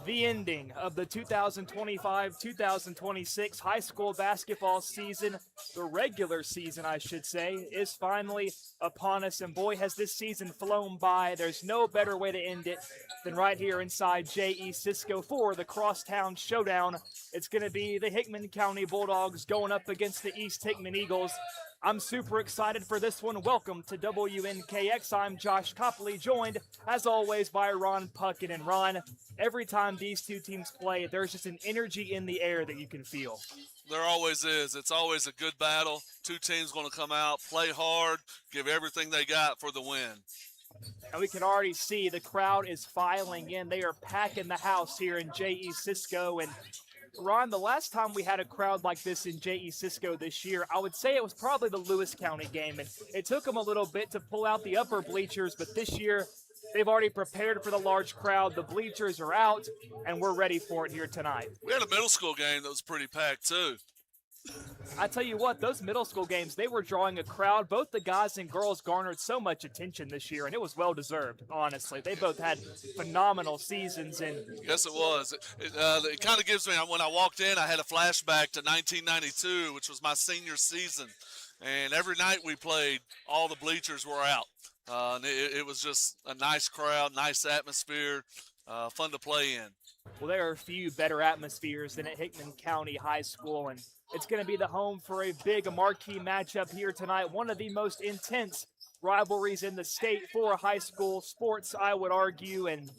The ending of the 2025-2026 high school basketball season, the regular season, I should say, is finally upon us. And boy, has this season flown by. There's no better way to end it than right here inside J.E. Cisco for the Crosstown Showdown. It's going to be the Hickman County Bulldogs going up against the East Hickman Eagles. I'm super excited for this one. Welcome to WNKX. I'm Josh Copley, joined, as always, by Ron Puckett. And Ron, every time these two teams play, there's just an energy in the air that you can feel. There always is. It's always a good battle. Two teams going to come out, play hard, give everything they got for the win. And we can already see the crowd is filing in. They are packing the house here in J.E. Cisco. And Ron, the last time we had a crowd like this in J.E. Cisco this year, I would say it was probably the Lewis County game. And it took them a little bit to pull out the upper bleachers, but this year they've already prepared for the large crowd. The bleachers are out, and we're ready for it here tonight. We had a middle school game that was pretty packed, too. I tell you what, those middle school games, they were drawing a crowd. Both the guys and girls garnered so much attention this year, and it was well-deserved, honestly. They both had phenomenal seasons. And yes, it was. It kind of gives me, when I walked in, I had a flashback to 1992, which was my senior season. And every night we played, all the bleachers were out. And it was just a nice crowd, nice atmosphere, fun to play in. Well, there are a few better atmospheres than at Hickman County High School, and it's going to be the home for a big marquee matchup here tonight. One of the most intense rivalries in the state for high school sports, I would argue. And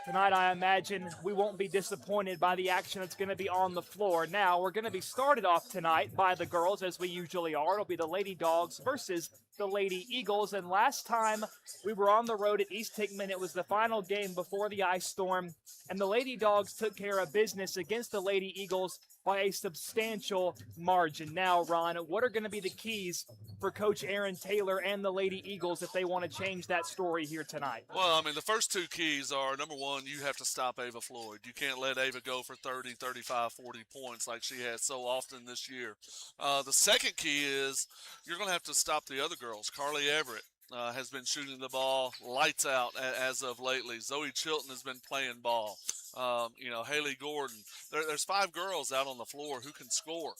tonight, I imagine we won't be disappointed by the action that's going to be on the floor. Now, we're going to be started off tonight by the girls, as we usually are. It'll be the Lady Dogs versus the Lady Eagles. And last time we were on the road at East Hickman, it was the final game before the ice storm, and the Lady Dogs took care of business against the Lady Eagles by a substantial margin. Now, Ron, what are going to be the keys for Coach Aaron Taylor and the Lady Eagles if they want to change that story here tonight? Well, I mean, the first two keys are, number one, you have to stop Ava Floyd. You can't let Ava go for 30, 35, 40 points like she has so often this year. The second key is you're going to have to stop the other girls. Carly Everett has been shooting the ball lights out as of lately. Zoe Chilton has been playing ball. Haley Gordon. There's five girls out on the floor who can score.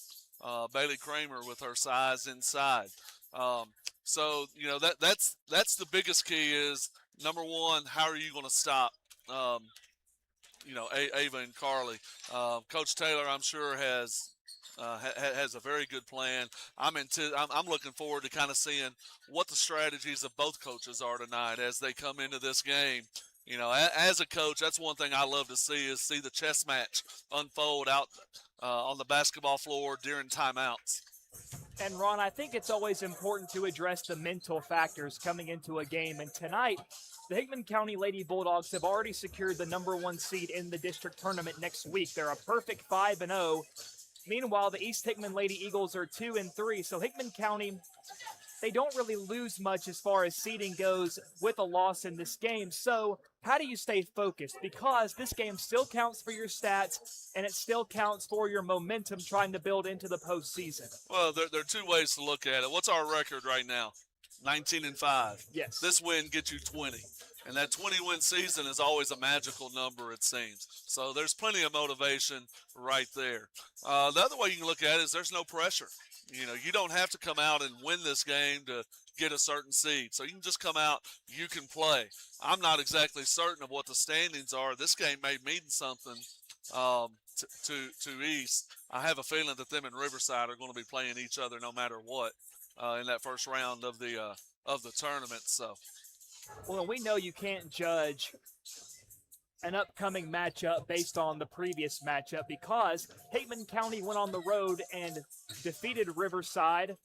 Bailey Kramer with her size inside. That's the biggest key is, number one, how are you going to stop, Ava and Carly? Coach Taylor, I'm sure, has a very good plan. I'm looking forward to kind of seeing what the strategies of both coaches are tonight as they come into this game. You know, as a coach, that's one thing I love to see is see the chess match unfold out on the basketball floor during timeouts. And Ron, I think it's always important to address the mental factors coming into a game. And tonight, the Hickman County Lady Bulldogs have already secured the number one seed in the district tournament next week. They're a perfect 5-0. Meanwhile, the East Hickman Lady Eagles are 2-3. So Hickman County, they don't really lose much as far as seeding goes with a loss in this game. So how do you stay focused? Because this game still counts for your stats, and it still counts for your momentum trying to build into the postseason. Well, there are two ways to look at it. What's our record right now? 19-5. Yes. This win gets you 20. And that 20-win season is always a magical number, it seems. So there's plenty of motivation right there. The other way you can look at it is there's no pressure. You know, you don't have to come out and win this game to get a certain seed. So you can just come out, you can play. I'm not exactly certain of what the standings are. This game may mean something to East. I have a feeling that them and Riverside are going to be playing each other no matter what in that first round of the tournament. So. Well, we know you can't judge an upcoming matchup based on the previous matchup because Hickman County went on the road and defeated Riverside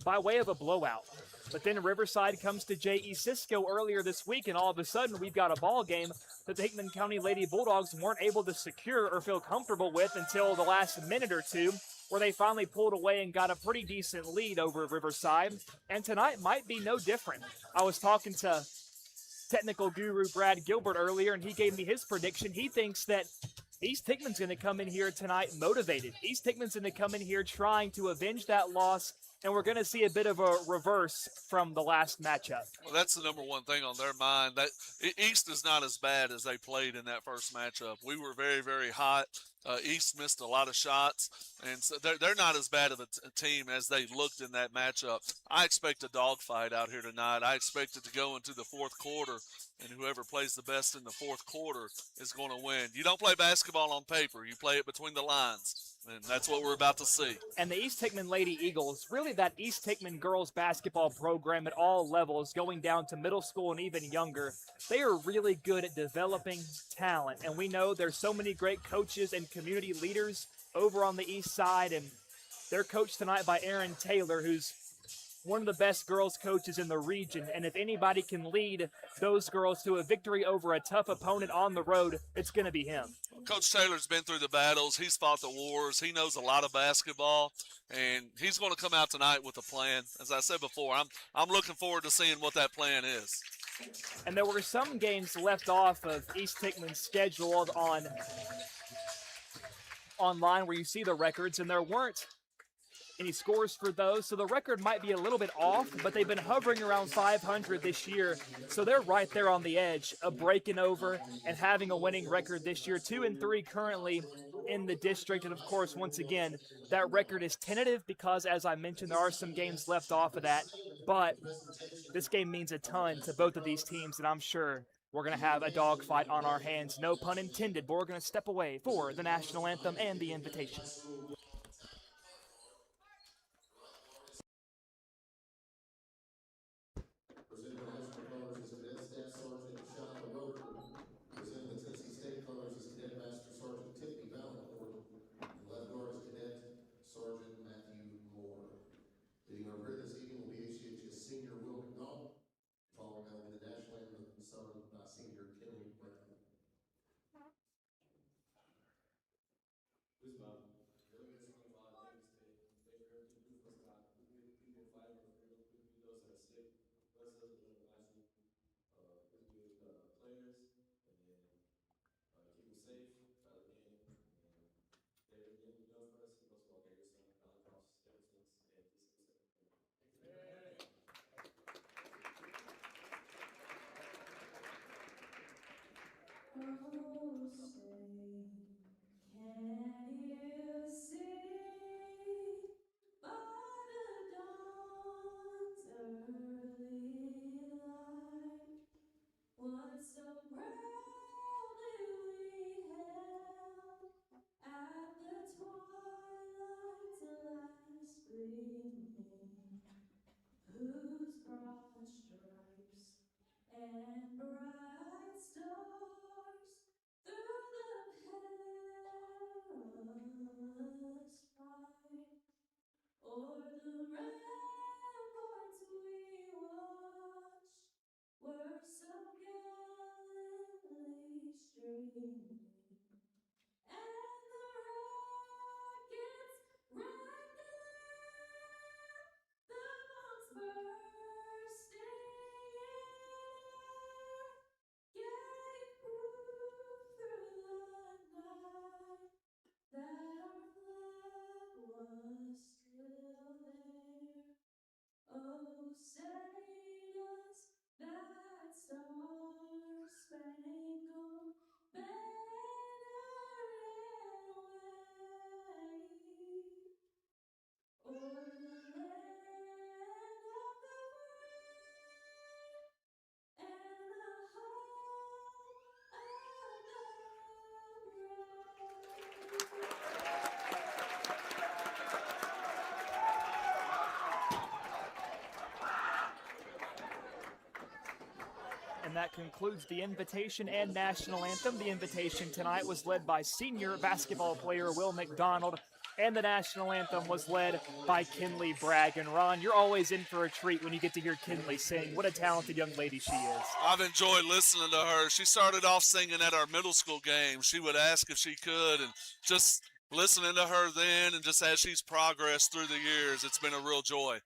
by way of a blowout. But then Riverside comes to J.E. Cisco earlier this week, and all of a sudden we've got a ball game that the Hickman County Lady Bulldogs weren't able to secure or feel comfortable with until the last minute or two, where they finally pulled away and got a pretty decent lead over Riverside. And tonight might be no different. I was talking to technical guru Brad Gilbert earlier, and he gave me his prediction. He thinks that East Hickman's going to come in here tonight motivated. East Hickman's going to come in here trying to avenge that loss and we're going to see a bit of a reverse from the last matchup. Well, that's the number one thing on their mind. That East is not as bad as they played in that first matchup. We were very, very hot. East missed a lot of shots, and so they're not as bad of a team as they looked in that matchup. I expect a dogfight out here tonight. I expect it to go into the fourth quarter, and whoever plays the best in the fourth quarter is going to win. You don't play basketball on paper. You play it between the lines, and that's what we're about to see. And the East Hickman Lady Eagles, really that East Hickman girls basketball program at all levels, going down to middle school and even younger, they are really good at developing talent. And we know there's so many great coaches and community leaders over on the east side, and they're coached tonight by Aaron Taylor, who's one of the best girls coaches in the region. And if anybody can lead those girls to a victory over a tough opponent on the road, it's going to be him. Coach Taylor's been through the battles. He's fought the wars. He knows a lot of basketball, and he's going to come out tonight with a plan. As I said before, I'm looking forward to seeing what that plan is. And there were some games left off of East Hickman's scheduled online where you see the records, and there weren't any scores for those, so the record might be a little bit off, but they've been hovering around 500 this year, so they're right there on the edge of breaking over and having a winning record this year. 2-3 currently in the district, and of course, once again, that record is tentative because, as I mentioned, there are some games left off of that, but this game means a ton to both of these teams, and I'm sure we're going to have a dogfight on our hands, no pun intended, but we're going to step away for the national anthem and the invitation. Leading our prayer this evening will be HCHS senior Will McDonald. Following that will be the national anthem, the son of senior Kinley Brown. Please bow. Really good singing, Father. Thank you today. Thank you for everything you do for us, God. We can be people fighting for freedom. We can be those that are sick. Bless us with everlasting. We can be with players and then keep them safe. Father, again, and everything you've done for us. Keep us walking your son, God, across ever since. And peace and peace. Oh, say, can you see by the dawn's early light what so proudly we held at the twilight's last gleaming, whose broad stripes and bright stars through the perilous fight o'er the ramparts we watched were so gallantly streaming, and the rockets racked the land, the bombs bursting in air gave proof through the night that our flag was still there. Oh, say does that star-spangled banner wave o'er the land of the free and the home of the brave. And that concludes the invitation and national anthem. The invitation tonight was led by senior basketball player Will McDonald, and the national anthem was led by Kinley Bragg. And Ron, you're always in for a treat when you get to hear Kinley sing. What a talented young lady she is. I've enjoyed listening to her. She started off singing at our middle school game. She would ask if she could, and just listening to her then and just as she's progressed through the years, it's been a real joy.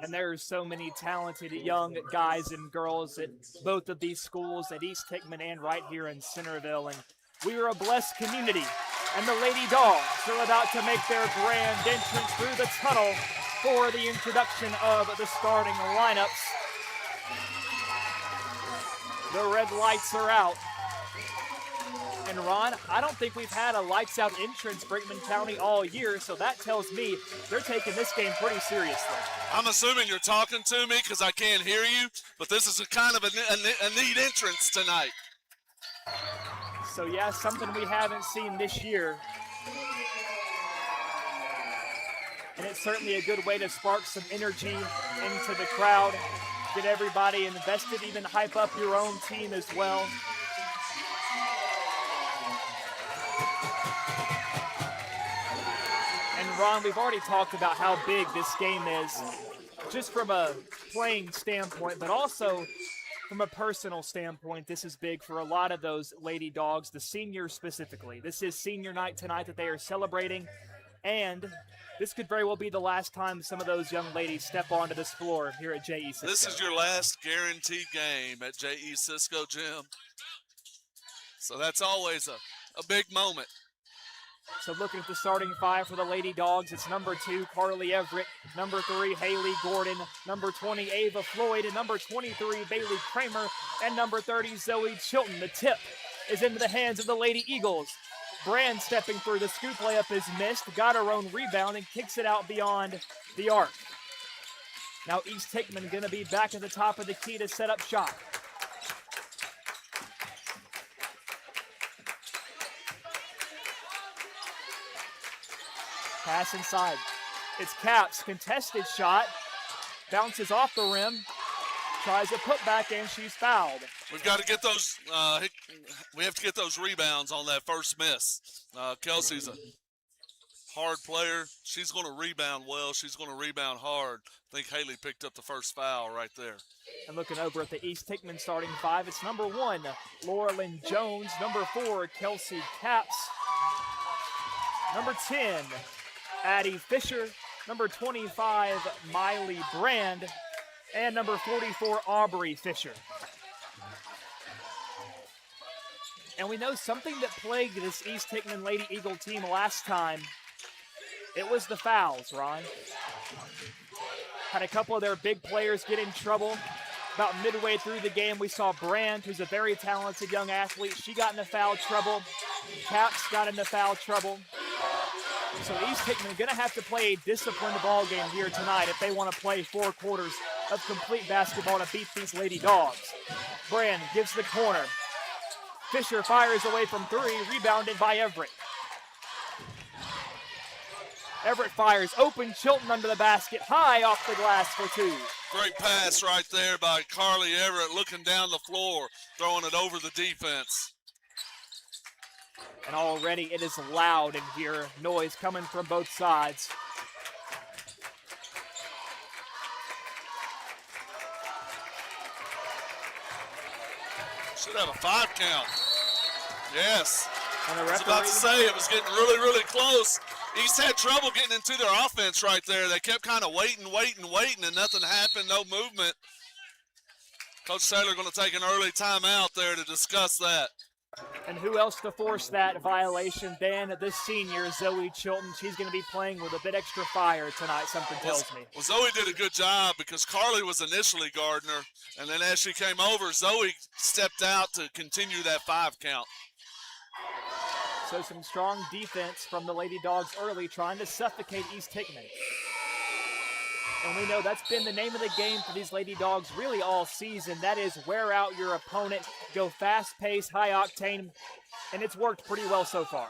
And there's so many talented young guys and girls at both of these schools, at East Hickman and right here in Centerville. And we are a blessed community. And the Lady Dogs are about to make their grand entrance through the tunnel for the introduction of the starting lineups. The red lights are out. And Ron, I don't think we've had a lights out entrance for Hickman County all year, so that tells me they're taking this game pretty seriously. I'm assuming you're talking to me because I can't hear you, but this is a kind of a neat entrance tonight. So yeah, something we haven't seen this year. And it's certainly a good way to spark some energy into the crowd, get everybody invested, even hype up your own team as well. And Ron, we've already talked about how big this game is, just from a playing standpoint, but also from a personal standpoint. This is big for a lot of those Lady Dogs, the seniors specifically. This is senior night tonight that they are celebrating, and this could very well be the last time some of those young ladies step onto this floor here at J.E. Cisco. This is your last guaranteed game at J.E. Cisco Gym. So that's always a big moment. So looking at the starting five for the Lady Dogs, it's number 2, Carly Everett, number 3, Haley Gordon, number 20, Ava Floyd, and number 23, Bailey Kramer, and number 30, Zoe Chilton. The tip is into the hands of the Lady Eagles. Brand stepping through, the scoop layup is missed, got her own rebound, and kicks it out beyond the arc. Now East Hickman going to be back at the top of the key to set up shot. Pass inside. It's Caps, contested shot, bounces off the rim, tries a putback, and she's fouled. We've got to get those. We have to get those rebounds on that first miss. Kelsey's a hard player. She's going to rebound well. She's going to rebound hard. I think Haley picked up the first foul right there. And looking over at the East Hickman starting five, it's number 1, Laura Lynn Jones, number 4, Kelsey Caps, number 10, Addie Fisher, number 25, Miley Brand, and number 44, Aubrey Fisher. And we know something that plagued this East Hickman Lady Eagle team last time. It was the fouls, Ron. Had a couple of their big players get in trouble. About midway through the game, we saw Brand, who's a very talented young athlete. She got into foul trouble. Caps got into foul trouble. So East Hickman going to have to play a disciplined ball game here tonight if they want to play 4 quarters of complete basketball to beat these Lady Dogs. Brand gives the corner. Fisher fires away from 3, rebounded by Everett. Everett fires, open, Chilton under the basket, high off the glass for 2. Great pass right there by Carly Everett, looking down the floor, throwing it over the defense. And already it is loud in here, noise coming from both sides. Should have a 5 count. Yes. And the I was about to say it was getting really, really close. East had trouble getting into their offense right there. They kept kind of waiting, and nothing happened, no movement. Coach Taylor going to take an early timeout there to discuss that. And who else to force that violation than the senior, Zoe Chilton. She's going to be playing with a bit extra fire tonight, something tells me. Well, Zoe did a good job because Carly was initially guarding her, and then as she came over, Zoe stepped out to continue that 5 count. So some strong defense from the Lady Dogs early, trying to suffocate East Hickman. And we know that's been the name of the game for these Lady Dogs really all season. That is wear out your opponent, go fast-paced, high-octane, and it's worked pretty well so far.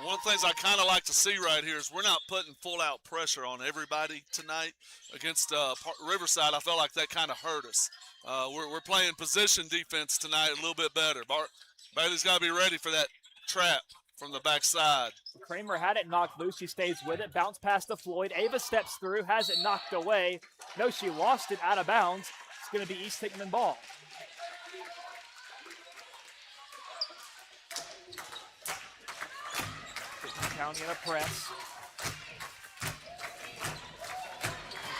One of the things I kind of like to see right here is we're not putting full-out pressure on everybody tonight. Against Riverside, I felt like that kind of hurt us. We're playing position defense tonight a little bit better. Bailey's got to be ready for that trap from the backside. Kramer had it knocked loose. She stays with it. Bounce past to Floyd. Ava steps through, has it knocked away. No, she lost it out of bounds. It's going to be East Hickman ball. Hickman County in a press.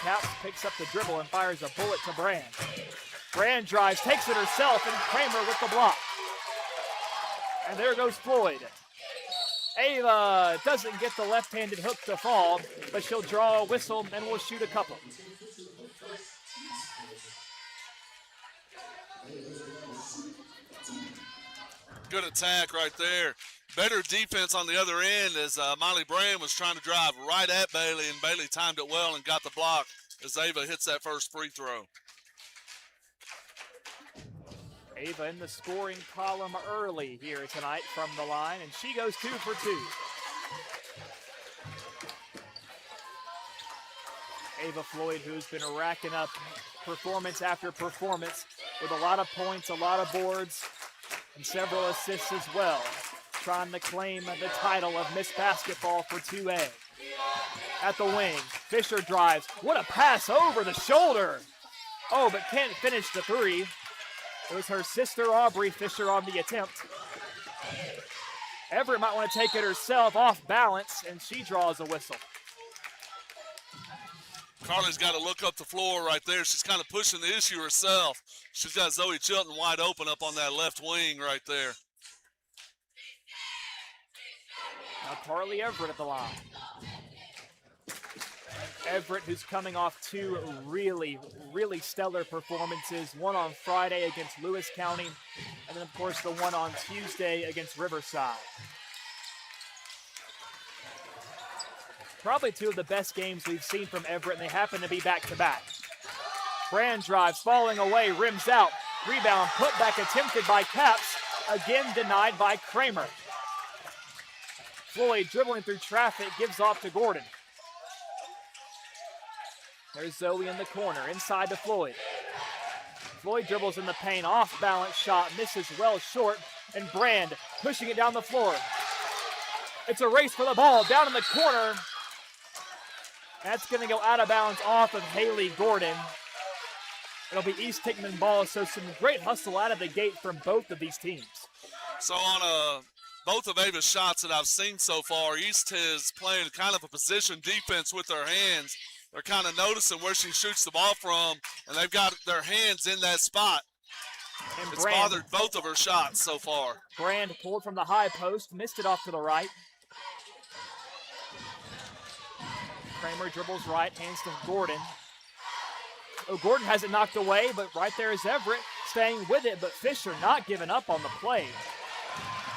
Caps picks up the dribble and fires a bullet to Brand. Brand drives, takes it herself, and Kramer with the block. And there goes Floyd. Ava doesn't get the left-handed hook to fall, but she'll draw a whistle and will shoot a couple. Good attack right there. Better defense on the other end as Miley Brand was trying to drive right at Bailey, and Bailey timed it well and got the block as Ava hits that first free throw. Ava in the scoring column early here tonight from the line, and she goes 2 for 2. Ava Floyd, who's been racking up performance after performance with a lot of points, a lot of boards, and several assists as well, trying to claim the title of Miss Basketball for 2A. At the wing, Fisher drives. What a pass over the shoulder. Oh, but can't finish the three. It was her sister, Aubrey Fisher, on the attempt. Everett might want to take it herself off balance, and she draws a whistle. Carly's got to look up the floor right there. She's kind of pushing the issue herself. She's got Zoe Chilton wide open up on that left wing right there. Now Carly Everett at the line. Everett, who's coming off 2 really stellar performances, one on Friday against Lewis County, and then of course the one on Tuesday against Riverside. Probably 2 of the best games we've seen from Everett, and they happen to be back-to-back. Brand drives, falling away, rims out. Rebound, put back attempted by Caps, again denied by Kramer. Floyd dribbling through traffic, gives off to Gordon. There's Zoe in the corner, inside to Floyd. Floyd dribbles in the paint, off-balance shot, misses well short, and Brand pushing it down the floor. It's a race for the ball, down in the corner. That's going to go out of bounds off of Haley Gordon. It'll be East Hickman ball, so some great hustle out of the gate from both of these teams. So on both of Ava's shots that I've seen so far, East is playing kind of a position defense with their hands. They're kind of noticing where she shoots the ball from, and they've got their hands in that spot. And It's bothered both of her shots so far. Brand pulled from the high post, missed it off to the right. Kramer dribbles right, hands to Gordon. Oh, Gordon has it knocked away, but right there is Everett staying with it, but Fisher not giving up on the play.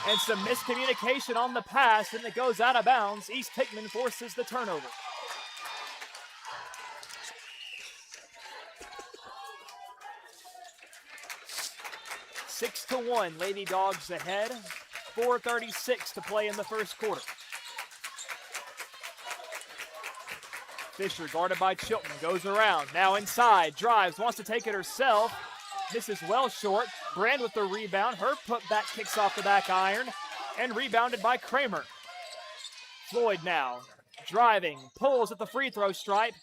And some miscommunication on the pass, and it goes out of bounds. East Hickman forces the turnover. Six to 1, Lady Dogs ahead. 4:36 to play in the first quarter. Fisher guarded by Chilton, goes around, now inside, drives, wants to take it herself, misses well short. Brand with the rebound, her putback kicks off the back iron, and rebounded by Kramer. Floyd now, driving, pulls at the free throw stripe,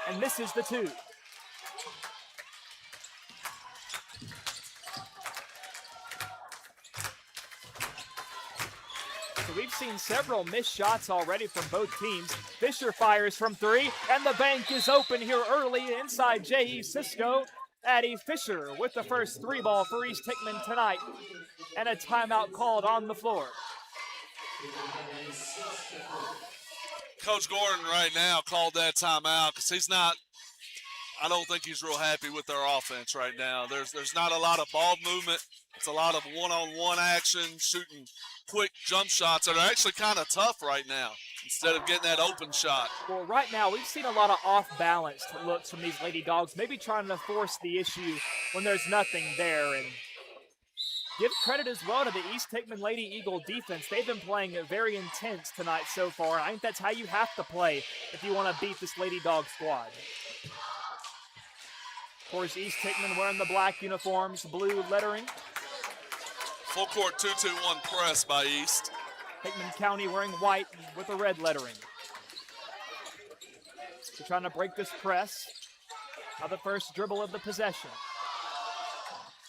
and misses the 2. So we've seen several missed shots already from both teams. Fisher fires from 3, and the bank is open here early inside J.E. Cisco. Addie Fisher with the first 3 ball for East Hickman tonight, and a timeout called on the floor. Coach Gordon right now called that timeout because I don't think he's real happy with their offense right now. There's not a lot of ball movement. It's a lot of one-on-one action, shooting quick jump shots that are actually kind of tough right now instead of getting that open shot. Well, right now we've seen a lot of off-balanced looks from these Lady Dogs, maybe trying to force the issue when there's nothing there. And give credit as well to the East Hickman Lady Eagle defense. They've been playing very intense tonight so far. I think that's how you have to play if you want to beat this Lady Dog squad. Of course, East Hickman wearing the black uniforms, blue lettering. Full court 2-2-1 press by East. Hickman County wearing white with the red lettering. They're trying to break this press. Now the first dribble of the possession.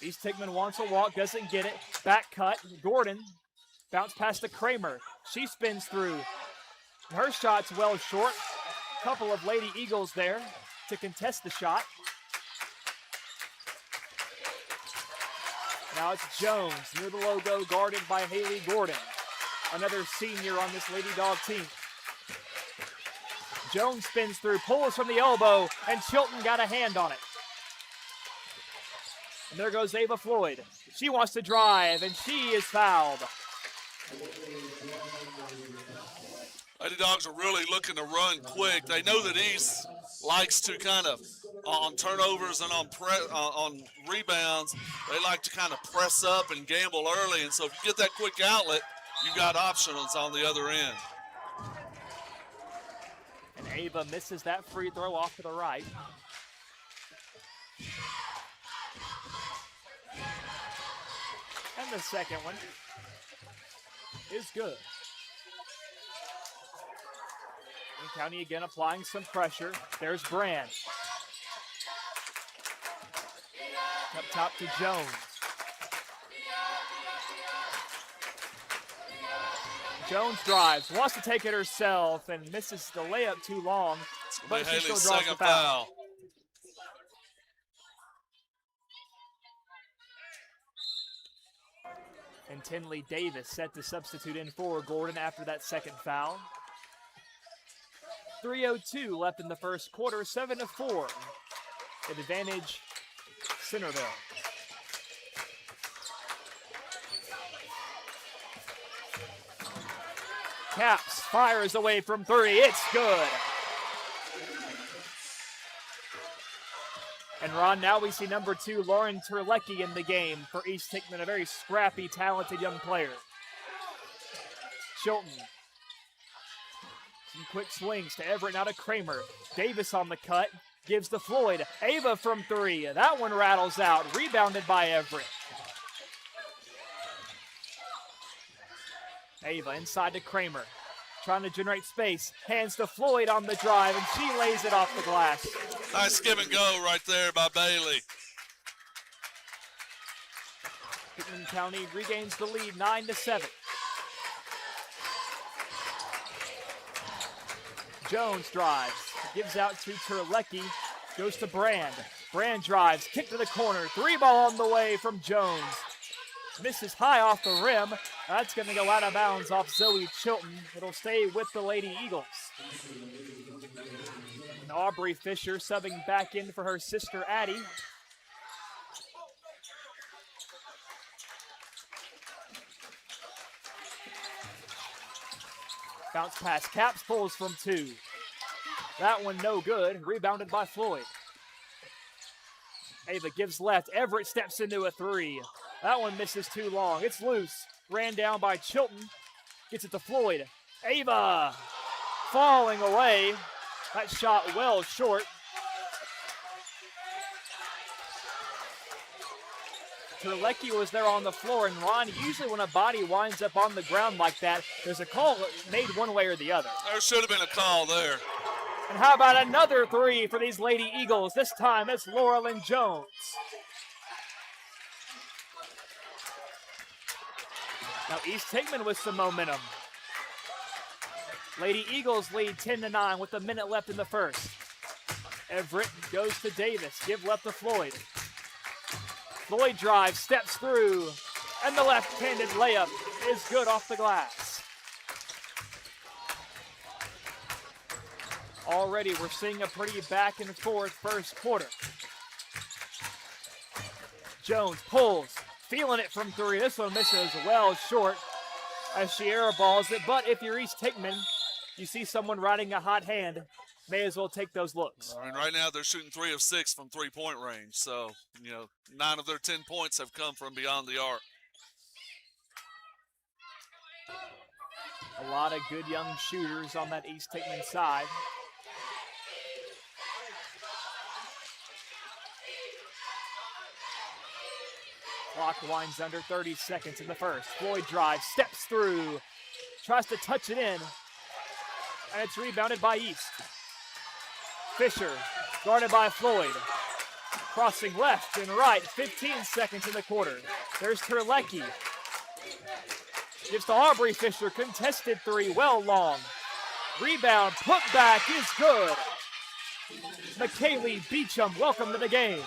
East Hickman wants a walk, doesn't get it. Back cut, Gordon. Bounce pass to Kramer. She spins through. Her shot's well short. Couple of Lady Eagles there to contest the shot. Now it's Jones near the logo, guarded by Haley Gordon. another senior on this Lady Dog team. Jones spins through, pulls from the elbow, and Chilton got a hand on it. And there goes Ava Floyd. She wants to drive, and she is fouled. Lady Dogs are really looking to run quick. They know that East likes to kind of, on turnovers and on rebounds, they like to kind of press up and gamble early. And so if you get that quick outlet, you got options on the other end. And Ava misses that free throw off to the right. And the second one is good. Wayne County again applying some pressure. There's Brand. Up top to Jones. Jones drives, wants to take it herself, and misses the layup too long, but she still draws the foul. And Tinley Davis set to substitute in for Gordon after that second foul. 3:02 left in the first quarter, 7-4. Advantage Centerville. Caps fires away from three. It's good. And Ron, now we see number 2, Lauren Terlecki in the game for East Hickman, a very scrappy, talented young player. Chilton. Some quick swings to Everett, now to Kramer. Davis on the cut, gives to Floyd. Ava from 3. That one rattles out, rebounded by Everett. Ava inside to Kramer, trying to generate space. Hands to Floyd on the drive, and she lays it off the glass. Nice give and go right there by Bailey. Hickman County regains the lead, 9-7. Jones drives, gives out to Terlecki, goes to Brand. Brand drives, kick to the corner, 3-ball on the way from Jones. Misses high off the rim. That's going to go out of bounds off Zoe Chilton. It'll stay with the Lady Eagles. And Aubrey Fisher subbing back in for her sister Addie. Bounce pass, Caps pulls from 2. That one no good, rebounded by Floyd. Ava gives left, Everett steps into a 3. That one misses too long. It's loose. Ran down by Chilton. Gets it to Floyd. Ava falling away. That shot well short. Terlecki was there on the floor, and Ron, usually when a body winds up on the ground like that, there's a call made one way or the other. There should have been a call there. And how about another 3 for these Lady Eagles? This time it's Laurelyn Jones. Now East Hickman with some momentum. Lady Eagles lead 10-9 with a minute left in the first. Everett goes to Davis, give left to Floyd. Floyd drives, steps through, and the left-handed layup is good off the glass. Already we're seeing a pretty back and forth first quarter. Jones pulls, feeling it from 3. This one misses well short as she airballs it. But if you're East Hickman, you see someone riding a hot hand, may as well take those looks. And right now they're shooting 3 of 6 from three-point range. So, 9 of their 10 points have come from beyond the arc. A lot of good young shooters on that East Hickman side. Clock winds under 30 seconds in the first. Floyd drives, steps through, tries to touch it in, and it's rebounded by East. Fisher, guarded by Floyd. Crossing left and right, 15 seconds in the quarter. There's Terlecki. Gives to Aubrey Fisher, contested 3, well long. Rebound, put back is good. McKaylee Beecham, welcome to the game.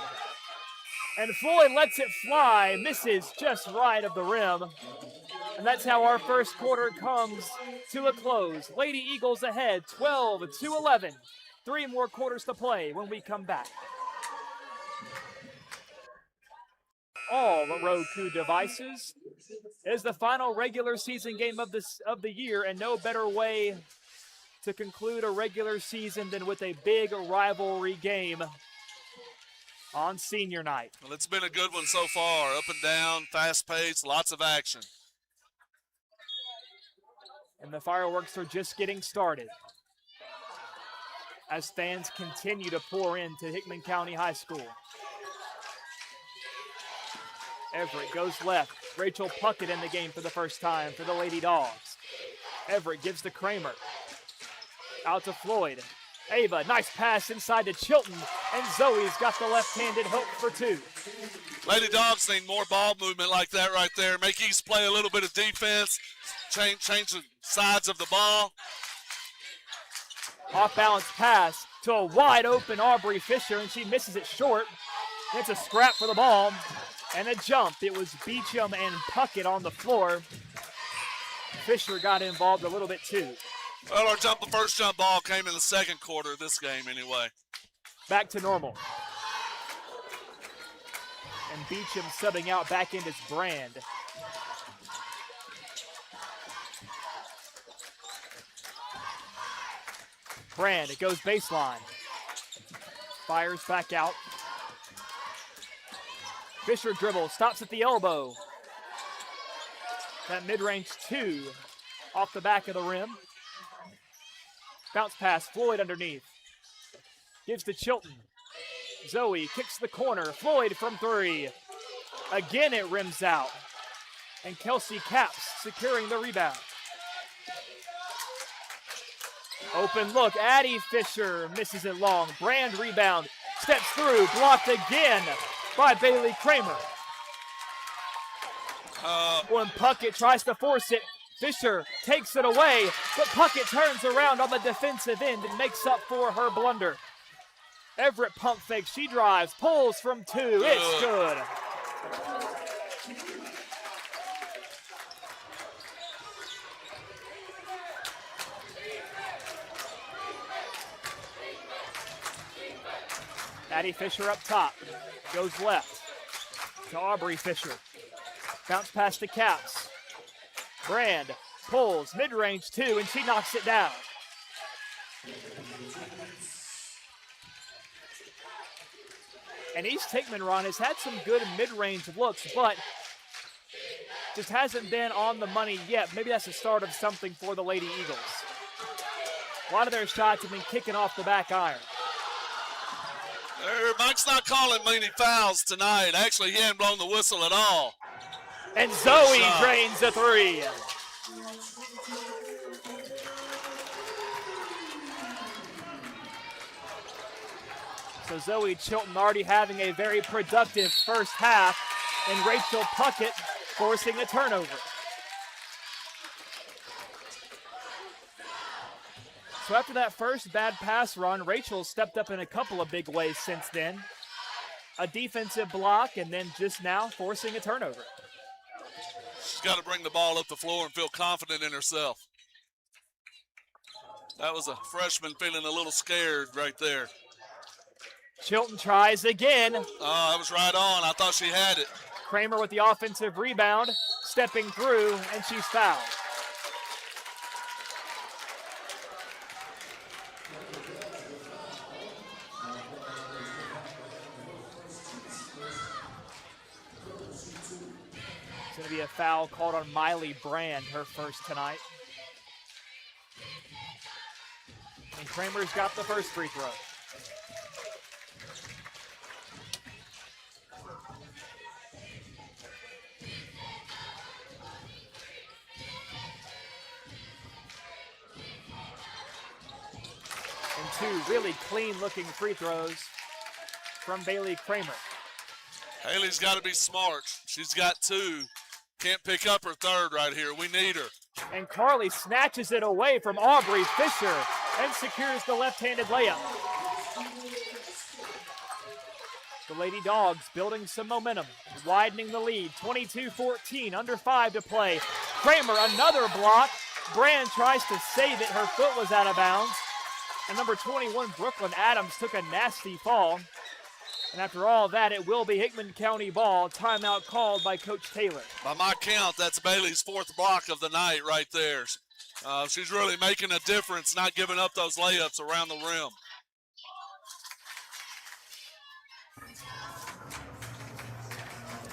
And Floyd lets it fly, misses just right of the rim. And that's how our first quarter comes to a close. Lady Eagles ahead, 12-11. 3 more quarters to play when we come back. All Roku devices is the final regular season game of the year, and no better way to conclude a regular season than with a big rivalry game on senior night. Well, it's been a good one so far. Up and down, fast paced, lots of action. And the fireworks are just getting started as fans continue to pour into Hickman County High School. Everett goes left. Rachel Puckett in the game for the first time for the Lady Dogs. Everett gives to Kramer. Out to Floyd. Ava, nice pass inside to Chilton, and Zoe's got the left-handed hook for 2. Lady Dogs need more ball movement like that right there. Make East play a little bit of defense, change the sides of the ball. Off-balance pass to a wide-open Aubrey Fisher, and she misses it short. It's a scrap for the ball and a jump. It was Beecham and Puckett on the floor. Fisher got involved a little bit too. Well, the first jump ball came in the second quarter of this game anyway. Back to normal. And Beecham subbing out back in as Brand. Brand, it goes baseline. Fires back out. Fisher dribbles, stops at the elbow. That mid-range 2 off the back of the rim. Bounce pass, Floyd underneath. Gives to Chilton. Zoe kicks the corner. Floyd from 3. Again it rims out. And Kelsey Capps securing the rebound. Open look, Addie Fisher misses it long. Brand rebound, steps through, blocked again by Bailey Kramer. When Puckett tries to force it, Fisher takes it away, but Puckett turns around on the defensive end and makes up for her blunder. Everett pump fake, she drives, pulls from 2, it's good. Addie Fisher up top, goes left to Aubrey Fisher. Bounce pass to Caps. Brand pulls, mid-range 2, and she knocks it down. And East Hickman, Ron, has had some good mid-range looks, but just hasn't been on the money yet. Maybe that's the start of something for the Lady Eagles. A lot of their shots have been kicking off the back iron. Mike's not calling many fouls tonight. Actually, he hadn't blown the whistle at all. And Zoe drains a 3. So Zoe Chilton already having a very productive first half, and Rachel Puckett forcing a turnover. So after that first bad pass run, Rachel stepped up in a couple of big ways since then. A defensive block, and then just now forcing a turnover. She's got to bring the ball up the floor and feel confident in herself. That was a freshman feeling a little scared right there. Chilton tries again. Oh, that was right on. I thought she had it. Kramer with the offensive rebound, stepping through, and she's fouled. It's going to be a foul called on Miley Brand, her first tonight. And Kramer's got the first free throw. And 2 really clean-looking free throws from Bailey Kramer. Haley's got to be smart. She's got 2. Can't pick up her third right here. We need her. And Carly snatches it away from Aubrey Fisher and secures the left-handed layup. The Lady Dogs building some momentum, widening the lead, 22-14, under 5 to play. Kramer, another block. Brand tries to save it. Her foot was out of bounds. And number 21, Brooklyn Adams, took a nasty fall. And after all that, it will be Hickman County ball. Timeout called by Coach Taylor. By my count, that's Bailey's 4th block of the night right there. She's really making a difference, not giving up those layups around the rim.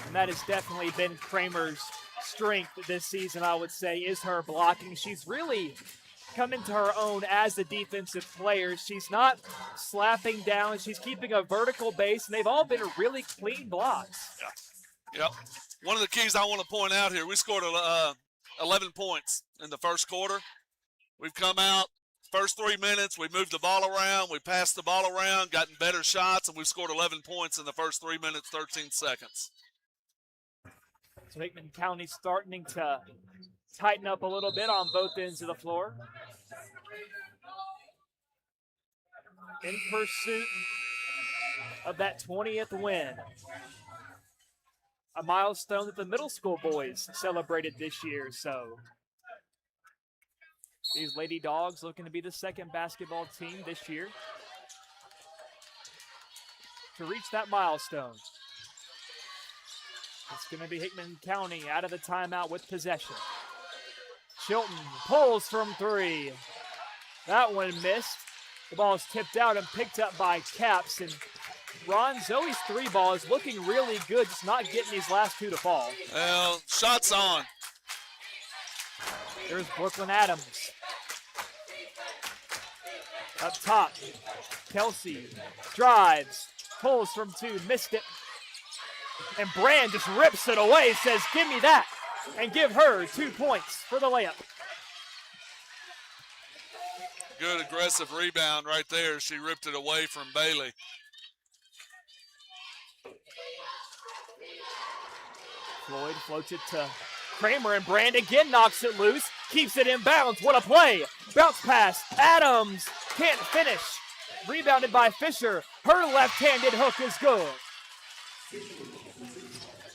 And that has definitely been Kramer's strength this season, I would say, is her blocking. She's really come into her own as a defensive player. She's not slapping down. She's keeping a vertical base, and they've all been really clean blocks. Yeah. Yep. One of the keys I want to point out here, we scored 11 points in the first quarter. We've come out, first 3 minutes, we moved the ball around, we passed the ball around, gotten better shots, and we've scored 11 points in the first 3 minutes, 13 seconds. So Hickman County starting to tighten up a little bit on both ends of the floor. In pursuit of that 20th win. A milestone that the middle school boys celebrated this year. So these Lady Dogs looking to be the second basketball team this year to reach that milestone. It's going to be Hickman County out of the timeout with possession. Chilton pulls from 3. That one missed. The ball is tipped out and picked up by Caps. And Ron, Zoe's 3 ball is looking really good, just not getting these last 2 to fall. Well, shots on. There's Brooklyn Adams. Up top, Kelsey drives, pulls from 2, missed it. And Brand just rips it away, says, give me that, and give her 2 points for the layup. Good aggressive rebound right there. She ripped it away from Bailey. Floyd floats it to Kramer, and Brand again knocks it loose, keeps it in bounds. What a play. Bounce pass. Adams can't finish. Rebounded by Fisher. Her left-handed hook is good.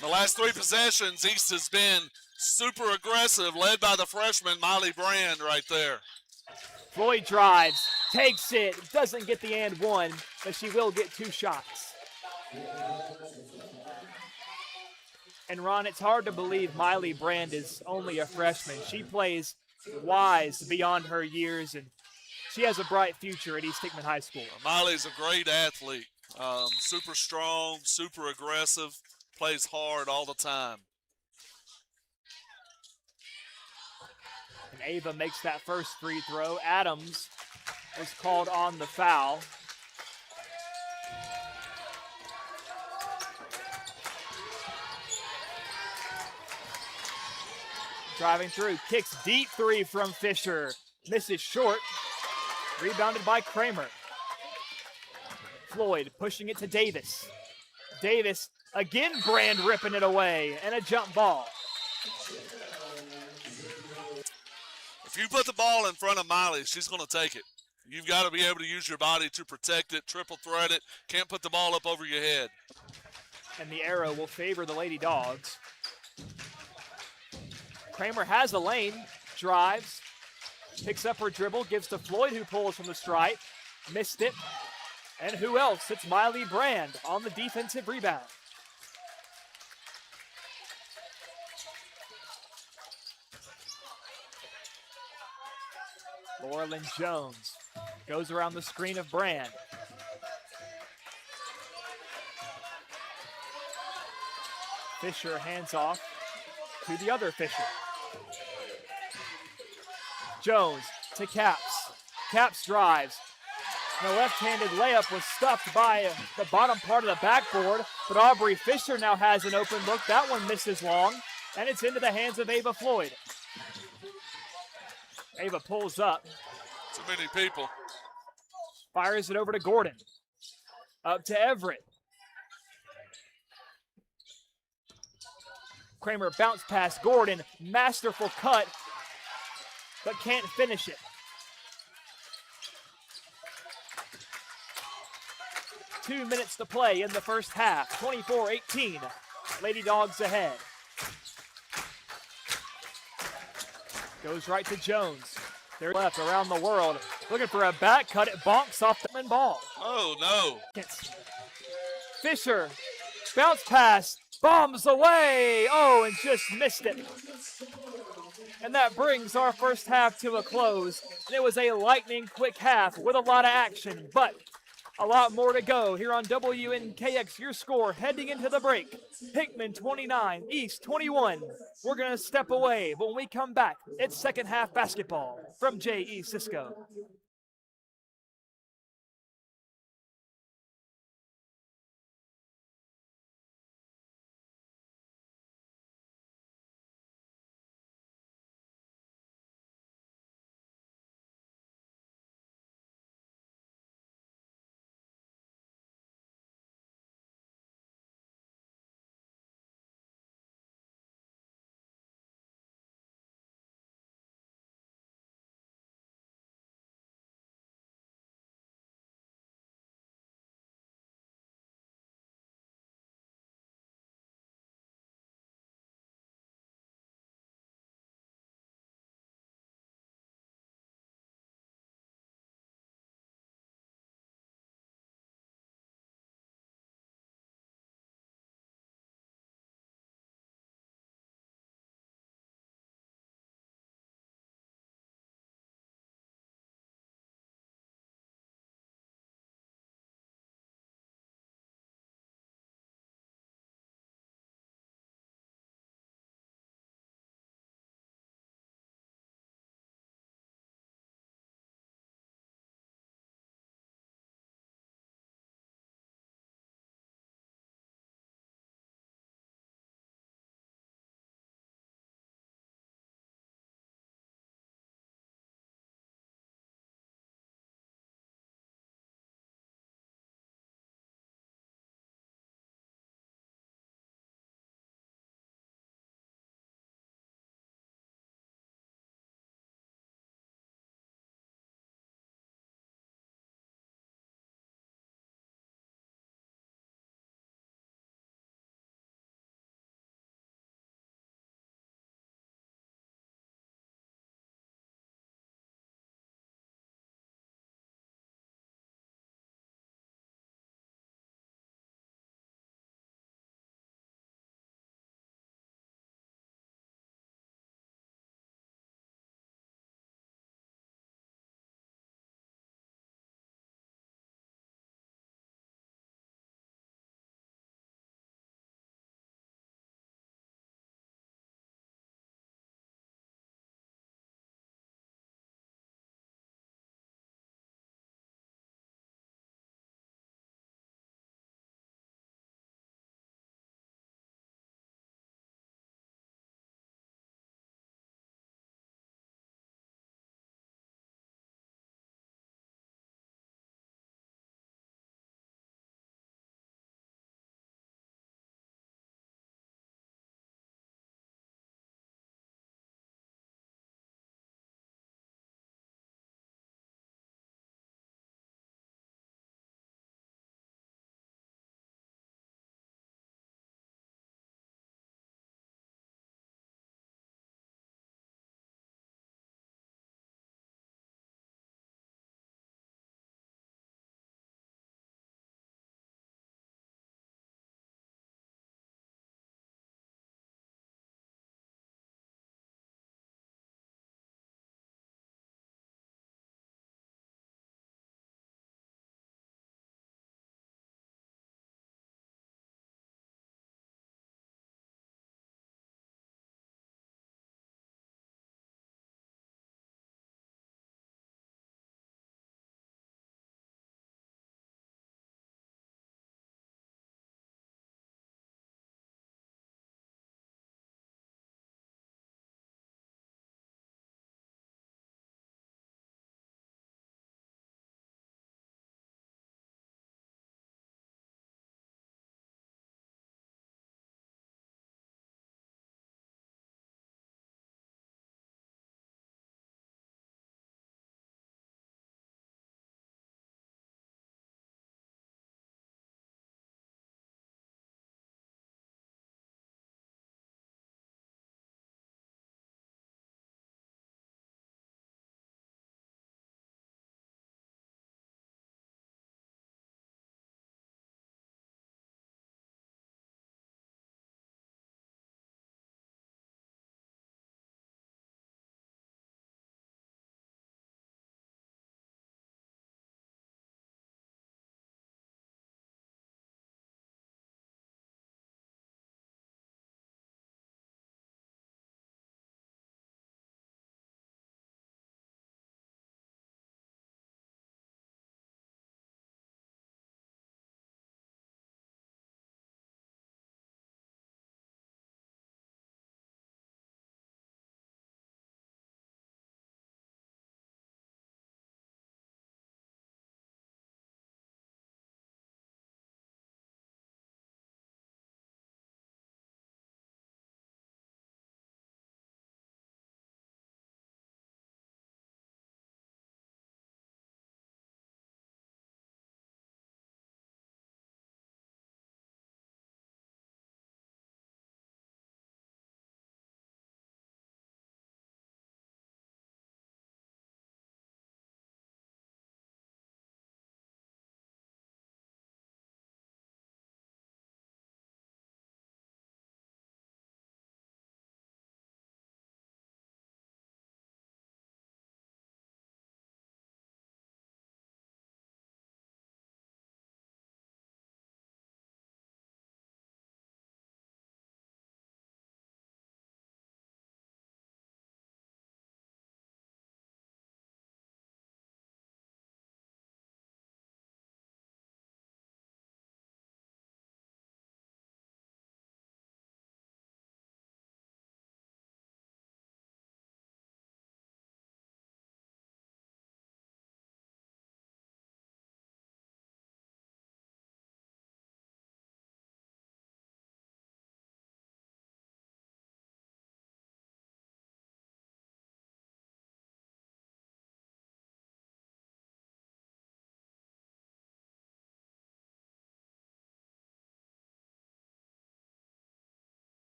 The last 3 possessions, East has been super aggressive, led by the freshman, Miley Brand, right there. Floyd drives, takes it, doesn't get the and one, but she will get 2 shots. And Ron, it's hard to believe Miley Brand is only a freshman. She plays wise beyond her years, and she has a bright future at East Hickman High School. Miley's a great athlete, super strong, super aggressive, plays hard all the time. And Ava makes that first free throw. Adams was called on the foul. Driving through, kicks deep 3 from Fisher. Misses short. Rebounded by Kramer. Floyd pushing it to Davis. Davis, again Brand ripping it away, and a jump ball. If you put the ball in front of Miley, she's going to take it. You've got to be able to use your body to protect it, triple threat it. Can't put the ball up over your head. And the arrow will favor the Lady Dogs. Kramer has a lane, drives, picks up her dribble, gives to Floyd, who pulls from the stripe. Missed it. And who else? It's Miley Brand on the defensive rebound. Laurelyn Jones goes around the screen of Brand. Fisher hands off to the other Fisher. Jones to Caps. Caps drives. The left-handed layup was stuffed by the bottom part of the backboard, but Aubrey Fisher now has an open look. That one misses long, and it's into the hands of Ava Floyd. Ava pulls up. Too many people. Fires it over to Gordon. Up to Everett. Kramer bounce pass Gordon. Masterful cut, but can't finish it. 2 minutes to play in the first half. 24-18. Lady Dogs ahead. Goes right to Jones. They're left around the world. Looking for a back cut. It bonks off the ball. Oh, no. Fisher. Bounce pass. Bombs away. Oh, and just missed it. And that brings our first half to a close. And it was a lightning quick half with a lot of action, but a lot more to go here on WNKX. Your score heading into the break. Hickman 29, East 21. We're going to step away, but when we come back, it's second half basketball from J.E. Cisco.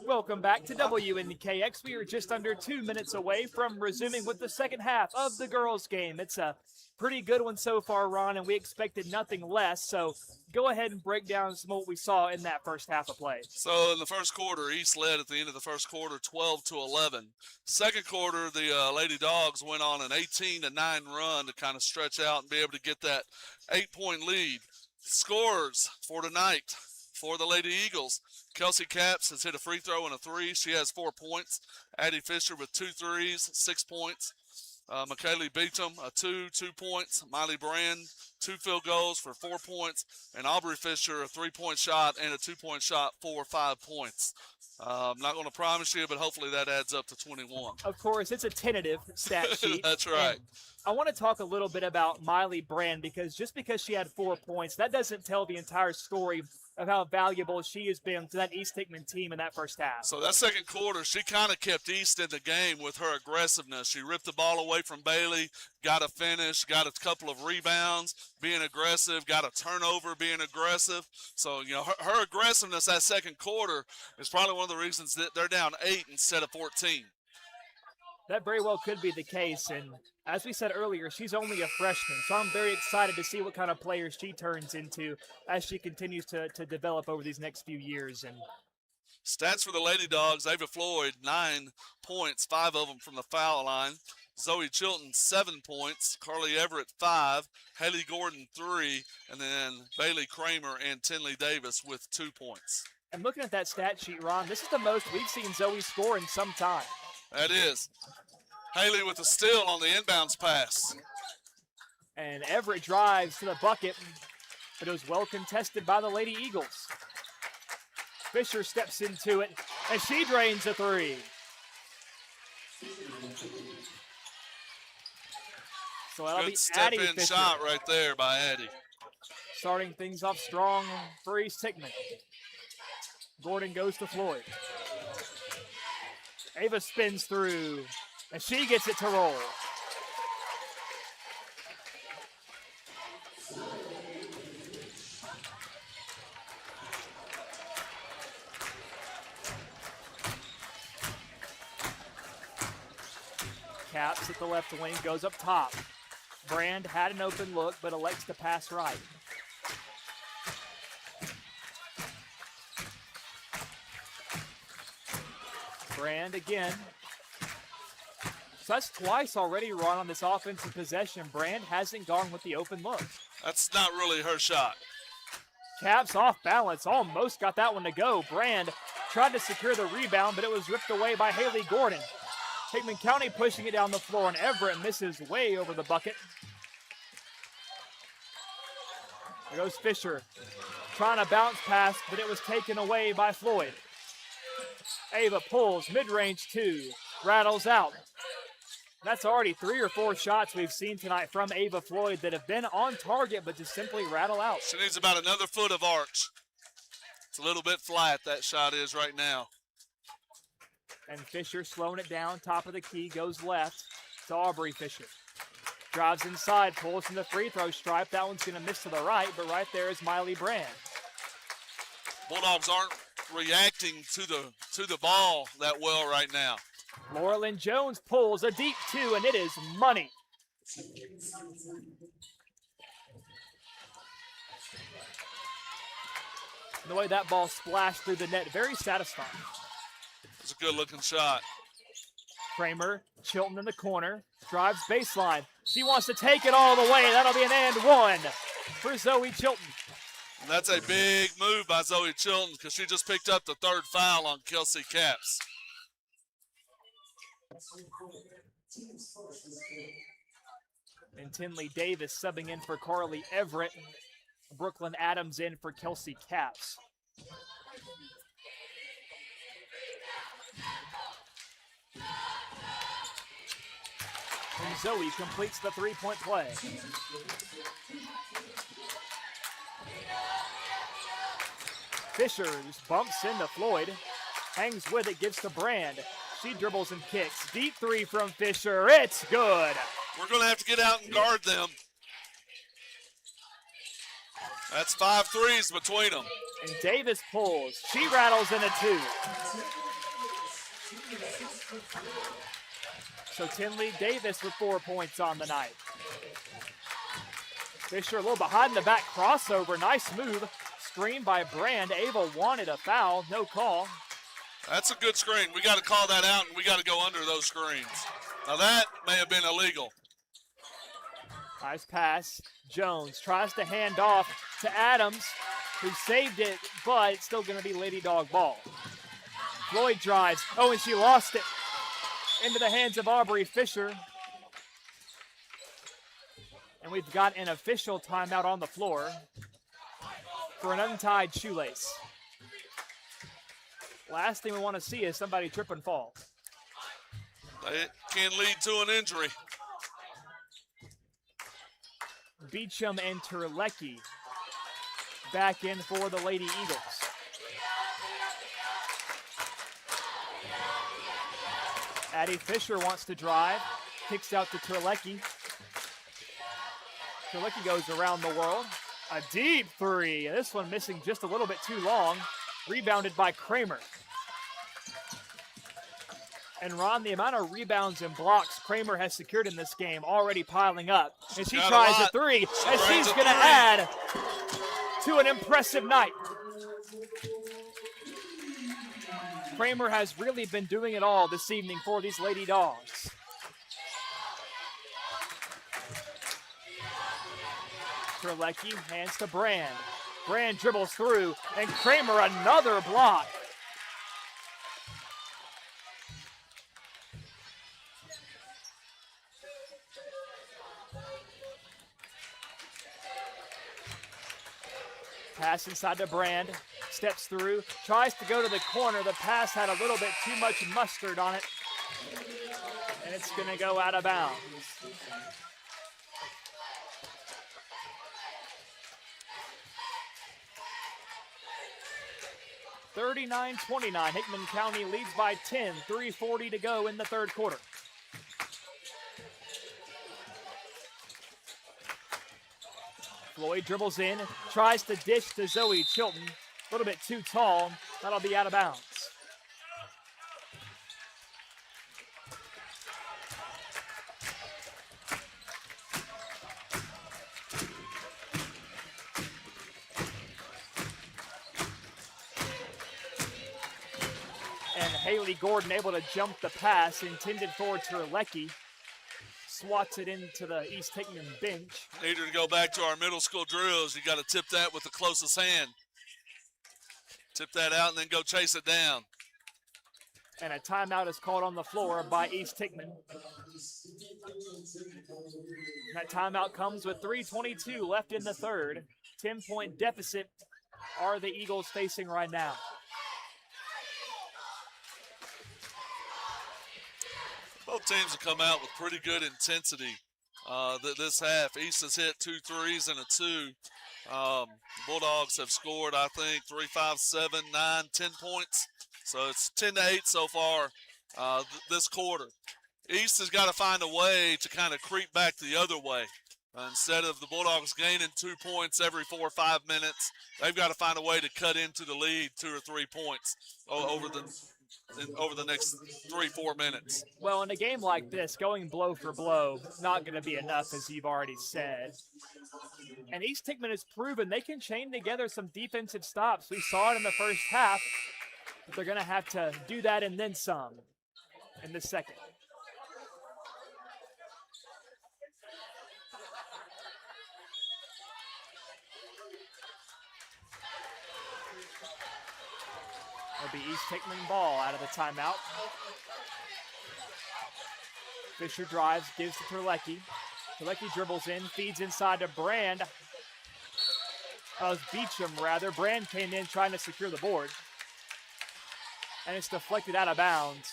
Welcome back to WNKX. We are just under 2 minutes away from resuming with the second half of the girls' game. It's a pretty good one so far, Ron, and we expected nothing less. So go ahead and break down some of what we saw in that first half of play. So in the first quarter, East led at the end of the first quarter 12-11. Second quarter, the Lady Dogs went on an 18-9 run to kind of stretch out and be able to get that 8-point lead. Scores for tonight for the Lady Eagles. Kelsey Capps has hit a free throw and a three. She has 4 points. Addie Fisher with 2 threes, 6 points. McKaylee Beecham, 2 points. Miley Brand, 2 field goals for 4 points. And Aubrey Fisher, a 3-point shot and a 2-point shot for 5 points. I'm not going to promise you, but hopefully that adds up to 21. Of course, it's a tentative stat sheet. That's right. And I want to talk a little bit about Miley Brand because just because she had 4 points, that doesn't tell the entire story of how valuable she has been to that East Hickman team in that first half. So that second quarter, she kind of kept East in the game with her aggressiveness. She ripped the ball away from Bailey, got a finish, got a couple of rebounds, being aggressive, got a turnover, being aggressive. So, you know, her aggressiveness that second quarter is probably one of the reasons that they're down 8 instead of 14. That very well could be the case, and as we said earlier, she's only a freshman, so I'm very excited to see what kind of player she turns into as she continues to develop over these next few years. And stats for the Lady Dogs: Ava Floyd, 9 points, 5 of them from the foul line. Zoe Chilton, 7 points. Carly Everett, 5. Haley Gordon, 3. And then Bailey Kramer and Tinley Davis with 2 points. And looking at that stat sheet, Ron, this is the most we've seen Zoe score in some time. That is. Haley with a steal on the inbounds pass. And Everett drives to the bucket, but it was well contested by the Lady Eagles. Fisher steps into it, and she drains a three. So that'll be Good Addie step-in Fisher shot right there by Addie. starting things off strong for East Hickman. Gordon goes to Floyd. Ava spins through, and she gets it to roll. Caps at the left wing, goes up top. Brand had an open look, but elects to pass right. Brand again. So that's twice already, Ron, on this offensive possession. Brand hasn't gone with the open look. That's not really her shot. Caps off balance, almost got that one to go. Brand tried to secure the rebound, but it was ripped away by Haley Gordon. Hickman County pushing it down the floor, and Everett misses way over the bucket. There goes Fisher, trying to bounce pass, but it was taken away by Floyd. Ava pulls, mid-range two, rattles out. That's already 3 or 4 shots we've seen tonight from Ava Floyd that have been on target, but just simply rattle out. She needs about another foot of arch. It's a little bit flat, that shot is right now. And Fisher slowing it down, top of the key, goes left to Aubrey Fisher. Drives inside, pulls from the free throw stripe. That one's going to miss to the right, but right there is Miley Brand. Bulldogs aren't reacting to the ball that well right now. Laurelyn Jones pulls a deep two, and it is money. The way that ball splashed through the net, very satisfying. It's a good-looking shot. Kramer, Chilton in the corner, drives baseline. She wants to take it all the way. That'll be an and one for Zoe Chilton. And that's a big move by Zoe Chilton because she just picked up the 3rd foul on Kelsey Capps. And Tinley Davis subbing in for Carly Everett. Brooklyn Adams in for Kelsey Capps. And Zoe completes the three-point play. Fisher just bumps into Floyd, hangs with it, gives to Brand. She dribbles and kicks. Deep three from Fisher. It's good. We're going to have to get out and guard them. That's 5 threes between them. And Davis pulls. She rattles in a 2. So Tinley Davis with 4 points on the night. Fisher a little behind the back crossover. Nice move. Screen by Brand. Ava wanted a foul. No call. That's a good screen. We got to call that out, and we got to go under those screens. Now that may have been illegal. Nice pass. Jones tries to hand off to Adams, who saved it, but it's still going to be Lady Dog ball. Floyd drives. Oh, and she lost it into the hands of Aubrey Fisher. And we've got an official timeout on the floor for an untied shoelace. Last thing we want to see is somebody trip and fall. It can lead to an injury. Beecham and Terlecki back in for the Lady Eagles. Addie Fisher wants to drive, kicks out to Terlecki. Terlecki goes around the world. A deep 3. This one missing just a little bit too long. Rebounded by Kramer. And Ron, the amount of rebounds and blocks Kramer has secured in this game already piling up. And she tries a 3, and she's going to add to an impressive night. Kramer has really been doing it all this evening for these Lady Dogs. Terlecki hands to Brand. Brand dribbles through, and Kramer another block. Pass inside to Brand, steps through, tries to go to the corner. The pass had a little bit too much mustard on it, and it's going to go out of bounds. (39-29). Hickman County leads by 10. 3:40 to go in the third quarter. Floyd dribbles in, tries to dish to Zoe Chilton. A little bit too tall. That'll be out of bounds. And Haley Gordon able to jump the pass intended for Terlecki. Swats it into the East Hickman bench. Need her to go back to our middle school drills. You got to tip that with the closest hand. Tip that out and then go chase it down. And a timeout is called on the floor by East Hickman. That timeout comes with 3:22 left in the third. 10-point deficit are the Eagles facing right now. Both teams have come out with pretty good intensity this half. East has hit 2 threes and a 2. Bulldogs have scored, I think, 3, 5, 7, 9, 10 points. So it's 10-8 so far this quarter. East has got to find a way to kind of creep back the other way. Instead of the Bulldogs gaining 2 points every 4 or 5 minutes, they've got to find a way to cut into the lead 2 or 3 points over the next 3-4 minutes. Well, in a game like this, going blow for blow, not going to be enough, as you've already said. And East Hickman has proven they can chain together some defensive stops. We saw it in the first half, but they're going to have to do that and then some in the second. It'll be East Hickman ball out of the timeout. Fisher drives, gives to Terlecki. Terlecki dribbles in, feeds inside to Brand. Beecham, rather. Brand came in trying to secure the board. And it's deflected out of bounds.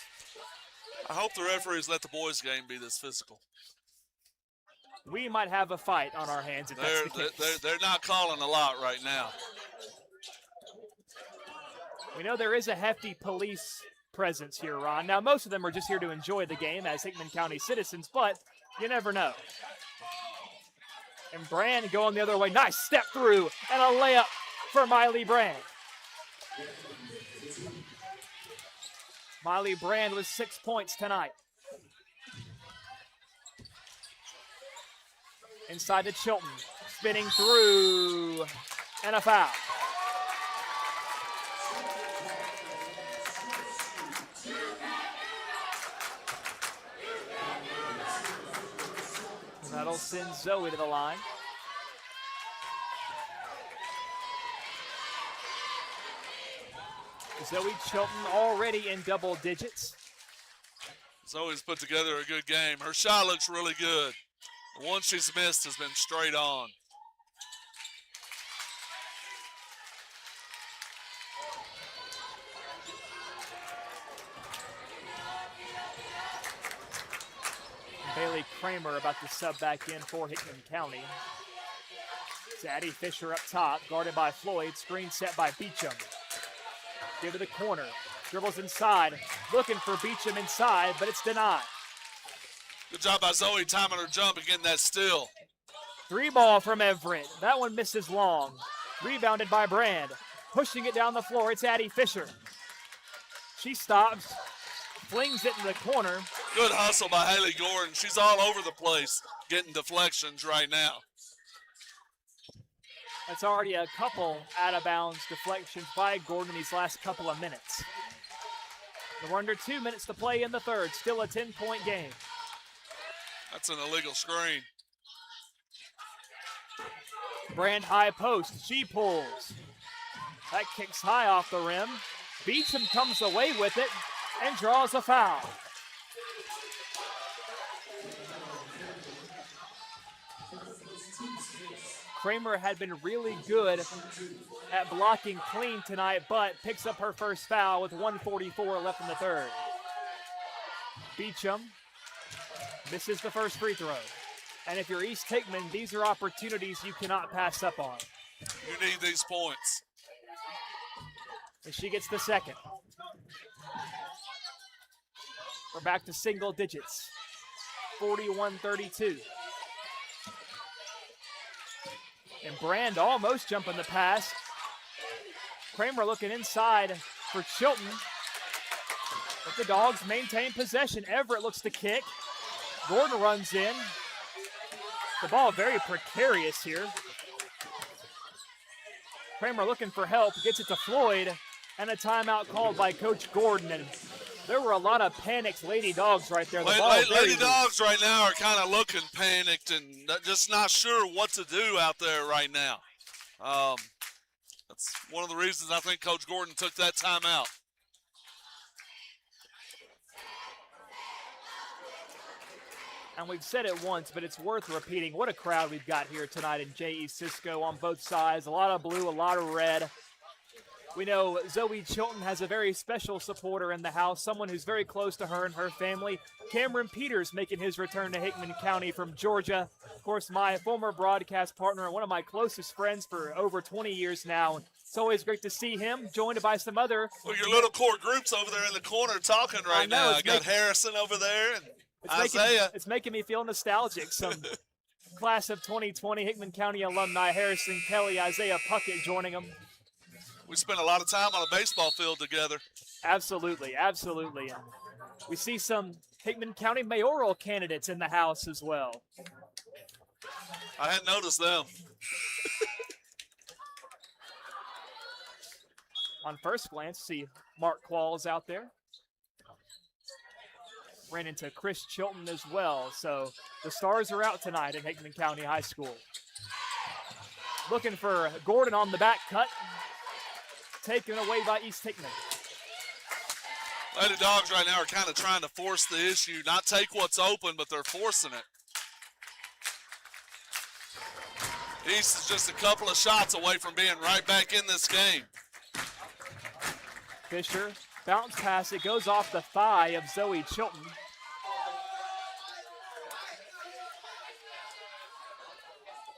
I hope the referees let the boys' game be this physical. We might have a fight on our hands if that's the case. They're not calling a lot right now. We know there is a hefty police presence here, Ron. Now, most of them are just here to enjoy the game as Hickman County citizens, but you never know. And Brand going the other way. Nice step through and a layup for Miley Brand. Miley Brand with 6 points tonight. Inside to Chilton. Spinning through and a foul. And that'll send Zoe to the line. Zoe Chilton already in double digits. Zoe's put together a good game. Her shot looks really good. The one she's missed has been straight on. Bailey Kramer about to sub back in for Hickman County. It's Addie Fisher up top, guarded by Floyd. Screen set by Beecham. Give to the corner. Dribbles inside. Looking for Beecham inside, but it's denied. Good job by Zoe timing her jump and getting that steal. 3 ball from Everett. That one misses long. Rebounded by Brand. Pushing it down the floor. It's Addie Fisher. She stops. Flings it in the corner. Good hustle by Haley Gordon. She's all over the place getting deflections right now. That's already a couple out-of-bounds deflections by Gordon these last couple of minutes. We're under 2 minutes to play in the third. Still a 10-point game. That's an illegal screen. Brand high post. She pulls. That kicks high off the rim. Beecham comes away with it and draws a foul. Kramer had been really good at blocking clean tonight, but picks up her first foul with 1:44 left in the third. Beecham misses the first free throw. And if you're East Hickman, these are opportunities you cannot pass up on. You need these points. And she gets the second. We're back to single digits. 41-32. And Brand almost jumping the pass. Kramer looking inside for Chilton. But the Dogs maintain possession. Everett looks to kick. Gordon runs in. The ball very precarious here. Kramer looking for help. Gets it to Floyd. And a timeout called by Coach Gordon. And there were a lot of panicked Lady Dogs right there. Lady Dogs right now are kind of looking panicked and just not sure what to do out there right now. That's one of the reasons I think Coach Gordon took that timeout. And we've said it once, but it's worth repeating. What a crowd we've got here tonight in J.E. Cisco on both sides. A lot of blue, a lot of red. We know Zoe Chilton has a very special supporter in the house, someone who's very close to her and her family. Cameron Peters making his return to Hickman County from Georgia. Of course, my former broadcast partner and one of my closest friends for over 20 years now. It's always great to see him, joined by some other. Well, your little core group's over there in the corner talking right now. I got Harrison over there and Isaiah. It's making me feel nostalgic. Some class of 2020 Hickman County alumni, Harrison Kelly, Isaiah Puckett joining them. We spent a lot of time on a baseball field together. Absolutely, absolutely. And we see some Hickman County mayoral candidates in the house as well. I hadn't noticed them. On first glance, see Mark Qualls out there. Ran into Chris Chilton as well. So the Stars are out tonight at Hickman County High School. Looking for Gordon on the back cut. Taken away by East Hickman. Lady Dogs right now are kind of trying to force the issue, not take what's open, but they're forcing it. East is just a couple of shots away from being right back in this game. Fisher, bounce pass, it goes off the thigh of Zoe Chilton.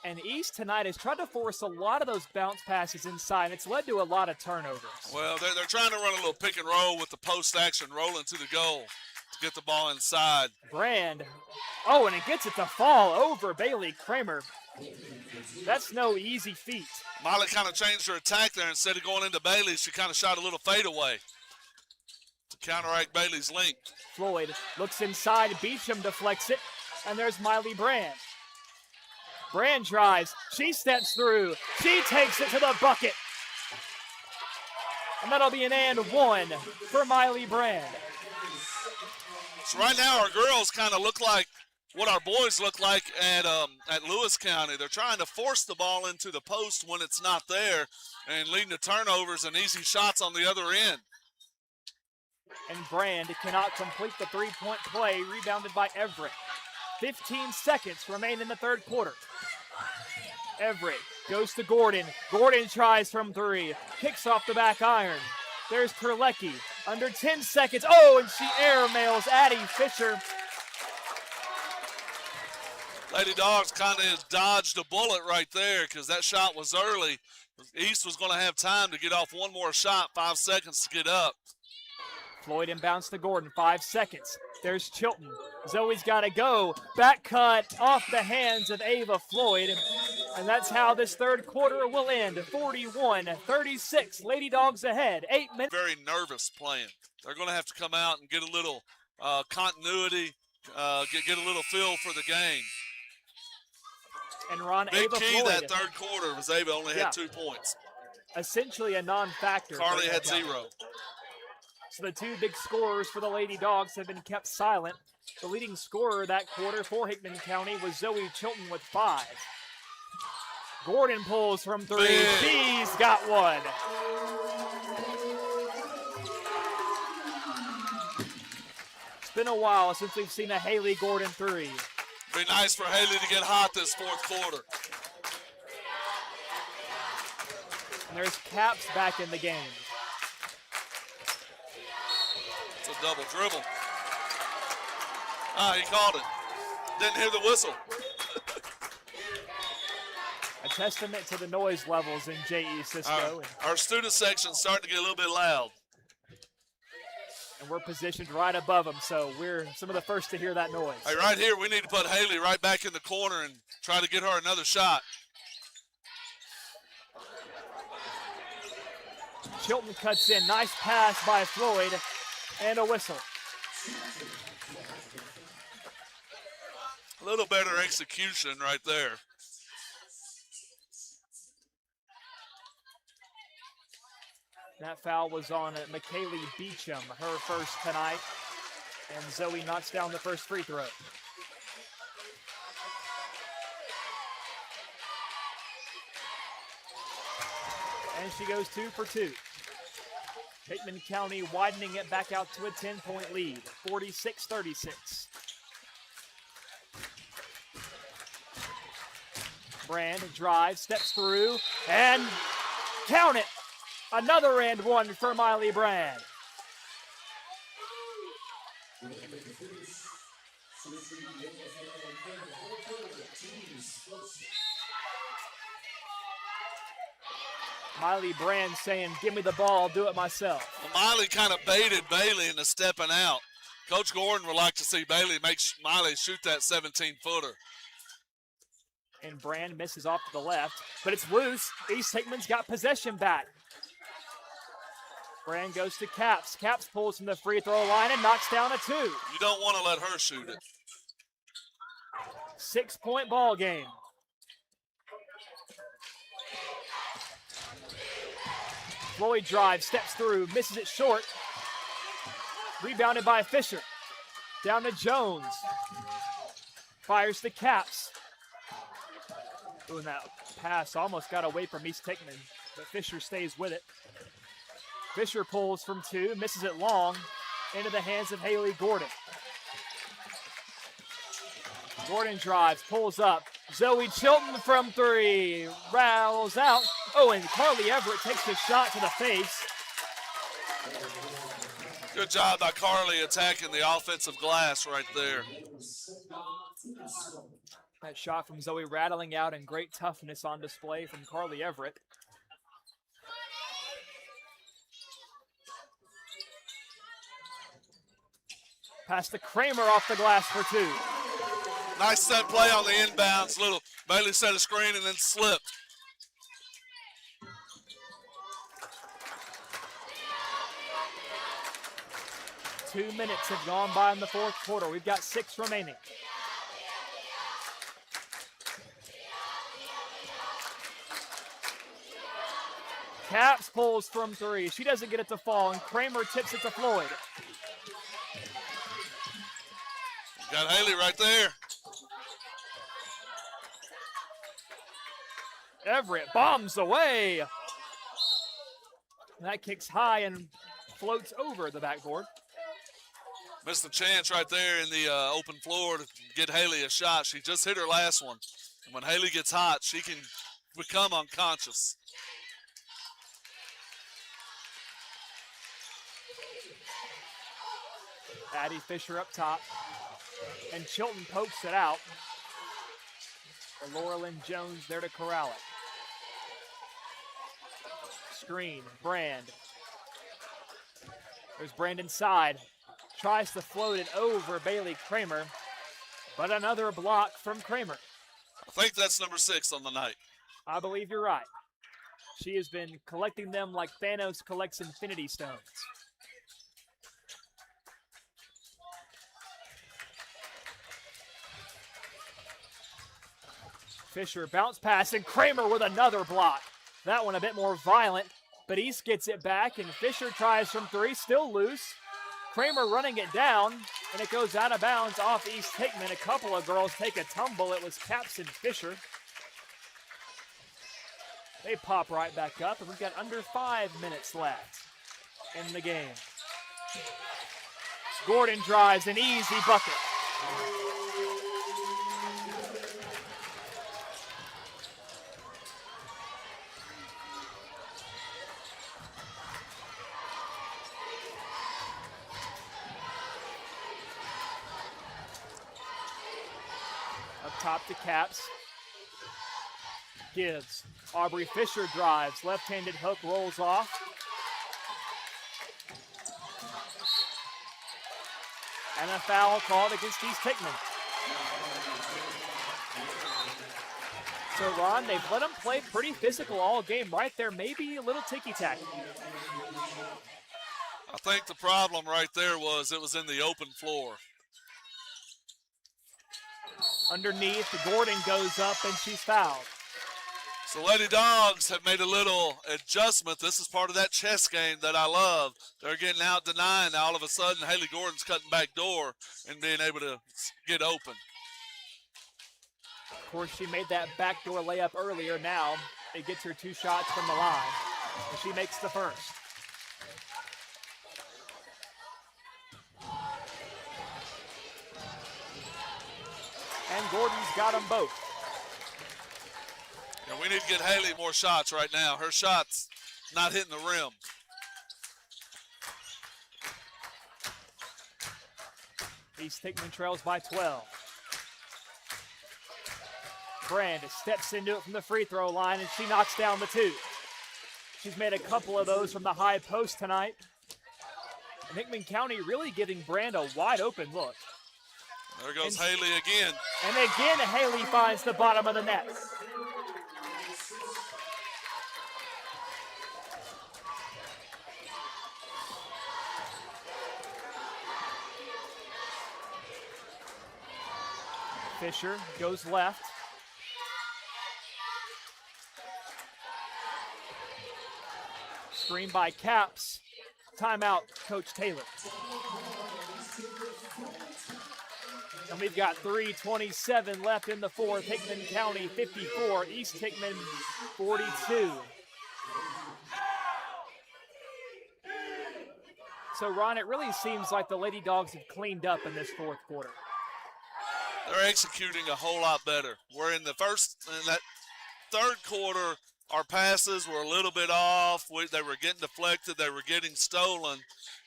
And East tonight has tried to force a lot of those bounce passes inside. It's led to a lot of turnovers. Well, they're trying to run a little pick and roll with the post action rolling to the goal to get the ball inside. Brand. Oh, and it gets it to fall over Bailey Kramer. That's no easy feat. Miley kind of changed her attack there. Instead of going into Bailey, she kind of shot a little fadeaway to counteract Bailey's length. Floyd looks inside. Beecham deflects it. And there's Miley Brand. Brand drives. She steps through. She takes it to the bucket. And that'll be an and one for Miley Brand. So right now our girls kind of look like what our boys look like at Lewis County. They're trying to force the ball into the post when it's not there and leading to turnovers and easy shots on the other end. And Brand cannot complete the three-point play, rebounded by Everett. 15 seconds remain in the third quarter. Everett goes to Gordon. Gordon tries from three. Kicks off the back iron. There's Kurlecki. Under 10 seconds. Oh, and she airmails Addie Fisher. Lady Dogs kind of dodged a bullet right there because that shot was early. East was going to have time to get off one more shot, 5 seconds to get up. Floyd inbounds to Gordon, 5 seconds. There's Chilton. Zoe's got to go. Back cut off the hands of Ava Floyd. And that's how this third quarter will end. 41-36. Lady Dogs ahead. 8 minutes. Very nervous playing. They're going to have to come out and get a little continuity, get a little feel for the game. And Ron Big Ava key Floyd. that third quarter was Ava only had 2 points. Essentially a non-factor. Carly had 0. So the two big scorers for the Lady Dogs have been kept silent. The leading scorer that quarter for Hickman County was Zoe Chilton with 5. Gordon pulls from 3. Big. She's got one. It's been a while since we've seen a Haley Gordon 3. Be nice for Haley to get hot this fourth quarter. And there's Caps back in the game. It's a double dribble. He called it. Didn't hear the whistle. A testament to the noise levels in J.E. Cisco. Our student section's starting to get a little bit loud. And we're positioned right above them, so we're some of the first to hear that noise. Hey, right here, we need to put Haley right back in the corner and try to get her another shot. Chilton cuts in. Nice pass by Floyd. And a whistle. A little better execution right there. That foul was on McKaylee Beecham, her first tonight. And Zoe knocks down the first free throw. And she goes 2 for 2. Hickman County widening it back out to a 10-point lead, 46-36. Brand drives, steps through, and count it! Another and one for Miley Brand. Miley Brand saying, give me the ball, I'll do it myself. Well, Miley kind of baited Bailey into stepping out. Coach Gordon would like to see Bailey make Miley shoot that 17-footer. And Brand misses off to the left, but it's loose. East Hickman's got possession back. Brand goes to Caps. Caps pulls from the free throw line and knocks down a 2. You don't want to let her shoot it. 6-point ball game. Floyd drives, steps through, misses it short. Rebounded by Fisher. Down to Jones. Fires the Caps. Ooh, and that pass almost got away from East Hickman, but Fisher stays with it. Fisher pulls from 2, misses it long, into the hands of Haley Gordon. Gordon drives, pulls up. Zoe Chilton from 3, rattles out. Oh, and Carly Everett takes the shot to the face. Good job by Carly attacking the offensive glass right there. That shot from Zoe rattling out and great toughness on display from Carly Everett. Pass to Kramer off the glass for 2. Nice set play on the inbounds. Bailey set a screen and then slipped. Two minutes have gone by in the fourth quarter. We've got 6 remaining. Caps pulls from 3. She doesn't get it to fall, and Kramer tips it to Floyd. Got Haley right there. Everett bombs away. That kicks high and floats over the backboard. Missed the chance right there in the open floor to get Haley a shot. She just hit her last one. And when Haley gets hot, she can become unconscious. Addie Fisher up top. And Chilton pokes it out. For Laura Lynn Jones there to corral it. Screen, Brand. There's Brand inside. Tries to float it over Bailey Kramer. But another block from Kramer. I think that's number 6 on the night. I believe you're right. She has been collecting them like Thanos collects Infinity Stones. Fisher bounce pass and Kramer with another block. That one a bit more violent, but East gets it back and Fisher tries from 3, still loose. Kramer running it down, and it goes out of bounds off East Hickman. A couple of girls take a tumble. It was Caps and Fisher. They pop right back up, and we've got under 5 minutes left in the game. Gordon drives an easy bucket. Top to Caps. Gives. Aubrey Fisher drives. Left-handed hook rolls off. And a foul called against East Hickman. So, Ron, they've let them play pretty physical all game right there. Maybe a little ticky-tacky. I think the problem right there was it was in the open floor. Underneath, Gordon goes up and she's fouled. So Lady Dogs have made a little adjustment. This is part of that chess game that I love. They're getting out to 9. Now all of a sudden, Haley Gordon's cutting back door and being able to get open. Of course, she made that backdoor layup earlier. Now it gets her 2 shots from the line, and she makes the first. And Gordon's got them both. Yeah, we need to get Haley more shots right now. Her shot's not hitting the rim. East Hickman trails by 12. Brand steps into it from the free throw line, and she knocks down the 2. She's made a couple of those from the high post tonight. And Hickman County really giving Brand a wide open look. There goes Haley again. And again, Haley finds the bottom of the net. Fisher goes left. Screen by Caps. Timeout, Coach Taylor. And we've got 3:27 left in the fourth. Hickman County 54, East Hickman 42. So, Ron, it really seems like the Lady Dogs have cleaned up in this fourth quarter. They're executing a whole lot better. We're in that third quarter, our passes were a little bit off. They were getting deflected. They were getting stolen.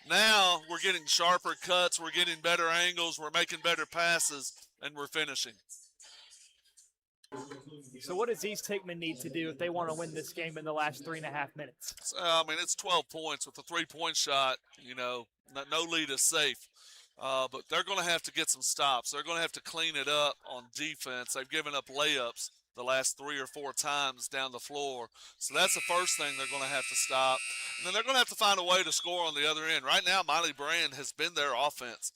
Now we're getting sharper cuts. We're getting better angles. We're making better passes, and we're finishing. So what does East Hickman need to do if they want to win this game in the last 3.5 minutes? I mean, it's 12 points with a 3-point shot. You know, no lead is safe. But they're going to have to get some stops. They're going to have to clean it up on defense. They've given up layups the last 3 or 4 times down the floor. So that's the first thing they're going to have to stop. And then they're going to have to find a way to score on the other end. Right now, Miley Brand has been their offense.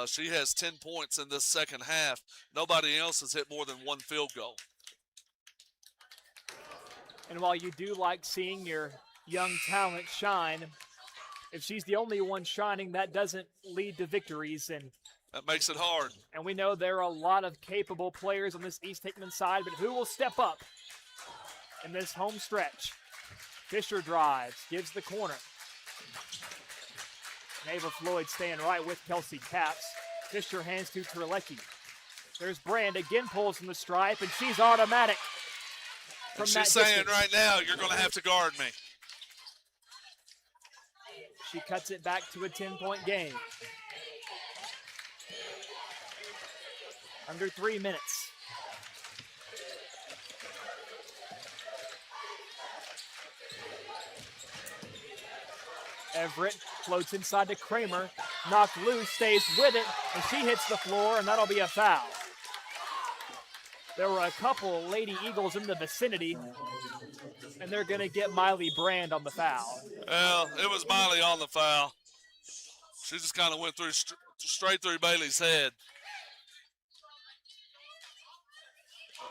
She has 10 points in this second half. Nobody else has hit more than 1 field goal. And while you do like seeing your young talent shine, if she's the only one shining, that doesn't lead to victories. And that makes it hard. And we know there are a lot of capable players on this East Hickman side, but who will step up in this home stretch? Fisher drives, gives the corner. Ava Floyd staying right with Kelsey Capps. Fisher hands to Terlecki. There's Brand, again pulls from the stripe, and she's automatic. And she's saying right now, you're going to have to guard me. She cuts it back to a 10-point game. Under 3 minutes. Everett floats inside to Kramer. Knocked loose, stays with it, and she hits the floor, and that'll be a foul. There were a couple Lady Eagles in the vicinity, and they're going to get Miley Brand on the foul. Well, it was Miley on the foul. She just kind of went through straight through Bailey's head.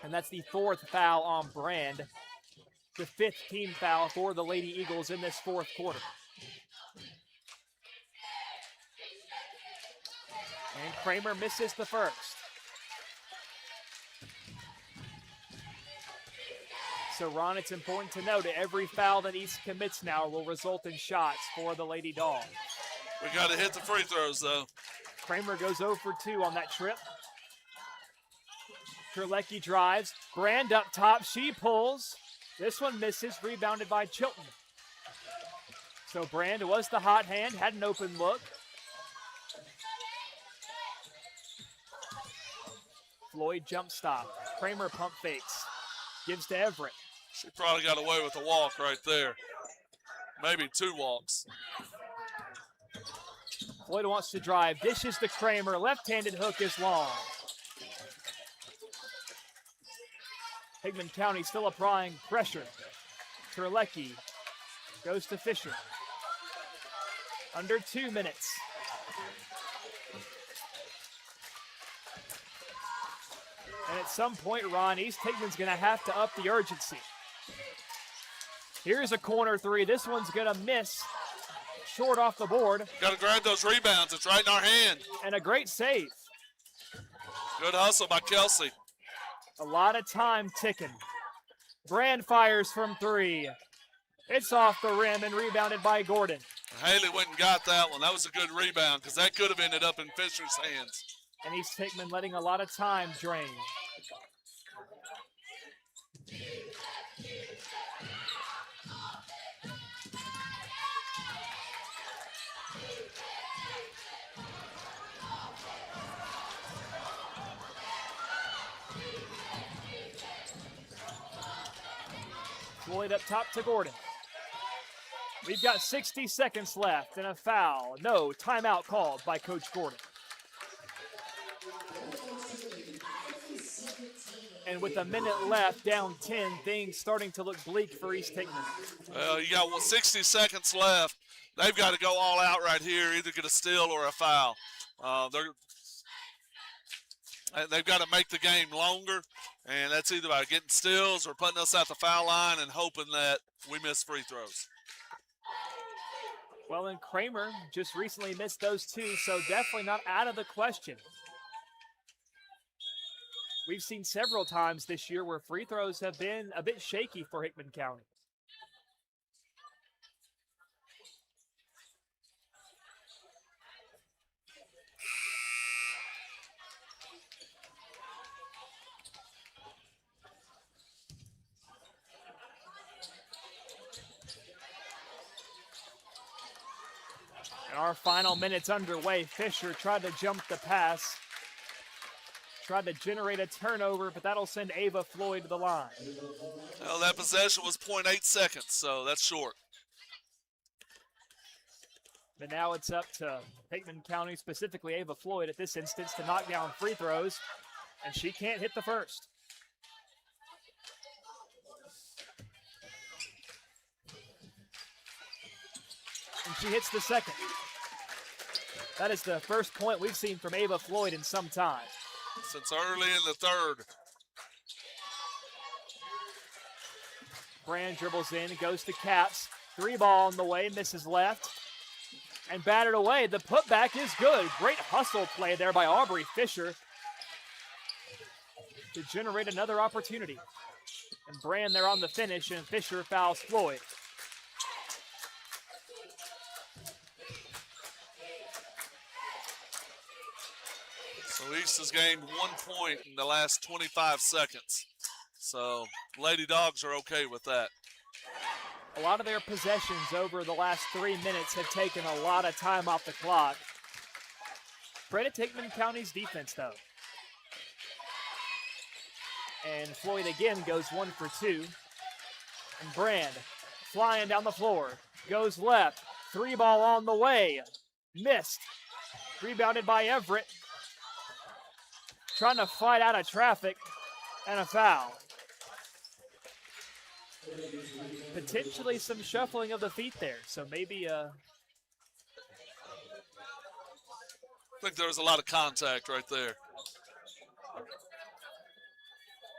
And that's the 4th foul on Brand. The 5th team foul for the Lady Eagles in this 4th quarter. And Kramer misses the first. So, Ron, it's important to note that every foul that East commits now will result in shots for the Lady Dogs. We got to hit the free throws, though. Kramer goes 0 for 2 on that trip. Terlecki drives. Brand up top. She pulls. This one misses. Rebounded by Chilton. So Brand was the hot hand. Had an open look. Floyd jump stop. Kramer pump fakes. Gives to Everett. She probably got away with a walk right there. Maybe 2 walks. Floyd wants to drive. Dishes to Kramer. Left-handed hook is long. Hickman County still applying pressure. Terlecki goes to Fisher. Under 2 minutes. And at some point, Ron, East Hickman's going to have to up the urgency. Here's a corner 3. This one's going to miss. Short off the board. Got to grab those rebounds. It's right in our hand. And a great save. Good hustle by Kelsey. A lot of time ticking. Brand fires from 3. It's off the rim and rebounded by Gordon. Haley went and got that one. That was a good rebound because that could have ended up in Fisher's hands. And East Hickman letting a lot of time drain. Floyd up top to Gordon. We've got 60 seconds left and a foul. No, timeout called by Coach Gordon. And with a minute left, down 10, things starting to look bleak for East Hickman. Well, you got 60 seconds left. They've got to go all out right here, either get a steal or a foul. They've got to make the game longer, and that's either by getting steals or putting us at the foul line and hoping that we miss free throws. Well, and Kramer just recently missed those 2, so definitely not out of the question. We've seen several times this year where free throws have been a bit shaky for Hickman County. And our final minutes underway. Fisher tried to jump the pass. Tried to generate a turnover, but that'll send Ava Floyd to the line. Well, that possession was 0.8 seconds, so that's short. But now it's up to Hickman County, specifically Ava Floyd at this instance, to knock down free throws, and she can't hit the first. And she hits the second. That is the first point we've seen from Ava Floyd in some time. Since early in the third. Brand dribbles in, goes to Caps. 3-ball on the way, misses left. And batted away. The putback is good. Great hustle play there by Aubrey Fisher to generate another opportunity. And Brand there on the finish, and Fisher fouls Floyd. So East has gained 1 point in the last 25 seconds. So Lady Dogs are okay with that. A lot of their possessions over the last 3 minutes have taken a lot of time off the clock. Credit to Hickman County's defense, though. And Floyd again goes 1 for 2. And Brand flying down the floor, goes left. 3-ball on the way, missed. Rebounded by Everett. Trying to fight out of traffic, and a foul. Potentially some shuffling of the feet there, so maybe I think there was a lot of contact right there.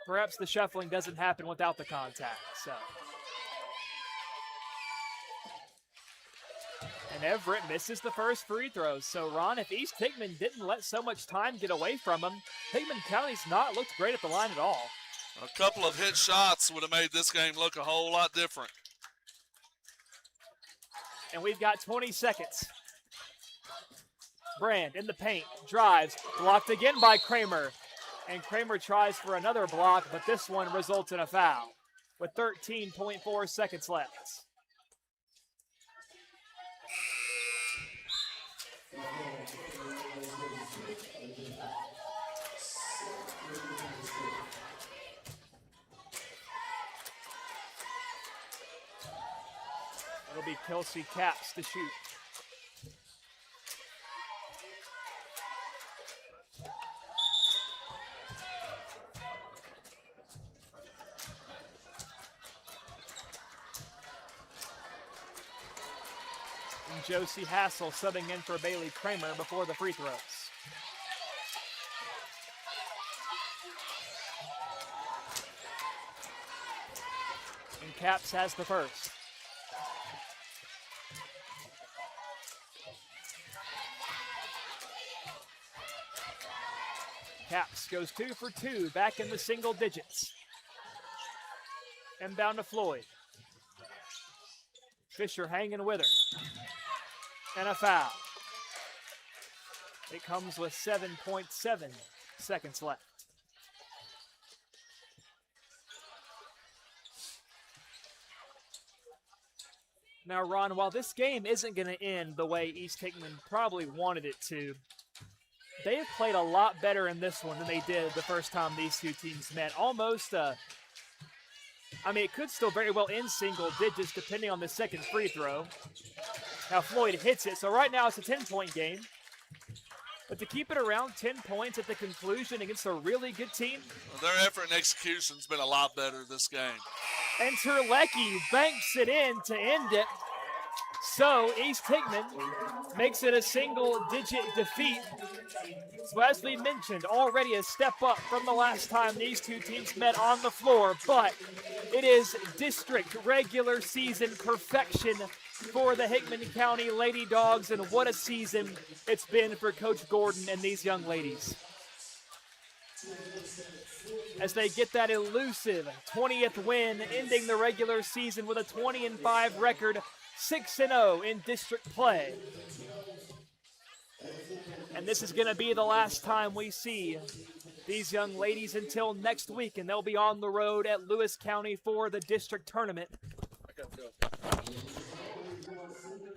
perhaps the shuffling doesn't happen without the contact. So. And Everett misses the first free throw. So, Ron, if East Hickman didn't let so much time get away from him, Hickman County's not looked great at the line at all. A couple of hit shots would have made this game look a whole lot different. And we've got 20 seconds. Brand in the paint, drives, blocked again by Kramer. And Kramer tries for another block, but this one results in a foul with 13.4 seconds left. It'll be Kelsey Caps to shoot. And Josie Hassel subbing in for Bailey Kramer before the free throws. And Caps has the first. Caps goes 2 for 2, back in the single digits. Inbound to Floyd. Fisher hanging with her. And a foul. It comes with 7.7 seconds left. Now, Ron, while this game isn't going to end the way East Hickman probably wanted it to, they have played a lot better in this one than they did the first time these two teams met. Almost, it could still very well end single digits depending on the second free throw. Now Floyd hits it, so right now it's a 10-point game. But to keep it around 10 points at the conclusion against a really good team. Well, their effort and execution's been a lot better this game. And Terlecki banks it in to end it. So East Hickman makes it a single-digit defeat. So as we mentioned, already a step up from the last time these two teams met on the floor, but it is district regular season perfection for the Hickman County Lady Dogs, and what a season it's been for Coach Gordon and these young ladies. As they get that elusive 20th win, ending the regular season with a 20-5 record, 6-0 in district play. And this is going to be the last time we see these young ladies until next week, and they'll be on the road at Lewis County for the district tournament.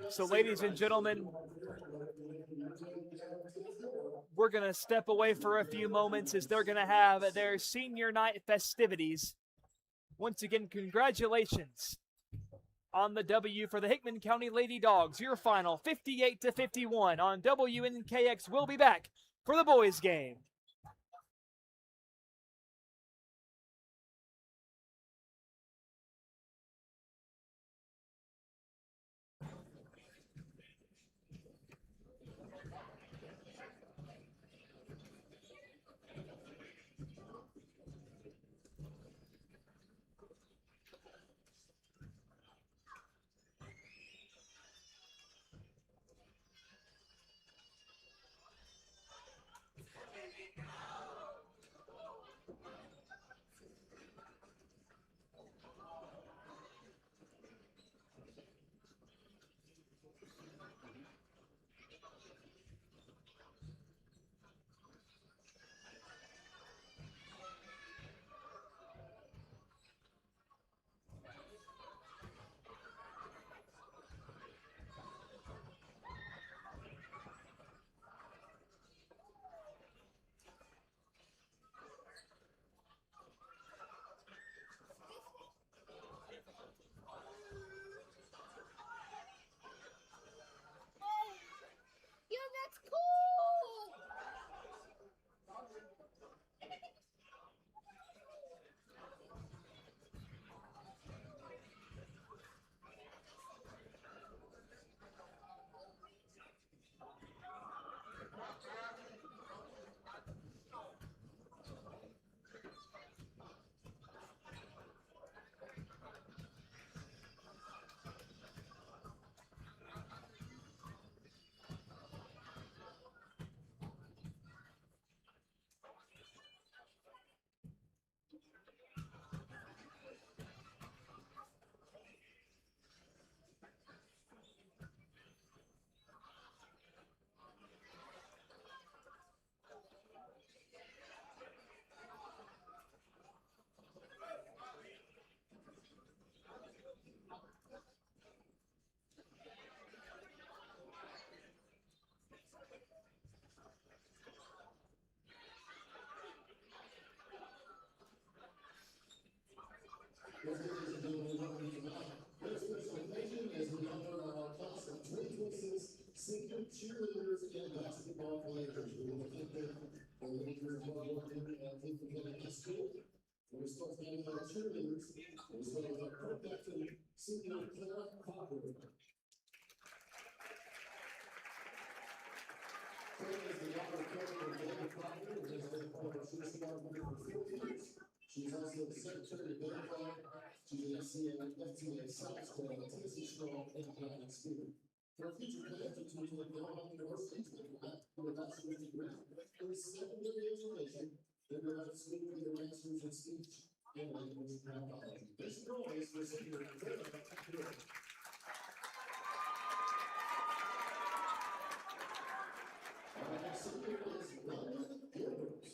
So, ladies and gentlemen, we're going to step away for a few moments as they're going to have their senior night festivities. Once again, congratulations on the W for the Hickman County Lady Dogs. Your final 58-51 on WNKX. We'll be back for the boys game. Yo, that's cool! Ladies and gentlemen, welcome to tonight. Very special occasion as we honor our class of 2026 senior cheerleaders and basketball players. We want to thank them for their years of hard work here at Hickman County High School. We start thanking our cheerleaders. We start with our co-captain, senior Clara Copper. Clara is the honor captain of David Copper, who has been part of our cheer squad for 4 years. She's also the secretary of Bulldogs. She's an FTA South Squad, Tennessee Strong, and Atlantic School. For future plans, to attend Belmont University with a bachelor's degree, there is secondary education, then go to school with a master's in speech and language pathology. This girl is for senior Clara Copper. Our next senior is London Gilbert.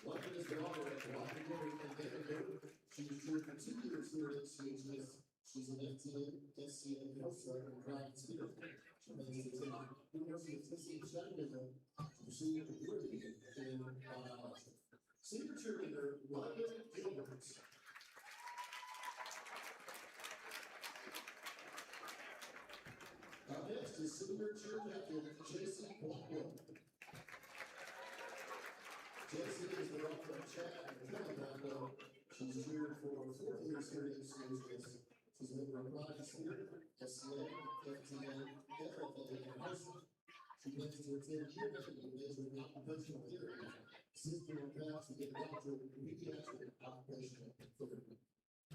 London is the honor of London Gilbert and David Gilbert. She was here for 2 years here at HCHS. She's an FTA, SCA counselor, and grad student. She plans to attend the University of Tennessee Chattanooga to pursue a degree in biology. Senior cheerleader London Gilbert. Next is senior cheer captain Jason Blackwell. Jason is the daughter of Chad and Kelly Blackwell. She's cheered for 4 years here at HCHS. She's a member of Pride Spirit, SCA, FTA, FFA, and HOSA. She plans to attend year-end major in occupational therapy. Sister on path to get a doctorate in pediatric occupational therapy.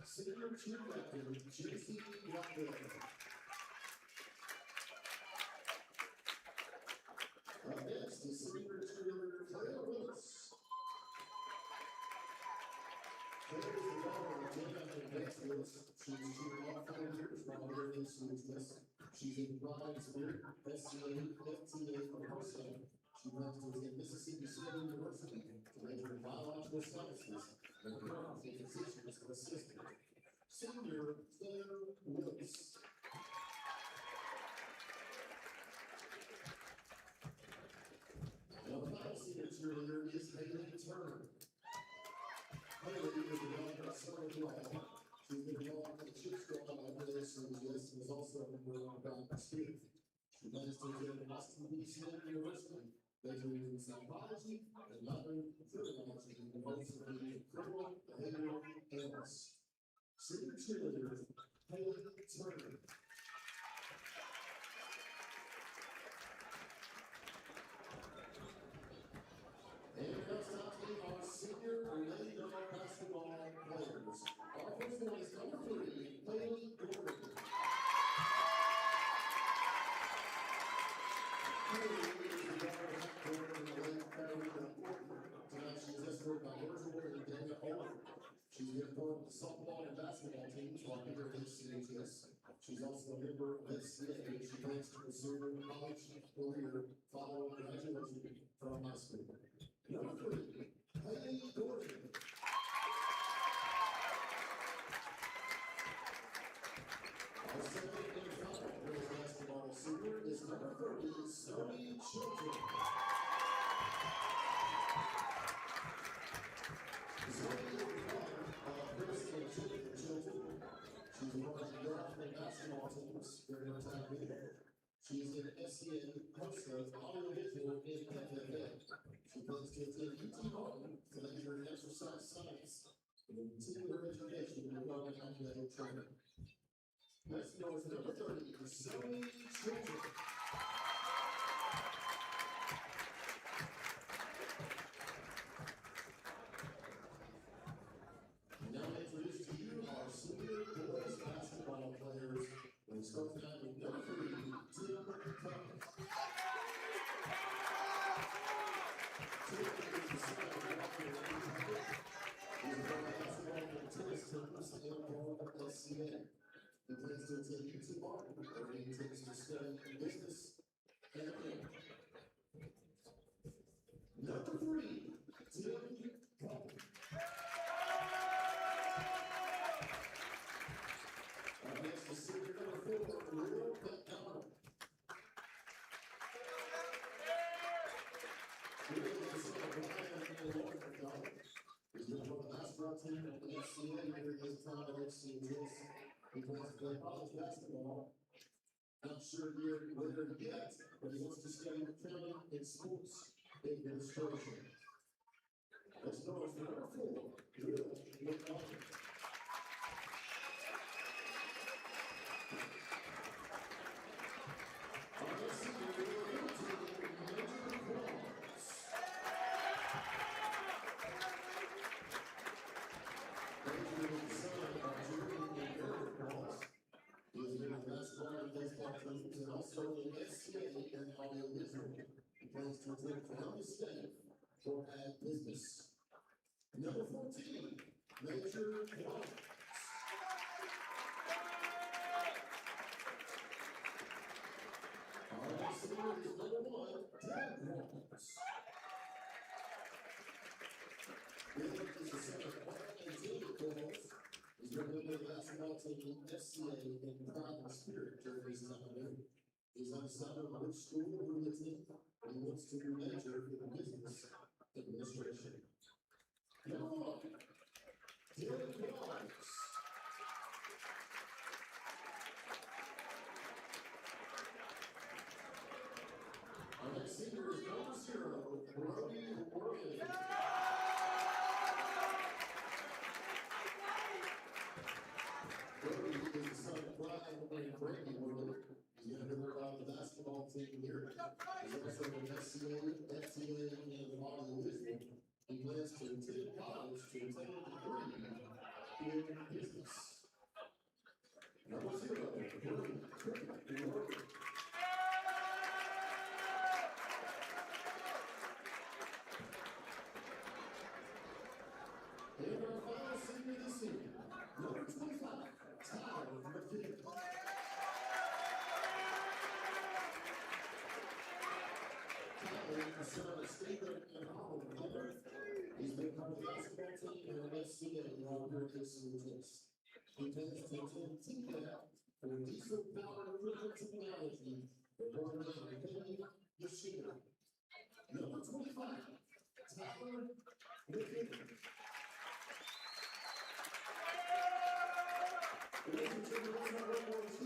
Senior cheer captain Jason Blackwell. Next is senior cheerleader Claire Willis. Claire is the daughter of Jacob and Beth Willis. She was cheered all 4 years while here at HCHS. She's in Pride Spirit, SCA, FTA, and HOSA. She plans to attend Mississippi State University to major in biological sciences and currently in physician's assistant. Senior Claire Willis. Our final senior cheerleader is Haley Turner. Haley is the daughter of Sarah Blau. She's been involved in the cheer squad HCHS and is also a member of Basketball. She plans to attend Boston University, majoring in psychology and minor in criminology and mostly criminal behavioral analysis. Senior cheerleader, Haley Turner. And next up our senior Lady Dog basketball players. Our first one is number 3, Haley Gordon. Haley is the daughter of Gordon and the late family of Gordon. Tonight she is escorted by Virgil and Dana Owen. She's been part of the softball and basketball teams while here at HCHS. She's also a member of SCA. She plans to pursue her college career following graduation from high school. Number 3, Haley Gordon. Our second and final girls basketball senior is number 30, Zoe Chilton. Zoe is the daughter of Chris and Chilton Chilton. She's one of the girls and basketball teams during her time here. She is an SEN host of audiovisual in FFA. She plans to attend UT Martin to major in exercise science and continue her education in become an athletic trainer. Next door is number 30, Zoe Children. Now I introduce to you our senior boys basketball players. We start tonight with number 3, Tim Thomas. Tim is the son of Walker and Andrew. He's a former basketball and tennis teams and former SCA. He plans to attend UT Martin, where he intends to study business and accounting. Number 3, Tim Thomas. Next is senior number 4, Will McDonald. Will is the son of Ryan and Lauren McDonald. He's been on the basketball team at the SCA during his time at HCHS. He plans to play college basketball. Not sure whether yet, but he wants to study accounting and sports administration. Let's go with number 4, Will McDonald. And also in SCA and audiovisual. He plans to attend Columbia State for ag business. Number 14, Major Bulldogs. Our next senior is number 1, Ted Bulldogs. Bill is the son of Mark and Ted Bulldogs. He's been with the basketball team SCA in pride and spirit during his time there. He's undecided on which school he will attend, and he wants to major in business administration. Number 1, Dylan Bulldogs. Our next senior is number 0, Brody Worthy. Brody is the son of Brian and Brady Worthy. He's a member of the basketball team here. He's also an SCA, FTA, and audiovisual. He plans to attend college to attain a degree in business. Number 0, Brody Worthy. And our final senior this evening, number 25, Tyler McKinney. Tyler is the son of Stephen and Holland Miller. He's been part of the basketball team and an SCA while here at HCHS. He plans to attend TCAP for diesel power equipment technology at Northern McKinney this year. Number 25, Tyler McKinney. Ladies and gentlemen,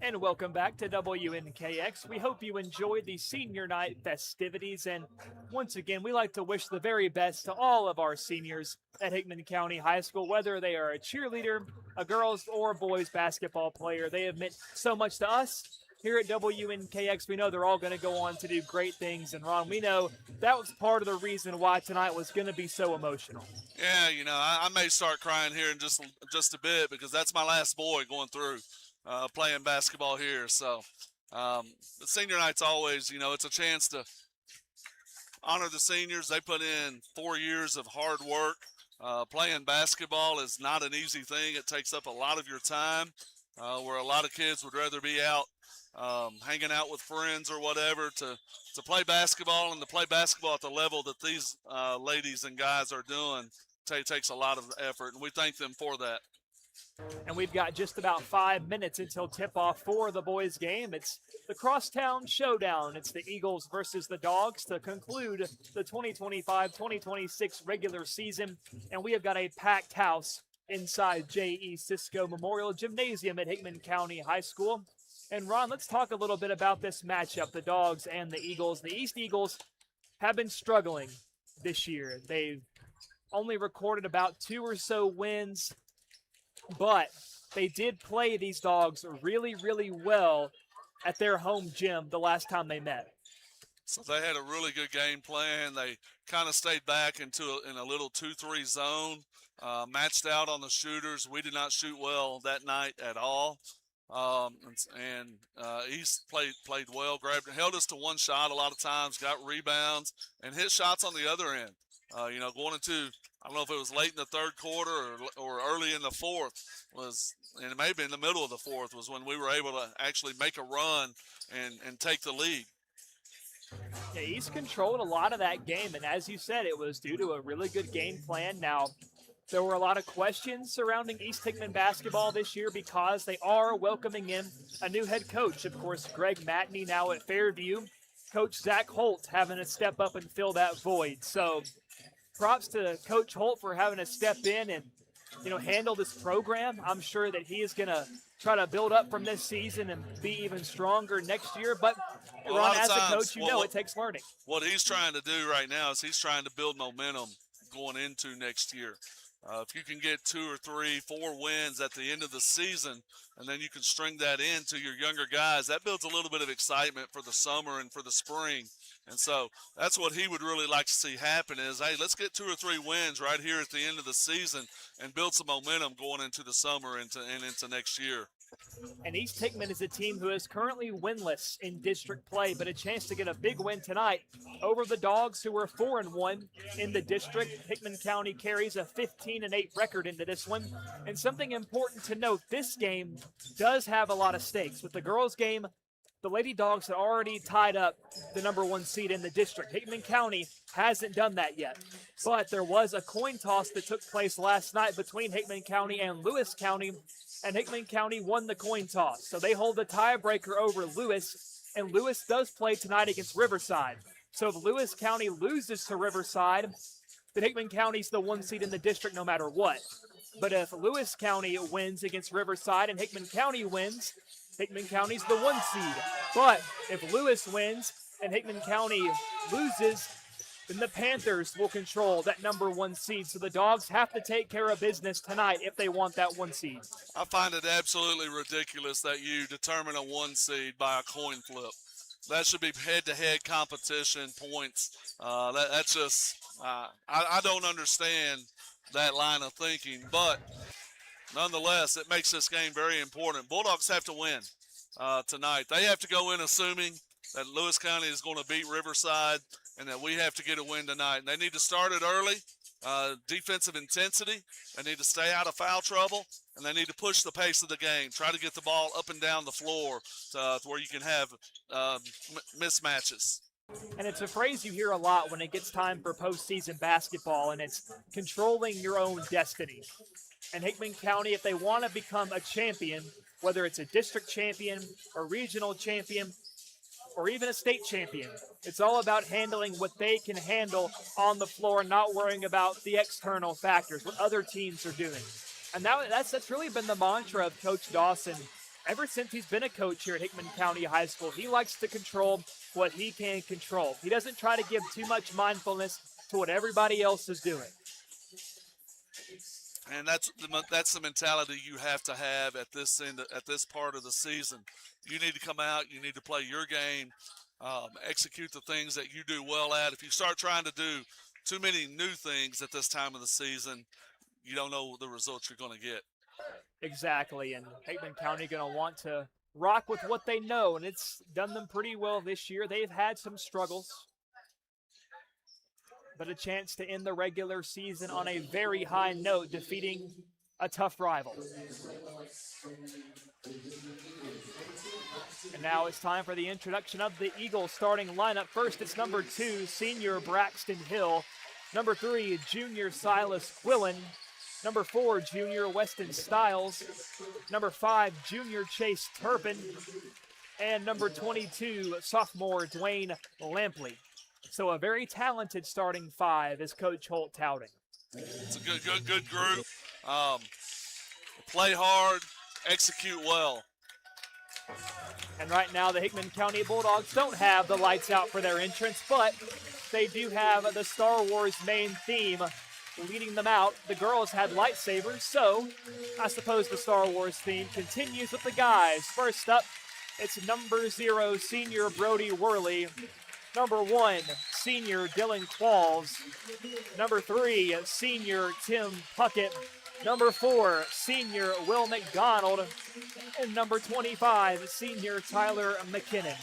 And welcome back to WNKX. We hope you enjoyed the senior night festivities. And once again, we like to wish the very best to all of our seniors at Hickman County High School, whether they are a cheerleader, a girls or boys basketball player. They have meant so much to us here at WNKX. We know they're all going to go on to do great things. And Ron, we know that was part of the reason why tonight was going to be so emotional. Yeah, you know, I may start crying here in just a bit because that's my last boy going through playing basketball here. So the senior night's always, you know, it's a chance to honor the seniors. They put in 4 years of hard work. Playing basketball is not an easy thing. It takes up a lot of your time, where a lot of kids would rather be out hanging out with friends or whatever to play basketball, and to play basketball at the level that these ladies and guys are doing takes a lot of effort, and we thank them for that. And we've got just about 5 minutes until tip-off for the boys' game. It's the Crosstown Showdown. It's the Eagles versus the Dogs to conclude the 2025-2026 regular season. And we have got a packed house inside J.E. Cisco Memorial Gymnasium at Hickman County High School. And Ron, let's talk a little bit about this matchup, the Dogs and the Eagles. The East Eagles have been struggling this year. They've only recorded about 2 or so wins, but they did play these Dogs really, really well at their home gym the last time they met. So they had a really good game plan. They kind of stayed back in a little 2-3 zone, matched out on the shooters. We did not shoot well that night at all. East played well, held us to one shot a lot of times, got rebounds, and hit shots on the other end. Going into, I don't know if it was late in the third quarter or early in the fourth, and it may have been in the middle of the fourth, was when we were able to actually make a run and take the lead. Yeah, East controlled a lot of that game, and as you said, it was due to a really good game plan. Now, there were a lot of questions surrounding East Hickman basketball this year because they are welcoming in a new head coach. Of course, Greg Matney now at Fairview. Coach Zach Holt having to step up and fill that void. So props to Coach Holt for having to step in and, handle this program. I'm sure that he is going to try to build up from this season and be even stronger next year. But Ron, as a coach, it takes learning. What he's trying to do right now is he's trying to build momentum going into next year. If you can get 2 or 3, 4 wins at the end of the season, and then you can string that into your younger guys, that builds a little bit of excitement for the summer and for the spring. And so that's what he would really like to see happen is, hey, let's get 2 or 3 wins right here at the end of the season and build some momentum going into the summer and into next year. And East Hickman is a team who is currently winless in district play, but a chance to get a big win tonight over the Dogs, who are 4-1 in the district. Hickman County carries a 15-8 record into this one. And something important to note, this game does have a lot of stakes. With the girls' game, the Lady Dogs had already tied up the number 1 seed in the district. Hickman County hasn't done that yet. But there was a coin toss that took place last night between Hickman County and Lewis County, and Hickman County won the coin toss. So they hold the tiebreaker over Lewis, and Lewis does play tonight against Riverside. So if Lewis County loses to Riverside, then Hickman County's the 1 seed in the district no matter what. But if Lewis County wins against Riverside and Hickman County wins, Hickman County's the 1 seed. But if Lewis wins and Hickman County loses, then the Panthers will control that number 1 seed. So the Dogs have to take care of business tonight if they want that 1 seed. I find it absolutely ridiculous that you determine a 1 seed by a coin flip. That should be head-to-head competition points. That's just I don't understand that line of thinking. But nonetheless, it makes this game very important. Bulldogs have to win tonight. They have to go in assuming that Lewis County is going to beat Riverside and that we have to get a win tonight. And they need to start it early, defensive intensity. They need to stay out of foul trouble, and they need to push the pace of the game. Try to get the ball up and down the floor to where you can have mismatches. And it's a phrase you hear a lot when it gets time for postseason basketball, and it's controlling your own destiny. And Hickman County, if they want to become a champion, whether it's a district champion, a regional champion, or even a state champion, it's all about handling what they can handle on the floor and not worrying about the external factors, what other teams are doing. And that's really been the mantra of Coach Dawson ever since he's been a coach here at Hickman County High School. He likes to control what he can control. He doesn't try to give too much mindfulness to what everybody else is doing. And that's the mentality you have to have at this part of the season. You need to come out. You need to play your game, execute the things that you do well at. If you start trying to do too many new things at this time of the season, you don't know the results you're going to get. Exactly, and Hickman County going to want to rock with what they know, and it's done them pretty well this year. They've had some struggles, but a chance to end the regular season on a very high note, defeating a tough rival. And now it's time for the introduction of the Eagles starting lineup. First, it's number 2, senior Braxton Hill. Number 3, junior Silas Quillen. Number 4, junior Weston Stiles. Number 5, junior Chase Turpin. And number 22, sophomore Dwayne Lampley. So a very talented starting 5 is Coach Holt touting. It's a good group. Play hard, execute well. And right now the Hickman County Bulldogs don't have the lights out for their entrance, but they do have the Star Wars main theme leading them out. The girls had lightsabers, so I suppose the Star Wars theme continues with the guys. First up, it's number 0, senior Brody Worley. Number 1, senior Dylan Qualls. Number 3, senior Tim Puckett. Number 4, senior Will McDonald. And number 25, senior Tyler McKinnon.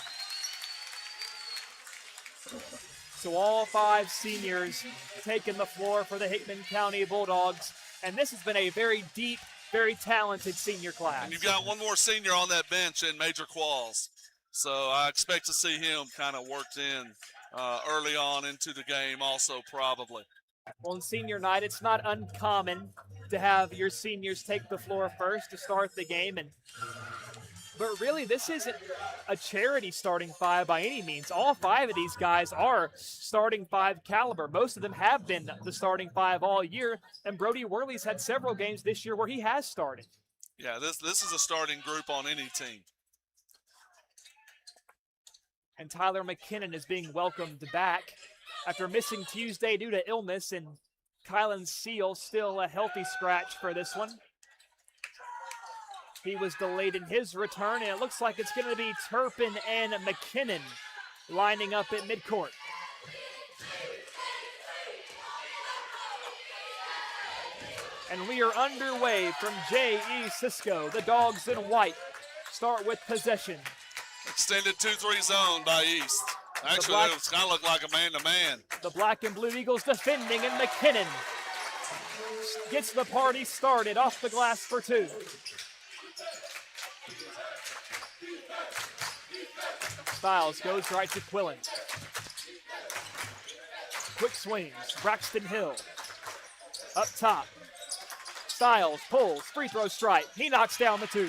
So all 5 seniors taking the floor for the Hickman County Bulldogs. And this has been a very deep, very talented senior class. And you've got one more senior on that bench in Major Qualls. So I expect to see him kind of worked in early on into the game also probably. Well, on senior night, it's not uncommon to have your seniors take the floor first to start the game. But really, this isn't a charity starting 5 by any means. All 5 of these guys are starting 5 caliber. Most of them have been the starting 5 all year, and Brody Worley's had several games this year where he has started. Yeah, this is a starting group on any team. And Tyler McKinnon is being welcomed back after missing Tuesday due to illness, and Kylan Seal still a healthy scratch for this one. He was delayed in his return, and it looks like it's going to be Turpin and McKinnon lining up at midcourt. And we are underway from J.E. Cisco. The Dogs in white start with possession. Extended 2-3 zone by East. Actually, it's kind of looked like a man-to-man. The black and blue Eagles defending, and McKinnon gets the party started off the glass for 2. Styles goes right to Quillen. Quick swings, Braxton Hill. Up top. Styles pulls, free throw strike. He knocks down the 2.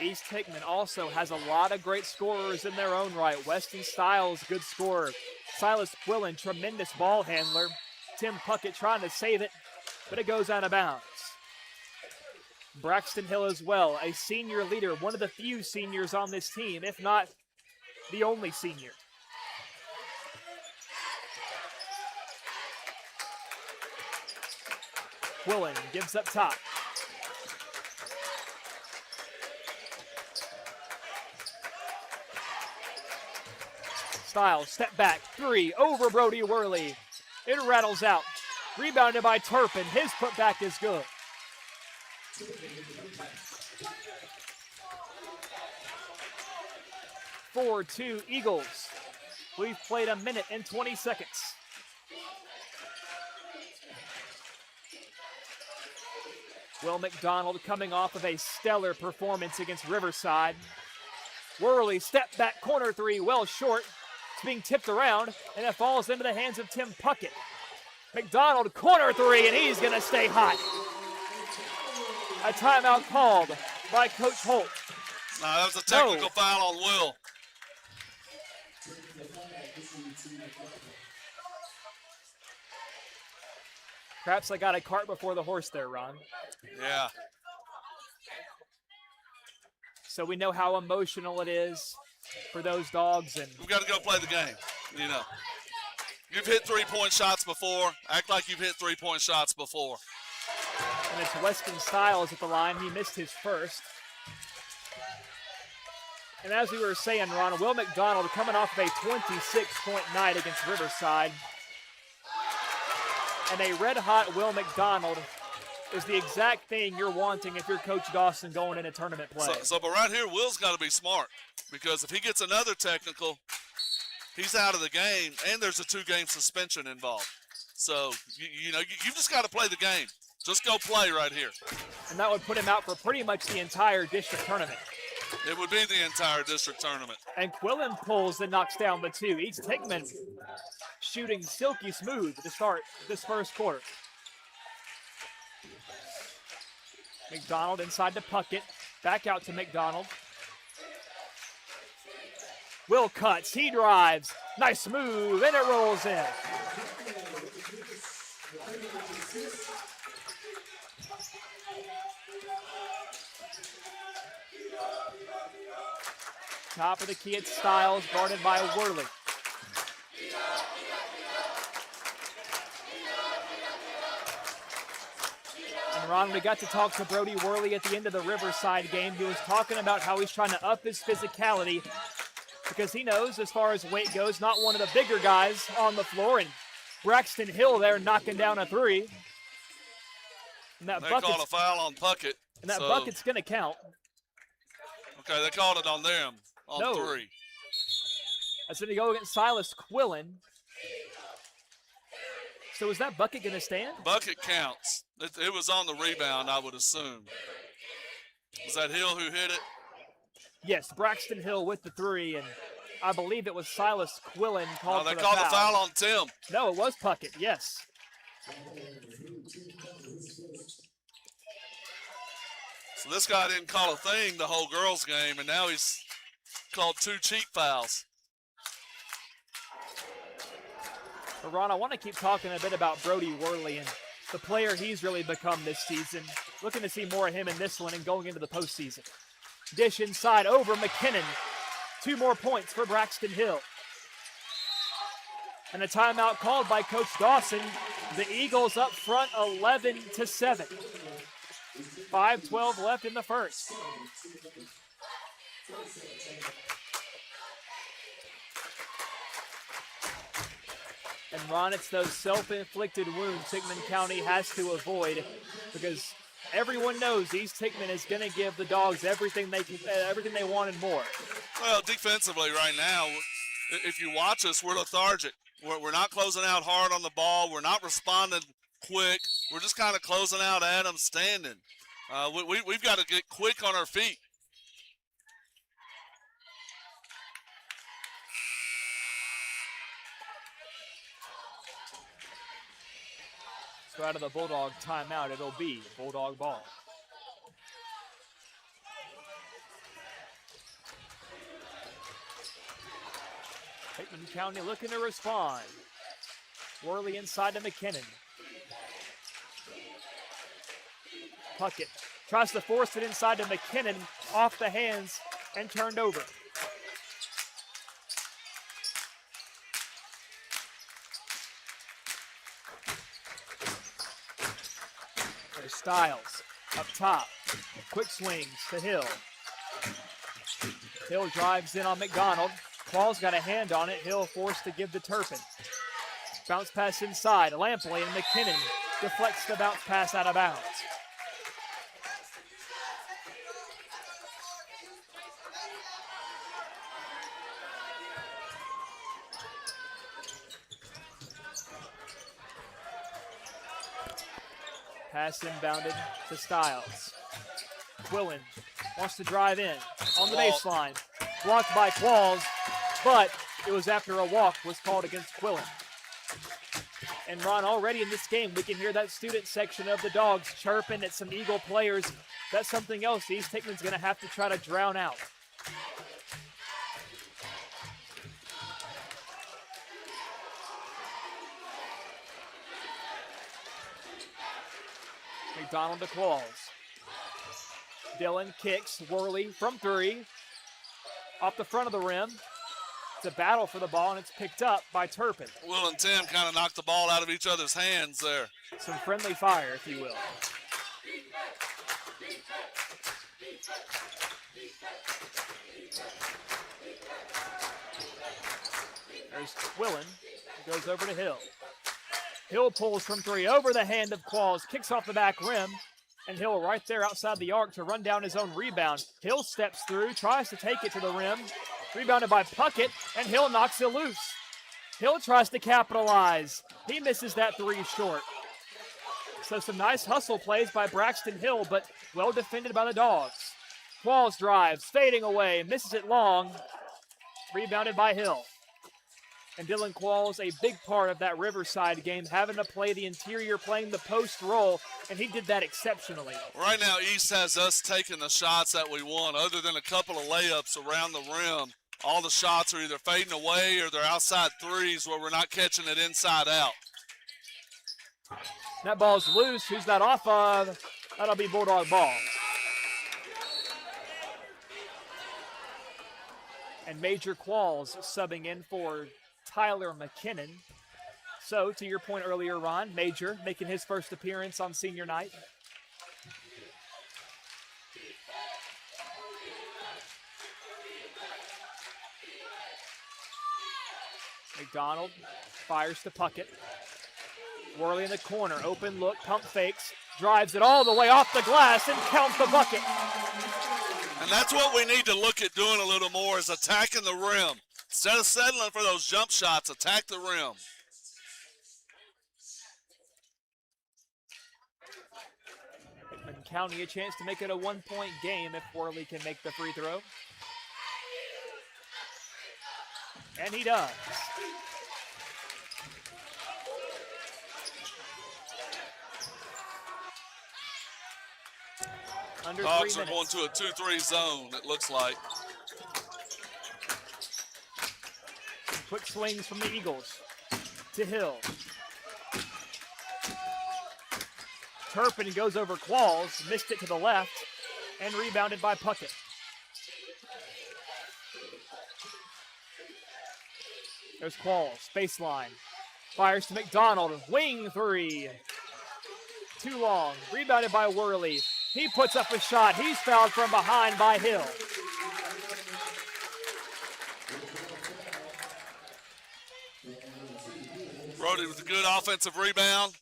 East Hickman also has a lot of great scorers in their own right. Weston Styles, good scorer. Silas Quillen, tremendous ball handler. Tim Puckett trying to save it, but it goes out of bounds. Braxton Hill as well, a senior leader, one of the few seniors on this team, if not the only senior. Quillen gives up top. Styles, step back, 3, over Brody Worley. It rattles out. Rebounded by Turpin. His putback is good. Four, 2 Eagles. We've played a minute and 20 seconds. Will McDonald coming off of a stellar performance against Riverside. Worley, step back, corner 3, well short. It's being tipped around, and it falls into the hands of Tim Puckett. McDonald, corner 3, and he's going to stay hot. A timeout called by Coach Holt. No, that was a technical foul on Will. Perhaps I got a cart before the horse there, Ron. Yeah. So we know how emotional it is for those Dogs. And we've got to go play the game, you know. You've hit 3-point shots before. Act like you've hit 3-point shots before. And it's Weston Styles at the line. He missed his first. And as we were saying, Ron, Will McDonald coming off of a 26-point night against Riverside. And a red-hot Will McDonald is the exact thing you're wanting if you're Coach Dawson going into tournament play. But right here, Will's got to be smart, because if he gets another technical, he's out of the game, and there's a 2-game suspension involved. So, you've just got to play the game. Just go play right here. And that would put him out for pretty much the entire district tournament. It would be the entire district tournament. And Quillen pulls and knocks down the 2. East Hickman shooting silky smooth to start this first quarter. McDonald inside to Puckett. Back out to McDonald. Will cuts. He drives. Nice move, and it rolls in. Top of the key at Styles, guarded by Worley. And And Ron, we got to talk to Brody Worley at the end of the Riverside game. He was talking about how he's trying to up his physicality because he knows, as far as weight goes, not one of the bigger guys on the floor. And Braxton Hill there knocking down a three. And that They called a bucket's, foul on Puckett. and that so- bucket's going to count. Okay, they called it on them on No. 3. That's going to go against Silas Quillen. So is that bucket going to stand? Bucket counts. It was on the rebound, I would assume. Was that Hill who hit it? Yes, Braxton Hill with the three, and I believe it was Silas Quillen called They for the called foul. the foul on Tim. No, it was Puckett, yes. So this guy didn't call a thing the whole girls' game, and now he's called 2 cheap fouls. But Ron, I want to keep talking a bit about Brody Worley and the player he's really become this season. Looking to see more of him in this one and going into the postseason. Dish inside over McKinnon. 2 more points for Braxton Hill. And a timeout called by Coach Dawson. The Eagles up front 11-7. 5:12 left in the first. And Ron, it's those self-inflicted wounds Hickman County has to avoid because everyone knows East Hickman is going to give the Dogs everything they want and more. Well, defensively right now, if you watch us, we're lethargic. We're not closing out hard on the ball. We're not responding quick. We're just kind of closing out at them standing. We've got to get quick on our feet. So out of the Bulldog timeout, it'll be Bulldog ball. Hickman County looking to respond. Worley inside to McKinnon. Puckett tries to force it inside to McKinnon, off the hands and turned over. There's Styles up top. Quick swings to Hill. Hill drives in on McDonald. Quall's got a hand on it. Hill forced to give to Turpin. Bounce pass inside. Lampley and McKinnon deflects the bounce pass out of bounds. Pass inbounded to Styles. Quillen wants to drive in on the baseline. Blocked by Qualls, but it was after a walk was called against Quillen. And Ron, already in this game, we can hear that student section of the Dogs chirping at some Eagle players. That's something else East Hickman's going to have to try to drown out. McDonald to Qualls. Dillon kicks. Worley from 3. Off the front of the rim. It's a battle for the ball, and it's picked up by Turpin. Will and Tim kind of knocked the ball out of each other's hands there. Some friendly fire, if you will. There's Quillen. Goes over to Hill. Hill pulls from 3 over the hand of Qualls, kicks off the back rim, and Hill right there outside the arc to run down his own rebound. Hill steps through, tries to take it to the rim, rebounded by Puckett, and Hill knocks it loose. Hill tries to capitalize. He misses that 3 short. So some nice hustle plays by Braxton Hill, but well defended by the Dogs. Qualls drives, fading away, misses it long, rebounded by Hill. And Dylan Qualls, a big part of that Riverside game, having to play the interior, playing the post role, and he did that exceptionally. Right now, East has us taking the shots that we want. Other than a couple of layups around the rim, all the shots are either fading away or they're outside threes where we're not catching it inside out. That ball's loose. Who's that off of? That'll be Bulldog ball. And Major Qualls subbing in for Tyler McKinnon. So, to your point earlier, Ron, Major making his first appearance on senior night. McDonald fires to Puckett. Worley in the corner, open look, pump fakes, drives it all the way off the glass and counts the bucket. And that's what we need to look at doing a little more is attacking the rim. Instead of settling for those jump shots, attack the rim. Hickman County a chance to make it a 1-point game if Worley can make the free throw. And he does. Under 3 Dogs are minutes. going to a 2-3 zone, it looks like. Quick swings from the Eagles to Hill. Turpin goes over Qualls, missed it to the left, and rebounded by Puckett. There's Qualls, baseline. Fires to McDonald, wing three. Too long, rebounded by Worley. He puts up a shot, he's fouled from behind by Hill. Brody with a good offensive rebound.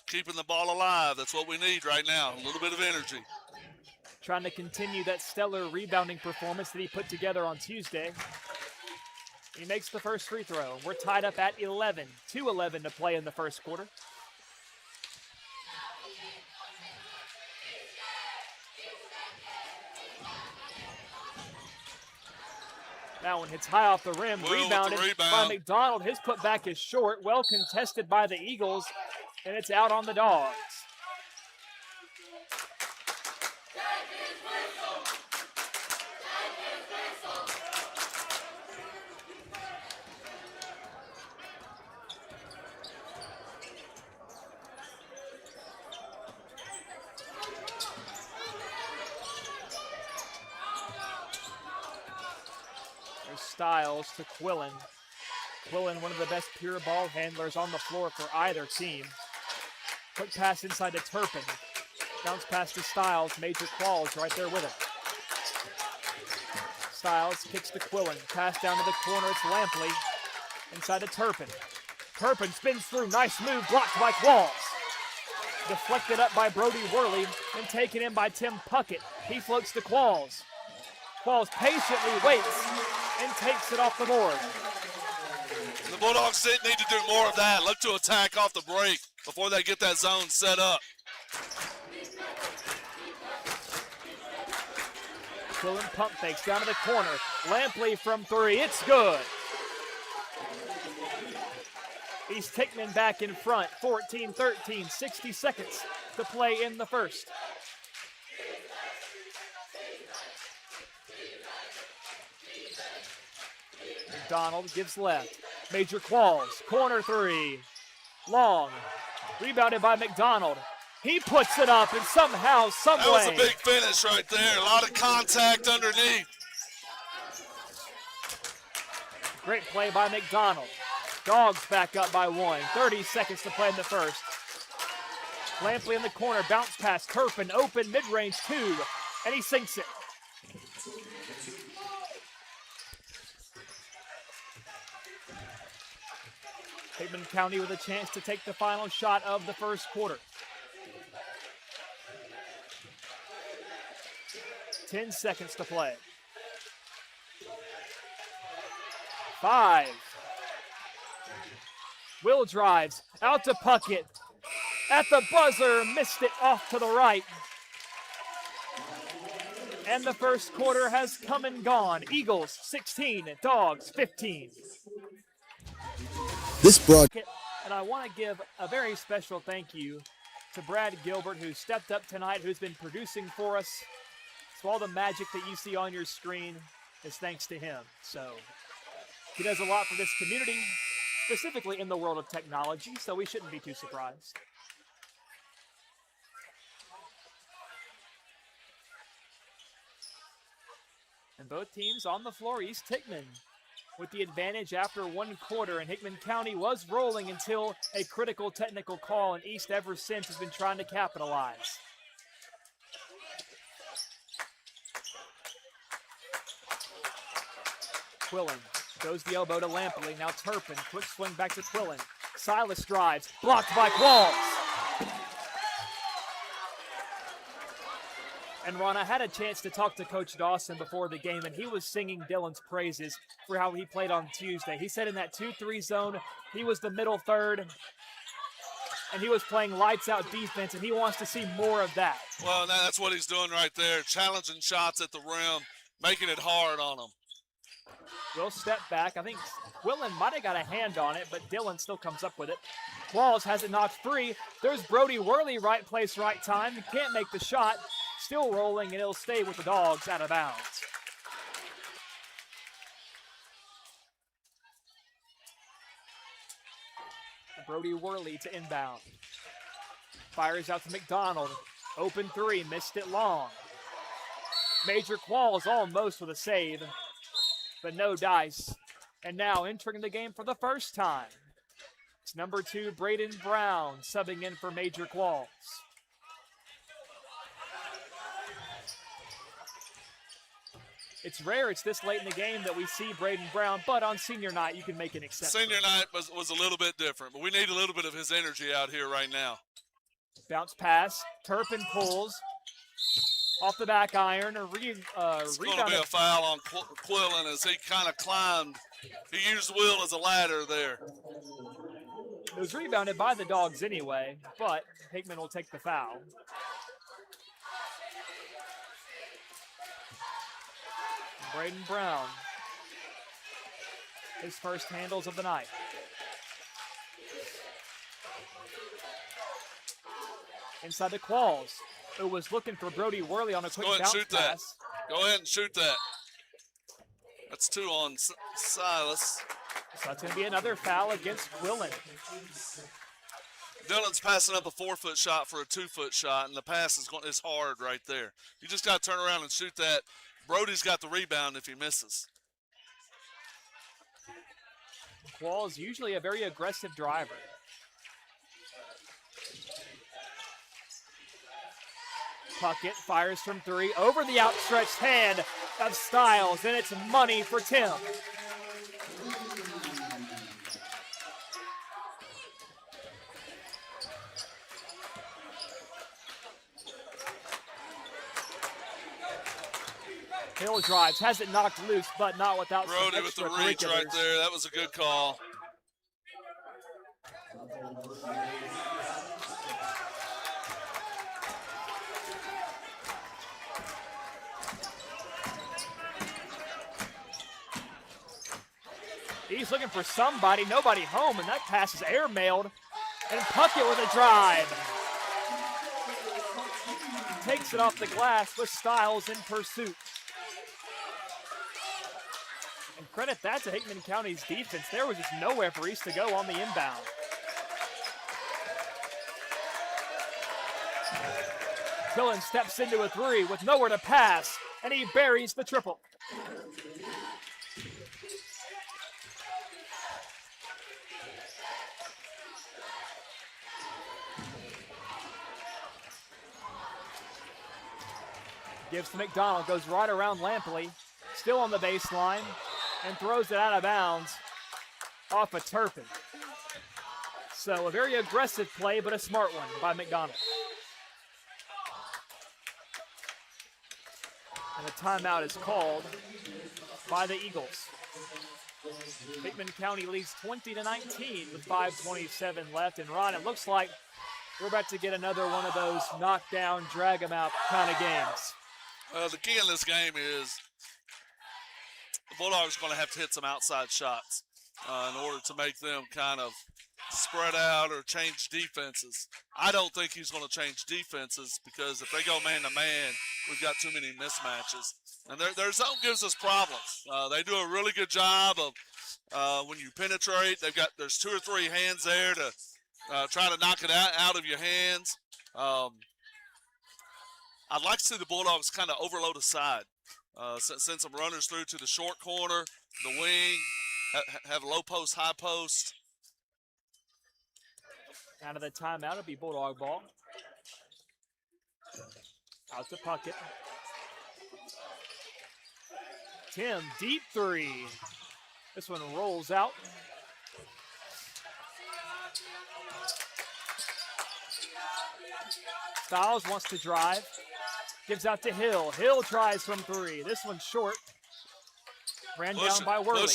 Keeping the ball alive, that's what we need right now, a little bit of energy. Trying to continue that stellar rebounding performance that he put together on Tuesday. He makes the first free throw. We're tied up at 11, 2:11 to play in the first quarter. That one hits high off the rim, Will with the rebounded by rebound. McDonald. His putback is short, well contested by the Eagles, and it's out on the Dogs. There's Styles to Quillen. Quillen, one of the best pure ball handlers on the floor for either team. Quick pass inside to Turpin. Bounce pass to Styles. Major Qualls right there with him. Styles kicks to Quillen. Pass down to the corner. It's Lampley. Inside to Turpin. Turpin spins through. Nice move. Blocked by Qualls. Deflected up by Brody Worley and taken in by Tim Puckett. He floats to Qualls. Qualls patiently waits and takes it off the board. The Bulldogs need to do more of that. Look to attack off the break before they get that zone set up. Quillen pump fakes down to the corner. Lampley from three. It's good. East Hickman back in front. 14-13. 60 seconds to play in the first. McDonald gives left. Major Qualls. Corner three. Long. Rebounded by McDonald. He puts it up and somehow, some That was way. a big finish right there. A lot of contact underneath. Great play by McDonald. Dogs back up by one. 30 seconds to play in the first. Lampley in the corner. Bounce pass. Turpin open mid-range two. And he sinks it. Hickman County with a chance to take the final shot of the first quarter. 10 seconds to play. 5. Will drives out to Puckett. At the buzzer, missed it off to the right. And the first quarter has come and gone. Eagles 16, Dogs 15. And I want to give a very special thank you to Brad Gilbert, who stepped up tonight, who's been producing for us. So all the magic that you see on your screen is thanks to him. So he does a lot for this community, specifically in the world of technology, so we shouldn't be too surprised. And both teams on the floor. East Hickman with the advantage after one quarter, and Hickman County was rolling until a critical technical call, and East ever since has been trying to capitalize. Quillen Goes the elbow to Lampley. Now Turpin. Quick swing back to Quillen. Silas drives. Blocked by Qualls. And Ron, I had a chance to talk to Coach Dawson before the game, and he was singing Dylan's praises for how he played on Tuesday. He said in that 2-3 zone, he was the middle third, and he was playing lights-out defense, and he wants to see more of that. Well, that's what he's doing right there, challenging shots at the rim, making it hard on them. Will step back. I think Quillen might have got a hand on it, but Dylan still comes up with it. Qualls has it knocked free. There's Brody Worley, right place, right time. He can't make the shot. Still rolling, and it'll stay with the Dogs out of bounds. Brody Worley to inbound. Fires out to McDonald. Open three, missed it long. Major Qualls almost with a save, but no dice. And now entering the game for the first time, it's number 2, Braden Brown, subbing in for Major Qualls. It's rare it's this late in the game that we see Braden Brown, but on senior night you can make an exception. Senior night was a little bit different, but we need a little bit of his energy out here right now. Bounce pass, Turpin pulls, off the back iron. It's going to be a foul on Quillen as he kind of climbed. He used Will as a ladder there. It was rebounded by the Dogs anyway, but Hickman will take the foul. Braden Brown, his first handles of the night. Inside the Qualls, who was looking for Brody Worley on a quick bounce pass. Go ahead and shoot that. That's 2 on Silas. So that's going to be another foul against Quillen. Dylan's passing up a 4-foot shot for a 2-foot shot, and the pass is hard right there. You just got to turn around and shoot that. Brody's got the rebound if he misses. Qualls usually a very aggressive driver. Puckett fires from 3 over the outstretched hand of Styles, and it's money for Tim. Hill drives, has it knocked loose, but not without Brody some with the extracurriculars. reach right there. That was a good call. He's looking for somebody, nobody home, and that pass is airmailed. And Puckett with a drive. Takes it off the glass with Styles in pursuit. And credit that to Hickman County's defense. There was just nowhere for East to go on the inbound. Quillen steps into a 3 with nowhere to pass, and he buries the triple. Gives to McDonald, goes right around Lampley, still on the baseline, and throws it out of bounds off of Turpin. So a very aggressive play, but a smart one by McDonald. And a timeout is called by the Eagles. Hickman County leads 20-19 with 5:27 left. And Ron, it looks like we're about to get another one of those knockdown, drag 'em out kind of games. The key in this game is the Bulldogs are going to have to hit some outside shots in order to make them kind of spread out or change defenses. I don't think he's going to change defenses because if they go man-to-man, we've got too many mismatches. And their zone gives us problems. They do a really good job of when you penetrate, there's 2 or 3 hands there to try to knock it out of your hands. I'd like to see the Bulldogs kind of overload a side. Send some runners through to the short corner, the wing, have low post, high post. Out of the timeout, it'll be Bulldog ball. Out to Puckett. Tim, deep 3. This one rolls out. Styles wants to drive. Gives out to Hill. Hill tries from three. This one's short. Ran down by Worley.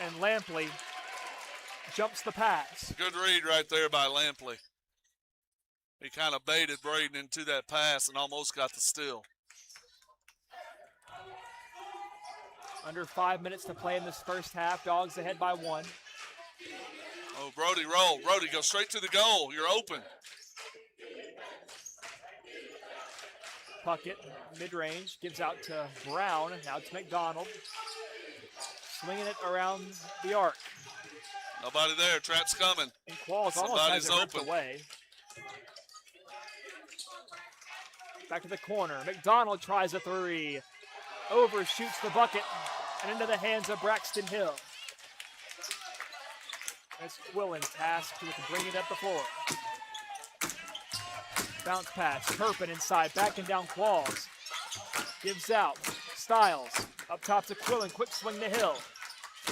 And Lampley jumps the pass. Good read right there by Lampley. He kind of baited Braden into that pass and almost got the steal. Under 5 minutes to play in this first half. Dogs ahead by 1. Oh, Brody roll. Brody, go straight to the goal. You're open. Puckett, mid-range, gives out to Brown. Now to McDonald. Swinging it around the arc. Nobody there. Trap's coming. And Qualls almost has it ripped away. Back to the corner. McDonald tries a three. Overshoots the bucket and into the hands of Braxton Hill. As Quillen tasked with bringing it up the floor. Bounce pass. Turpin inside. Backing down Qualls. Gives out. Styles. Up top to Quillen. Quick swing to Hill.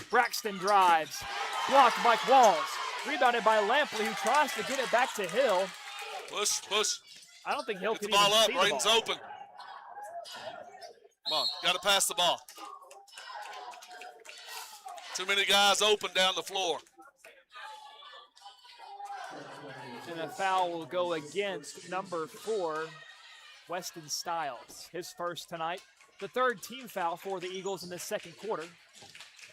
Braxton drives. Blocked by Qualls. Rebounded by Lampley, who tries to get it back to Hill. Push, push. I don't think Hill Get can the ball even up. see Braden's the ball. open. Come on. Got to pass the ball. Too many guys open down the floor. And a foul will go against number 4, Weston Styles. His first tonight. The third team foul for the Eagles in the second quarter.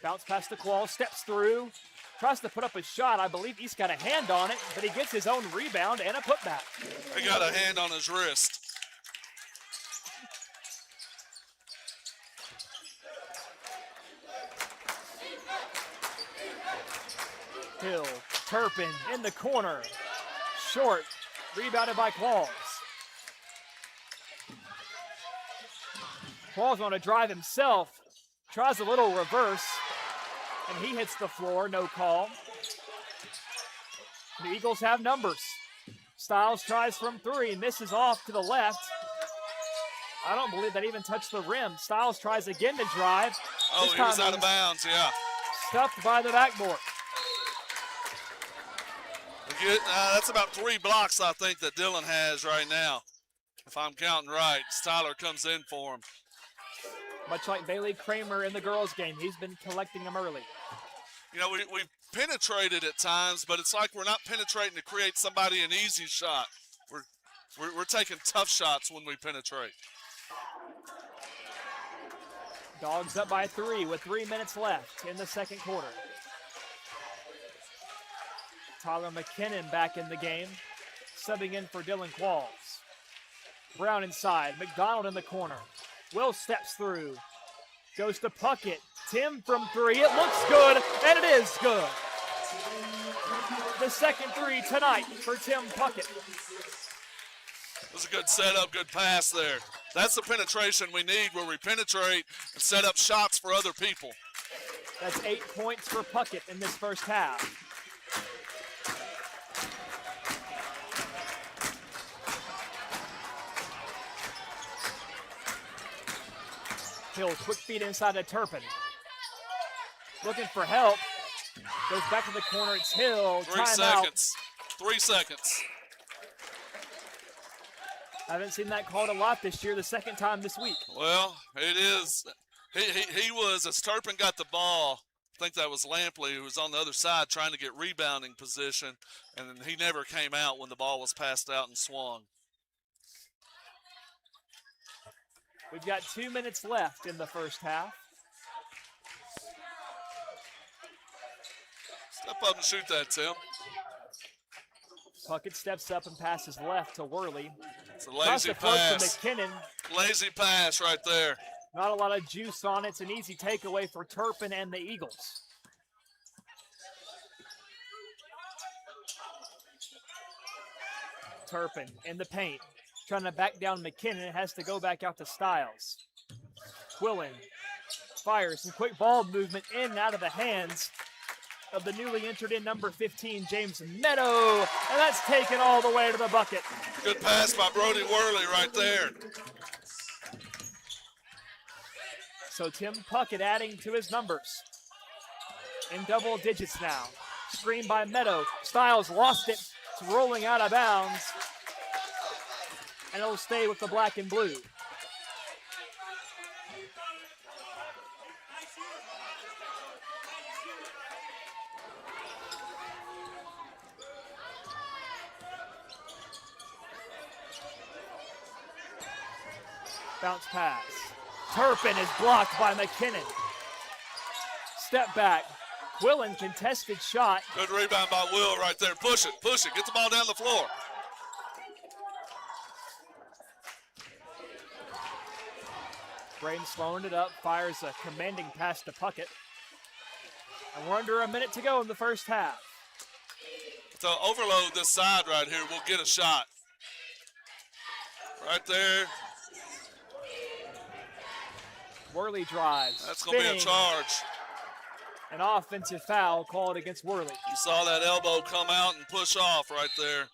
Bounce past the Qualls, steps through, tries to put up a shot. I believe he's got a hand on it, but he gets his own rebound and a putback. He got a hand on his wrist. Hill, Turpin in the corner. Short, rebounded by Qualls. Qualls on a drive himself. Tries a little reverse, and he hits the floor, no call. The Eagles have numbers. Styles tries from three, misses off to the left. I don't believe that even touched the rim. Styles tries again to drive. Oh, he was out of bounds, yeah. Stuffed by the backboard. That's about 3 blocks, I think, that Dylan has right now. If I'm counting right, Tyler comes in for him. Much like Bailey Kramer in the girls' game, he's been collecting them early. You know, we've penetrated at times, but it's like we're not penetrating to create somebody an easy shot. We're taking tough shots when we penetrate. Dogs up by 3 with 3 minutes left in the second quarter. Tyler McKinnon back in the game, subbing in for Dylan Qualls. Brown inside, McDonald in the corner. Will steps through, goes to Puckett. Tim from 3, it looks good, and it is good. The second 3 tonight for Tim Puckett. It was a good setup, good pass there. That's the penetration we need, where we penetrate and set up shots for other people. That's 8 points for Puckett in this first half. Hill, quick feed inside to Turpin. Looking for help. Goes back to the corner, it's Hill. 3 Timeout. seconds. 3 seconds. I haven't seen that called a lot this year, the second time this week. Well, it is. He was, as Turpin got the ball, I think that was Lampley who was on the other side trying to get rebounding position, and then he never came out when the ball was passed out and swung. We've got 2 minutes left in the first half. Step up and shoot that, Tim. Puckett steps up and passes left to Worley. It's a lazy pass. To McKinnon. Lazy pass right there. Not a lot of juice on it. It's an easy takeaway for Turpin and the Eagles. Turpin in the paint. Trying to back down McKinnon. It has to go back out to Styles. Quillen fires some quick ball movement in and out of the hands of the newly entered in number 15, James Meadow. And that's taken all the way to the bucket. Good pass by Brody Worley right there. So Tim Puckett adding to his numbers. In double digits now. Screen by Meadow. Styles lost it. It's rolling out of bounds. And it'll stay with the black and blue. Bounce pass. Turpin is blocked by McKinnon. Step back. Quillen contested shot. Good rebound by Will right there. Push it. Get the ball down the floor. Braden slowing it up, fires a commanding pass to Puckett. And we're under a minute to go in the first half. So overload this side right here. We'll get a shot. Right there. Worley drives. That's going to be a charge. An offensive foul called against Worley. You saw that elbow come out and push off right there.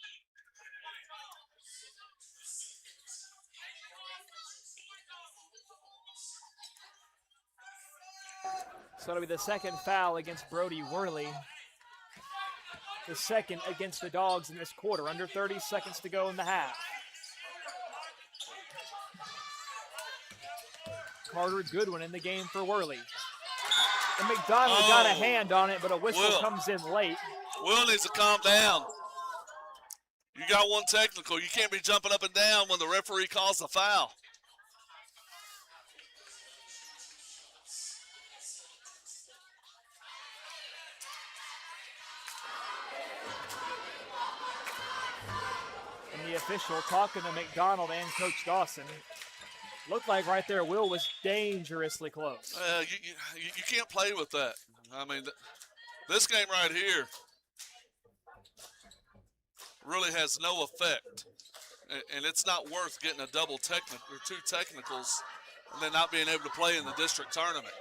So it'll be the second foul against Brody Worley. The second against the Dogs in this quarter. Under 30 seconds to go in the half. Carter Goodwin in the game for Worley. And McDonald got a hand on it, but a whistle comes in late. Will needs to calm down. You got one technical. You can't be jumping up and down when the referee calls a foul. And the official talking to McDonald and Coach Dawson. Looked like right there Will was dangerously close. You can't play with that. I mean, this game right here really has no effect. And it's not worth getting a double technical or two technicals and then not being able to play in the district tournament.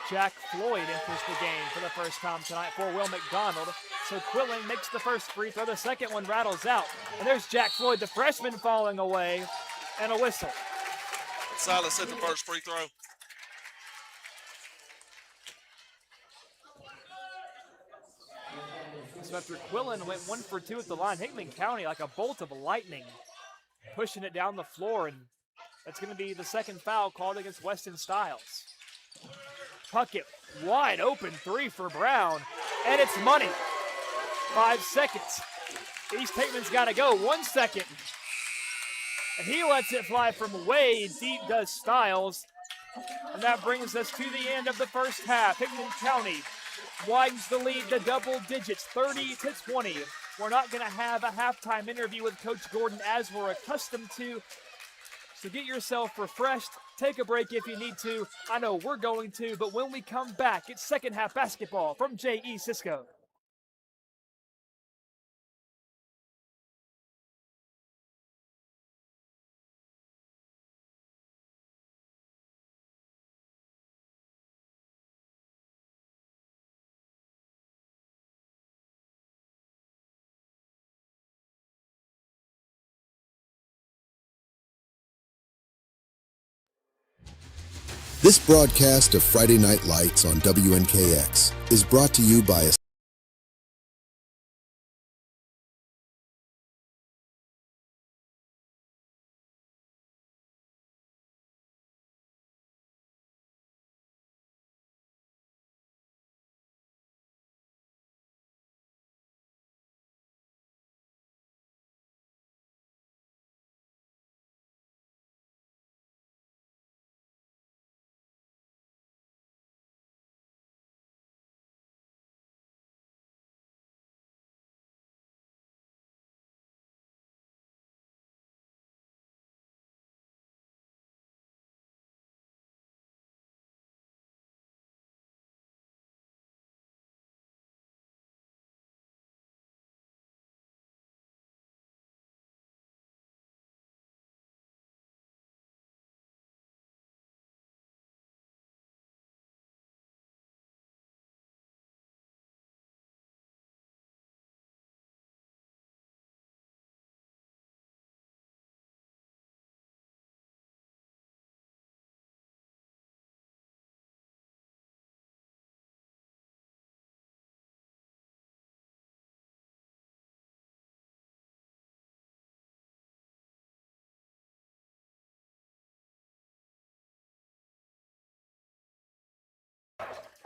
Jack Floyd enters the game for the first time tonight for Will McDonald. So Quillen makes the first free throw. The second one rattles out. And there's Jack Floyd, the freshman, falling away. And a whistle. Silas hit the first free throw. So after Quillen went 1 for 2 at the line, Hickman County like a bolt of lightning, pushing it down the floor. And that's going to be the second foul called against Weston Styles. Puckett, wide open three for Brown. And it's money. 5 seconds. East Hickman's got to go. 1 second. And he lets it fly from way deep, does Styles. And that brings us to the end of the first half. Hickman County widens the lead to double digits, 30-20. We're not going to have a halftime interview with Coach Gordon as we're accustomed to. So get yourself refreshed. Take a break if you need to. I know we're going to, but when we come back, it's second half basketball from J.E. Cisco. This broadcast of Friday Night Lights on WNKX is brought to you by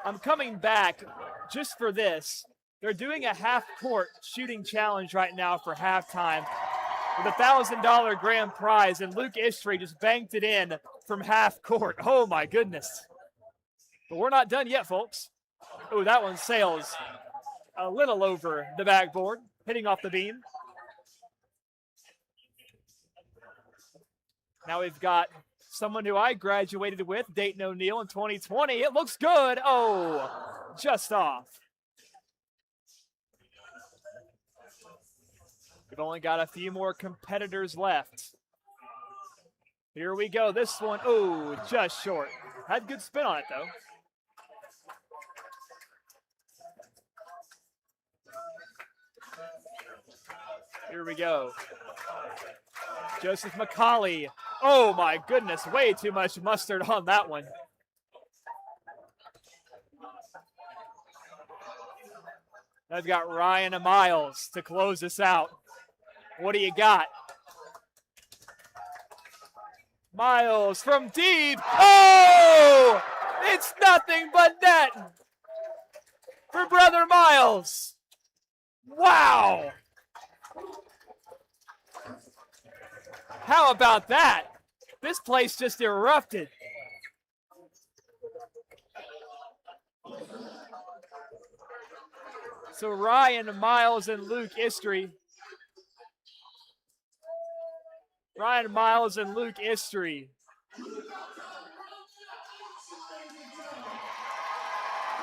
I'm coming back just for this. They're doing a half-court shooting challenge right now for halftime with a $1,000 grand prize, and Luke Istri just banked it in from half court. Oh, my goodness. But we're not done yet, folks. Oh, that one sails a little over the backboard, hitting off the beam. Now we've got someone who I graduated with, Dayton O'Neill, in 2020. It looks good. Oh, just off. We've only got a few more competitors left. Here we go. This one, oh, just short. Had good spin on it, though. Here we go. Joseph McCauley. Oh, my goodness. Way too much mustard on that one. I've got Ryan Miles to close us out. What do you got? Miles from deep. Oh! It's nothing but net for Brother Miles. Wow! How about that? This place just erupted. So Ryan Miles and Luke Istri. Ryan Miles and Luke Istri.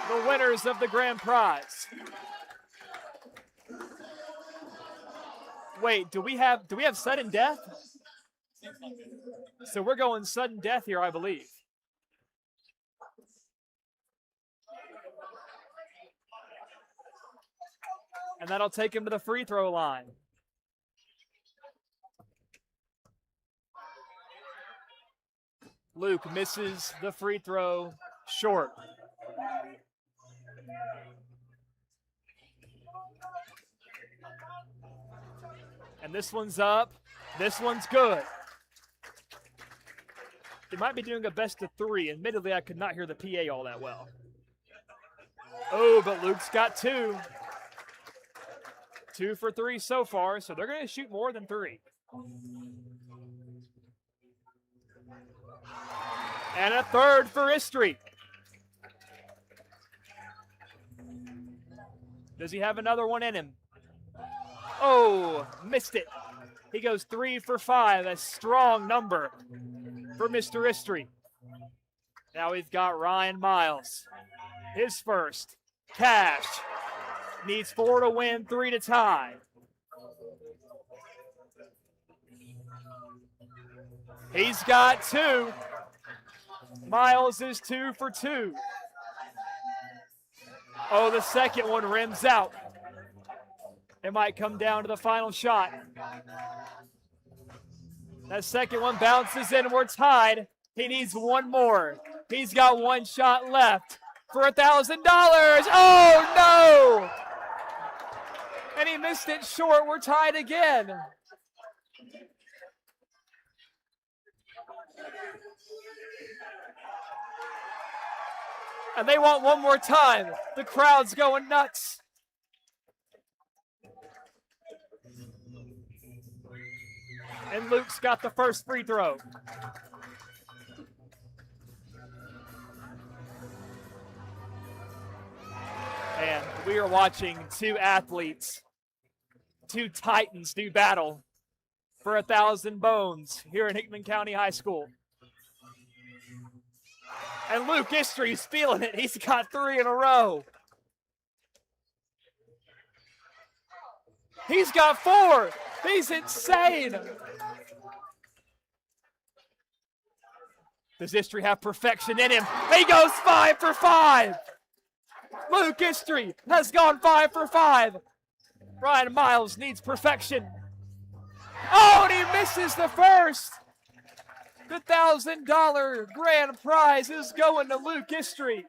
The winners of the grand prize. Wait, do we have sudden death? So we're going sudden death here, I believe. And that'll take him to the free throw line. Luke misses the free throw short. And this one's up. This one's good. They might be doing a best of three. Admittedly, I could not hear the PA all that well. Oh, but Luke's got two. 2 for 3 so far, so they're going to shoot more than 3. And a third for Istri. Does he have another one in him? Oh, missed it. He goes 3 for 5, a strong number for Mr. Istri. Now we've got Ryan Miles. His first. Cash. Needs 4 to win, 3 to tie. He's got 2. Miles is 2 for 2. Oh, the second one rims out. It might come down to the final shot. That second one bounces in. We're tied. He needs one more. He's got one shot left for $1,000. Oh, no! And he missed it short. We're tied again. And they want one more time. The crowd's going nuts. And Luke's got the first free throw. And we are watching 2 athletes, 2 titans do battle for 1,000 bones here in Hickman County High School. And Luke Istri's feeling it. He's got 3 in a row. He's got 4. He's insane. Does Istri have perfection in him? He goes 5 for 5. Luke Istri has gone 5 for 5. Ryan Miles needs perfection. Oh, and he misses the first. The $1,000 grand prize is going to Luke Istri.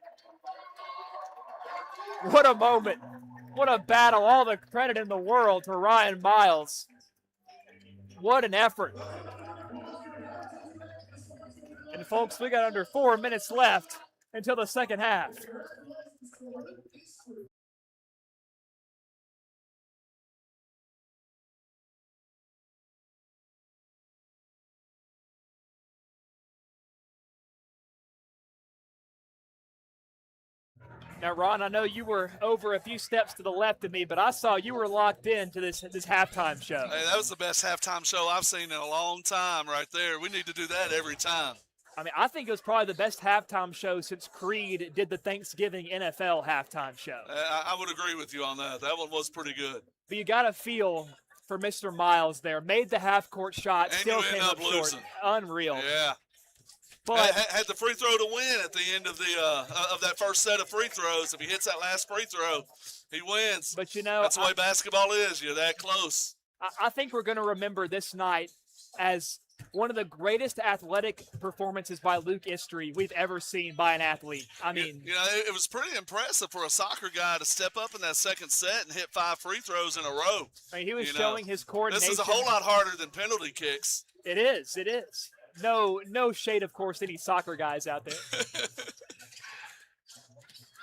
What a moment. What a battle. All the credit in the world to Ryan Miles. What an effort. And folks, we got under 4 minutes left until the second half. Now, Ron, I know you were over a few steps to the left of me, but I saw you were locked in to this halftime show. Hey, that was the best halftime show I've seen in a long time right there. We need to do that every time. I mean, I think it was probably the best halftime show since Creed did the Thanksgiving NFL halftime show. I would agree with you on that. That one was pretty good. But you got to feel for Mr. Miles there. Made the half-court shot, And still you came end up up short. losing. Unreal. Yeah. But Had the free throw to win at the end of that first set of free throws. If he hits that last free throw, he wins. But, you know, that's the way basketball is. You're that close. I think we're going to remember this night as one of the greatest athletic performances by Luke Istry we've ever seen by an athlete. I mean, you know, it was pretty impressive for a soccer guy to step up in that second set and hit 5 free throws in a row. I mean, he was showing his coordination. This is a whole lot harder than penalty kicks. It is. It is. No shade, of course, any soccer guys out there.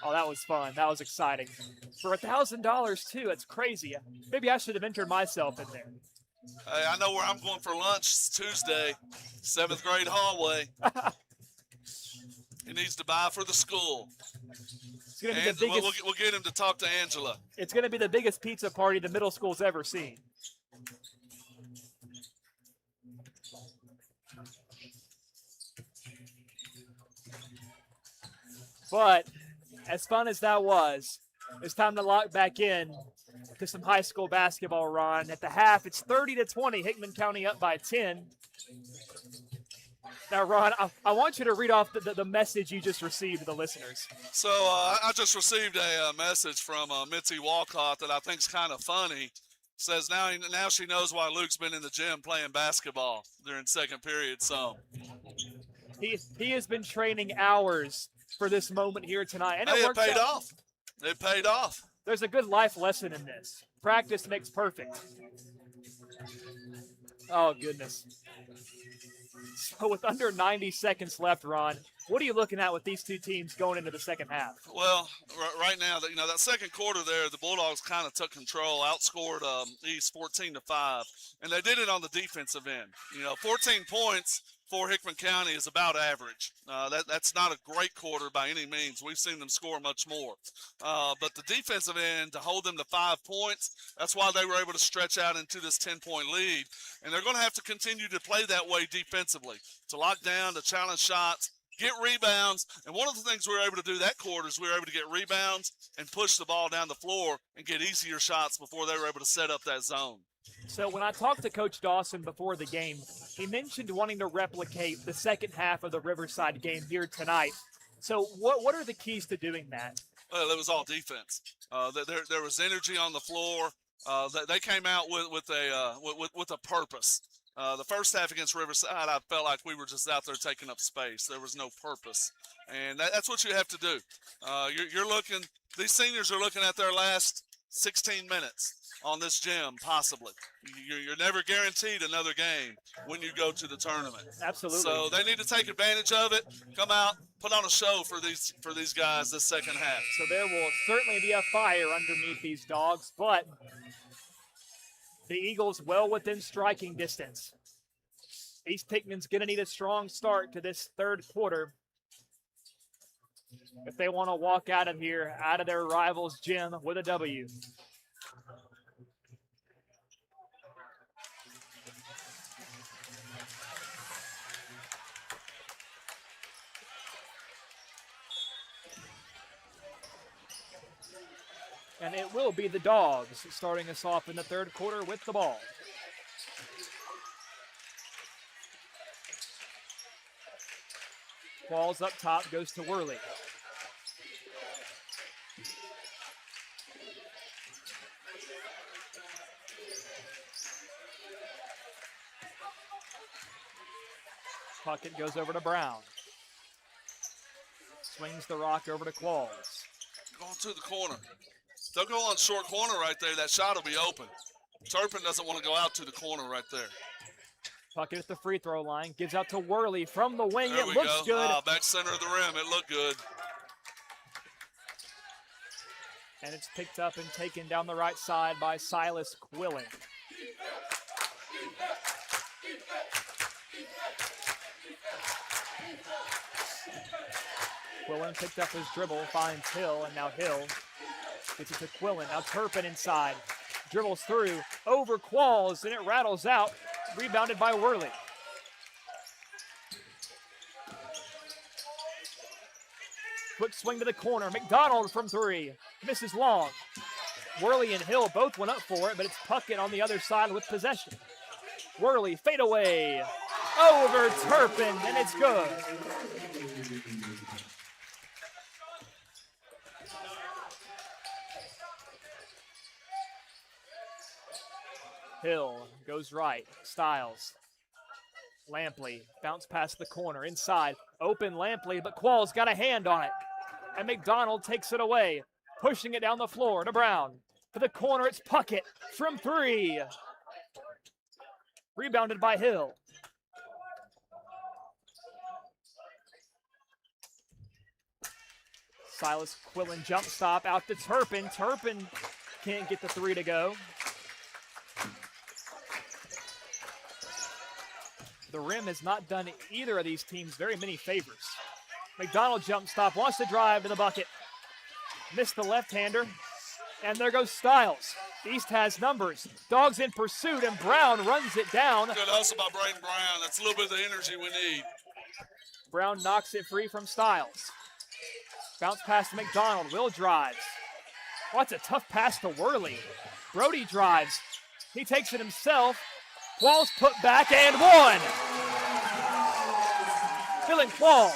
Oh, that was fun. That was exciting. For $1,000 too. That's crazy. Maybe I should have entered myself in there. Hey, I know where I'm going for lunch. It's Tuesday, 7th grade hallway. He needs to buy for the school. It's gonna be the biggest, we'll get him to talk to Angela. It's going to be the biggest pizza party the middle school's ever seen. But as fun as that was, it's time to lock back in to some high school basketball, Ron. At the half, it's 30-20. Hickman County up by 10. Now, Ron, I want you to read off the message you just received to the listeners. So I just received a message from Mitzi Walcott that I think is kind of funny. Says now she knows why Luke's been in the gym playing basketball during second period. So he has been training hours for this moment here tonight. And it paid out. off. It paid off. There's a good life lesson in this. Practice makes perfect. Oh, goodness. So with under 90 seconds left, Ron, what are you looking at with these two teams going into the second half? Well, right now, that second quarter there, the Bulldogs kind of took control, outscored East 14-5, and they did it on the defensive end. 14 points for Hickman County is about average. That's not a great quarter by any means. We've seen them score much more. But the defensive end, to hold them to 5 points, that's why they were able to stretch out into this 10-point lead. And they're going to have to continue to play that way defensively, to lock down, to challenge shots, get rebounds. And one of the things we were able to do that quarter is we were able to get rebounds and push the ball down the floor and get easier shots before they were able to set up that zone. So when I talked to Coach Dawson before the game, he mentioned wanting to replicate the second half of the Riverside game here tonight. So what are the keys to doing that? Well, it was all defense. There was energy on the floor. They came out with a purpose. The first half against Riverside, I felt like we were just out there taking up space. There was no purpose, and that's what you have to do. You're looking. These seniors are looking at their last 16 minutes on this gym, possibly. You're never guaranteed another game when you go to the tournament. Absolutely. So they need to take advantage of it, come out, put on a show for these guys this second half. So there will certainly be a fire underneath these Dogs, but the Eagles well within striking distance. East Hickman's going to need a strong start to this third quarter if they want to walk out of here, out of their rivals' gym with a W. And it will be the Dogs starting us off in the third quarter with the ball. Ball's up top, goes to Worley. Puckett goes over to Brown. Swings the rock over to Qualls. Going to the corner. They'll go on short corner right there. That shot will be open. Turpin doesn't want to go out to the corner right there. Puckett at the free throw line. Gives out to Worley from the wing. There It we looks go. good. Back center of the rim. It looked good. And it's picked up and taken down the right side by Silas Quillen. Quillen picked up his dribble, finds Hill, and now Hill gets it to Quillen. Now Turpin inside. Dribbles through, over Qualls, and it rattles out. Rebounded by Worley. Quick swing to the corner. McDonald from three. Misses long. Worley and Hill both went up for it, but it's Puckett on the other side with possession. Worley, fade away. Over Turpin, and it's good. Hill goes right. Styles. Lampley, bounce past the corner, inside. Open Lampley, but Qualls got a hand on it. And McDonald takes it away, pushing it down the floor to Brown. To the corner, it's Puckett from three. Rebounded by Hill. Silas Quillen jump stop out to Turpin. Turpin can't get the three to go. The rim has not done either of these teams very many favors. McDonald jump stop, wants to drive to the bucket. Missed the left-hander, and there goes Styles. East has numbers. Dogs in pursuit, and Brown runs it down. Good hustle by Braden Brown. That's a little bit of the energy we need. Brown knocks it free from Styles. Bounce pass to McDonald. Will drives. Oh, that's a tough pass to Worley. Brody drives. He takes it himself. Qualls put back and one. Dylan Qualls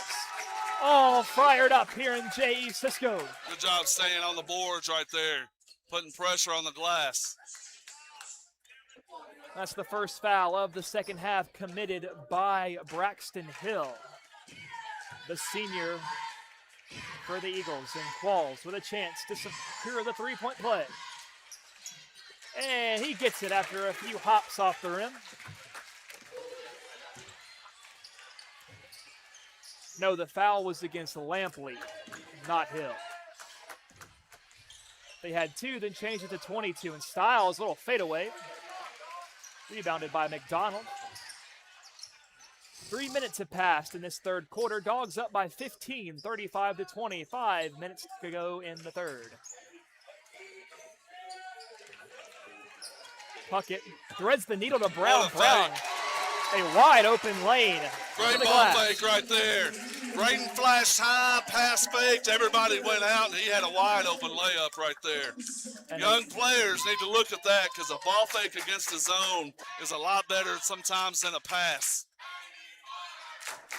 all fired up here in J.E. Cisco. Good job staying on the boards right there, putting pressure on the glass. That's the first foul of the second half committed by Braxton Hill, the senior for the Eagles. And Qualls with a chance to secure the three-point play. And he gets it after a few hops off the rim. No, the foul was against Lampley, not Hill. They had two, then changed it to 22. And Styles, a little fadeaway. Rebounded by McDonald. 3 minutes have passed in this third quarter. Dogs up by 15, 35-20. 5 minutes to go in the third. Puckett threads the needle to Brown. Brown, a wide open lane. Great ball fake right there. Braden flashed high, pass faked. Everybody went out, and he had a wide open layup right there. And Young players need to look at that because a ball fake against the zone is a lot better sometimes than a pass.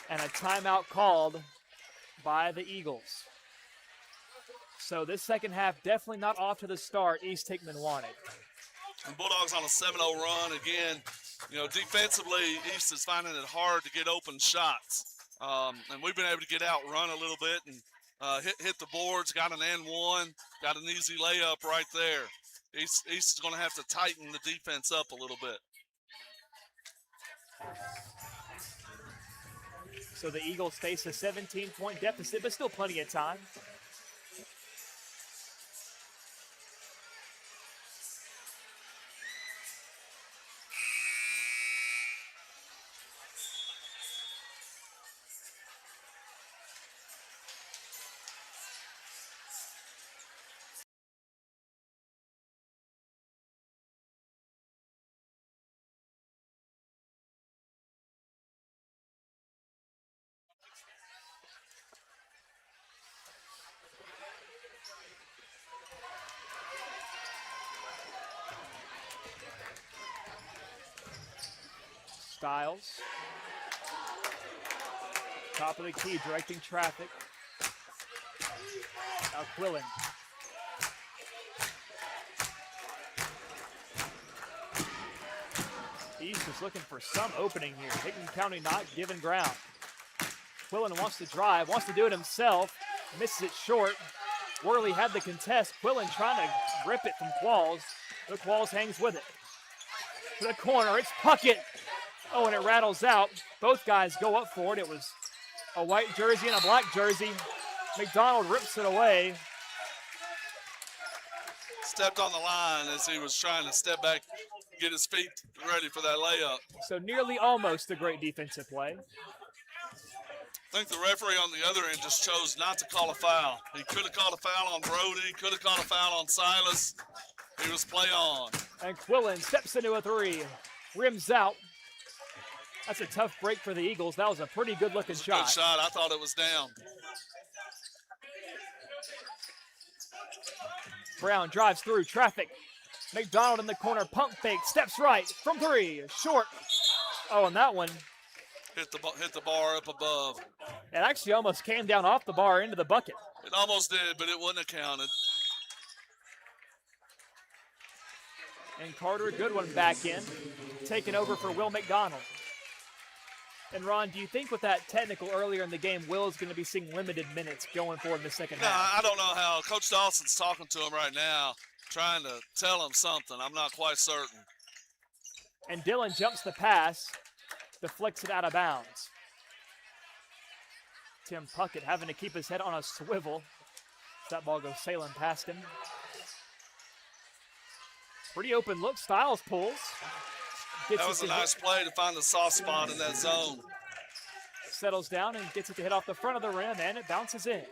And a timeout called by the Eagles. So this second half definitely not off to the start East Hickman wanted. And Bulldogs on a 7-0 run again. You know, defensively, East is finding it hard to get open shots. And we've been able to get out, run a little bit, and hit the boards, got an and one, got an easy layup right there. East is going to have to tighten the defense up a little bit. So the Eagles face a 17-point deficit, but still plenty of time. Styles. Top of the key, directing traffic. Now Quillen. East is looking for some opening here. Hickman County not giving ground. Quillen wants to drive, wants to do it himself. Misses it short. Worley had the contest. Quillen trying to rip it from Qualls. The Qualls hangs with it. To the corner, it's Puckett. Oh, and it rattles out. Both guys go up for it. It was a white jersey and a black jersey. McDonald rips it away. stepped on the line as he was trying to step back, get his feet ready for that layup. So nearly almost a great defensive play. I think the referee on the other end just chose not to call a foul. He could have called a foul on Brody, could have called a foul on Silas. He was play on. And Quillen steps into a three, rims out. That's a tough break for the Eagles. That was a pretty good-looking shot. Good shot. I thought it was down. Brown drives through traffic. McDonald in the corner, pump fake, steps right from three, short. Oh, and that one, Hit the bar up above. it actually almost came down off the bar into the bucket. It almost did, but it wouldn't have counted. And Carter Goodwin back in, taking over for Will McDonald. And Ron, do you think with that technical earlier in the game, Will is going to be seeing limited minutes going forward in the second half? I don't know how. Coach Dawson's talking to him right now, trying to tell him something. I'm not quite certain. And Dylan jumps the pass, deflects it out of bounds. Tim Puckett having to keep his head on a swivel. That ball goes sailing past him. Pretty open look. Styles pulls. That was a nice play to find the soft spot in that zone. Settles down and gets it to hit off the front of the rim, and it bounces in.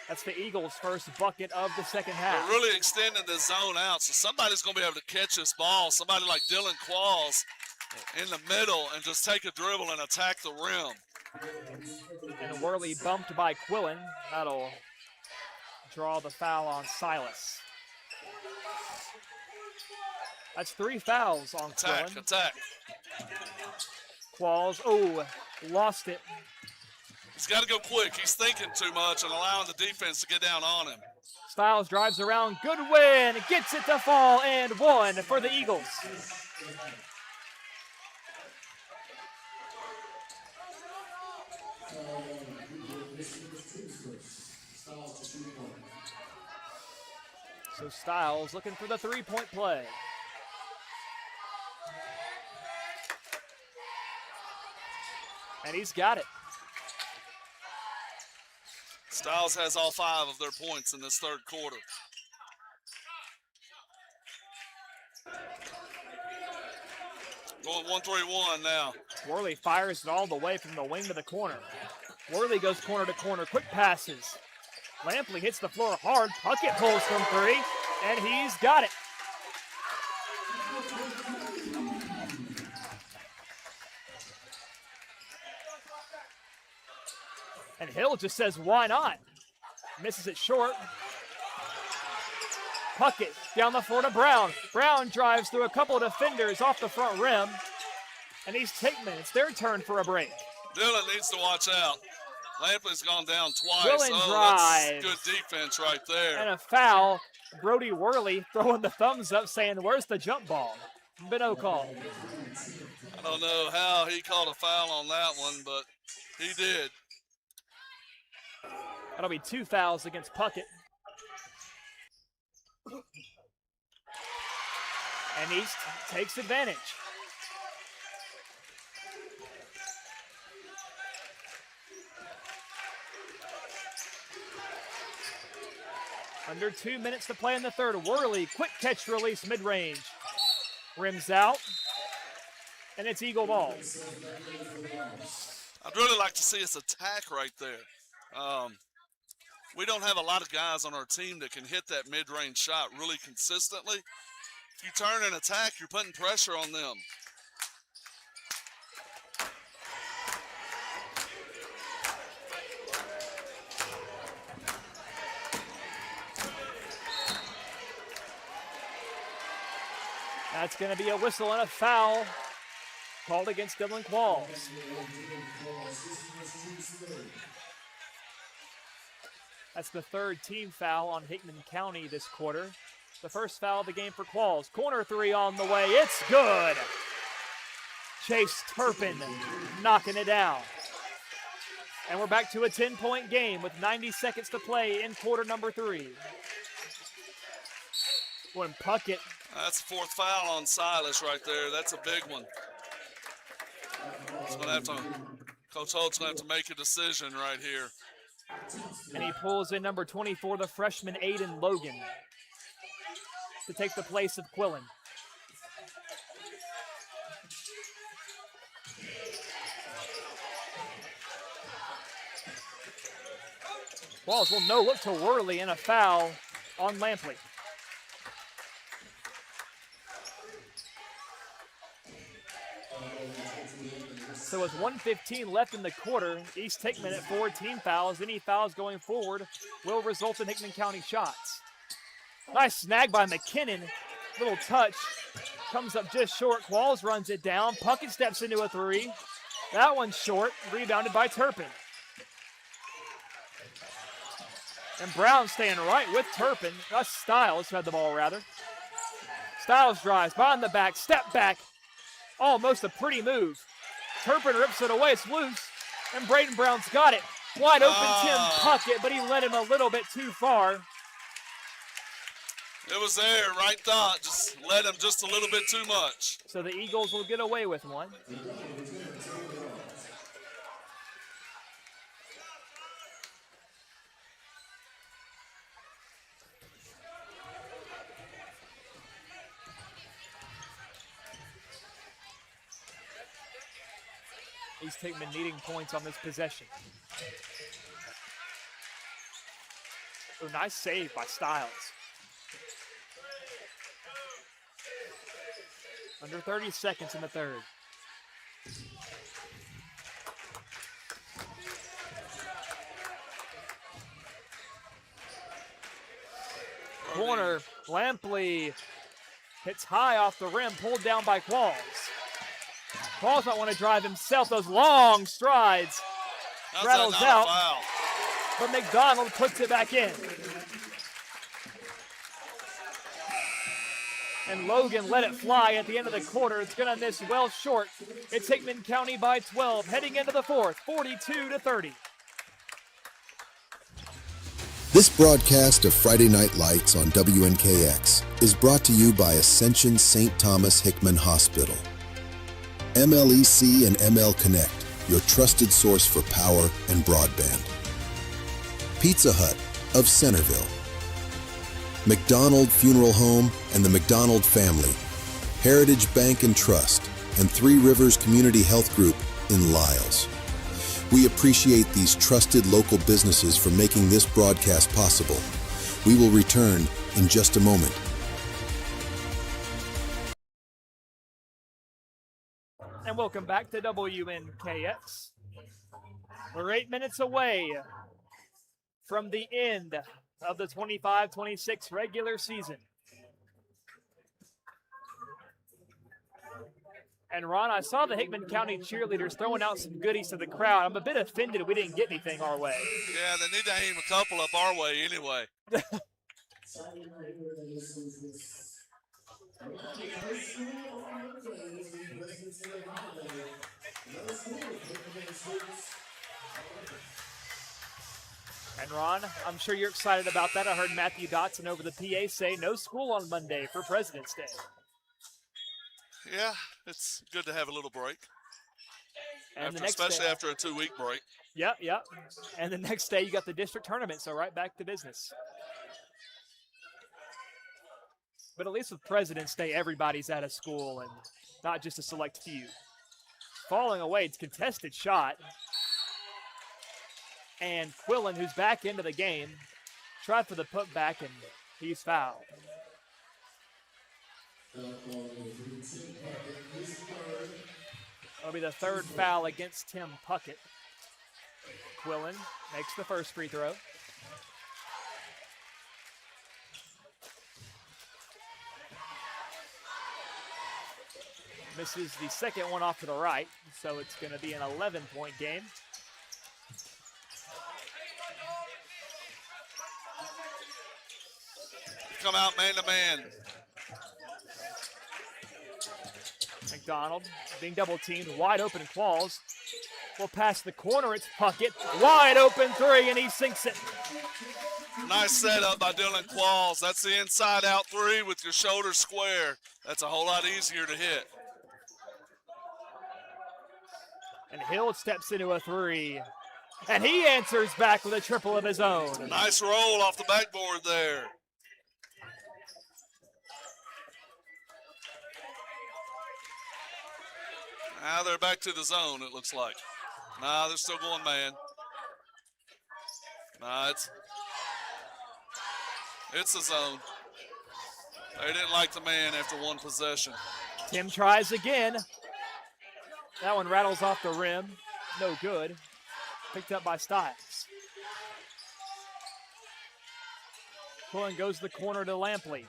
That's the Eagles' first bucket of the second half. They're really extending the zone out, so somebody's going to be able to catch this ball. Somebody like Dylan Qualls in the middle and just take a dribble and attack the rim. And Worley bumped by Quillen. That'll draw the foul on Silas. That's 3 fouls on Quillen. Attack. Qualls, lost it. He's got to go quick. He's thinking too much and allowing the defense to get down on him. Styles drives around, Goodwin gets it to fall, and one for the Eagles. So Styles looking for the three-point play. And he's got it. Styles has all 5 of their points in this third quarter. Going 1-3-1 now. Worley fires it all the way from the wing to the corner. Worley goes corner to corner, quick passes. Lampley hits the floor hard. Puckett pulls from 3, and he's got it. And Hill just says, why not? Misses it short. Puckett down the floor to Brown. Brown drives through a couple of defenders off the front rim. And he's taken it. It's their turn for a break. Dylan needs to watch out. Lampley's gone down twice. Dylan drives. That's good defense right there. And a foul. Brody Worley throwing the thumbs up saying, where's the jump ball? No call. I don't know how he called a foul on that one, but he did. That'll be 2 fouls against Puckett. And East takes advantage. Under 2 minutes to play in the third. Worley, quick catch release mid-range. Rims out. And it's Eagle ball. I'd really like to see us attack right there. We don't have a lot of guys on our team that can hit that mid-range shot really consistently. If you turn and attack, you're putting pressure on them. That's going to be a whistle and a foul called against Dylan Qualls. That's the 3rd team foul on Hickman County this quarter. The first foul of the game for Qualls. Corner 3 on the way. It's good. Chase Turpin knocking it down. And we're back to a 10-point game with 90 seconds to play in quarter number 3. When Puckett. That's the 4th foul on Silas right there. That's a big one. He's going to have to, Coach Holt's going to have to make a decision right here. And he pulls in number 24, the freshman Aiden Logan, to take the place of Quillen. Qualls will no look to Worley and a foul on Lampley. So with 1:15 left in the quarter, East Hickman at 4 team fouls. Any fouls going forward will result in Hickman County shots. Nice snag by McKinnon. Little touch. Comes up just short. Qualls runs it down. Puckett steps into a three. That one's short. Rebounded by Turpin. And Brown staying right with Turpin. That's Stiles who had the ball, rather. Stiles drives behind the back. Step back. Almost a pretty move. Turpin rips it away. It's loose. And Braden Brown's got it. Wide open Tim Puckett, but he led him a little bit too far. It was there, right thought. Just led him just a little bit too much. So the Eagles will get away with one. East Hickman needing points on this possession. Oh, nice save by Stiles. Under 30 seconds in the third. Corner, Lampley hits high off the rim, pulled down by Qualls. Qualls might want to drive himself. Those long strides. Rattles out. But McDonald puts it back in. And Logan let it fly at the end of the quarter. It's going to miss well short. It's Hickman County by 12, heading into the fourth, 42-30. This broadcast of Friday Night Lights on WNKX is brought to you by Ascension St. Thomas Hickman Hospital. MLEC and ML Connect, your trusted source for power and broadband. Pizza Hut of Centerville. McDonald Funeral Home and the McDonald Family. Heritage Bank and Trust, and Three Rivers Community Health Group in Lyles. We appreciate these trusted local businesses for making this broadcast possible. We will return in just a moment. And welcome back to WNKX. We're 8 minutes away from the end of the 25-26 regular season. And Ron, I saw the Hickman County cheerleaders throwing out some goodies to the crowd. I'm a bit offended we didn't get anything our way. Yeah, they need to aim a couple up our way anyway. And Ron, I'm sure you're excited about that. I heard Matthew Dotson over the PA say no school on Monday for President's Day. Yeah, it's good to have a little break. And Especially after a 2-week break. Yep. And the next day you got the district tournament, so right back to business. But at least with President's Day, everybody's out of school and not just a select few. Falling away, it's contested shot. And Quillen, who's back into the game, tried for the putback, and he's fouled. That'll be the third foul against Tim Puckett. Quillen makes the first free throw. Misses the second one off to the right, so it's going to be an 11-point game. Come out man-to-man. McDonald being double-teamed, wide open. Qualls will pass the corner. It's Puckett, wide open three, and he sinks it. Nice setup by Dylan Qualls. That's the inside-out three with your shoulder square. That's a whole lot easier to hit. And Hill steps into a three. And he answers back with a triple of his own. Nice roll off the backboard there. Now they're back to the zone, it looks like. Nah, they're still going man. Nah, it's the zone. They didn't like the man after one possession. Tim tries again. That one rattles off the rim. No good. Picked up by Stiles. Quillen goes to the corner to Lampley.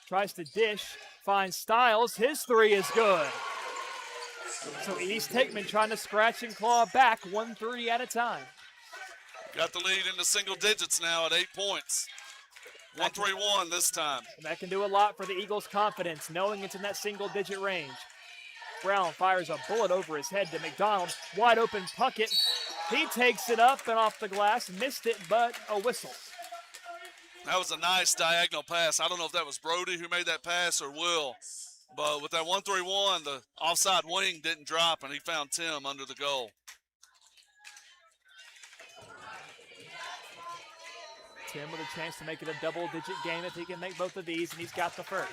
Tries to dish. Finds Stiles. His three is good. So East Hickman trying to scratch and claw back 1-3 at a time. Got the lead into single digits now at 8 points. 1-3-1 this time. And that can do a lot for the Eagles' confidence, knowing it's in that single-digit range. Brown fires a bullet over his head to McDonald. Wide open Puckett. He takes it up and off the glass. Missed it, but a whistle. That was a nice diagonal pass. I don't know if that was Brody who made that pass or Will. But with that 1-3-1, the offside wing didn't drop, and he found Tim under the goal. Tim with a chance to make it a double-digit game if he can make both of these, and he's got the first.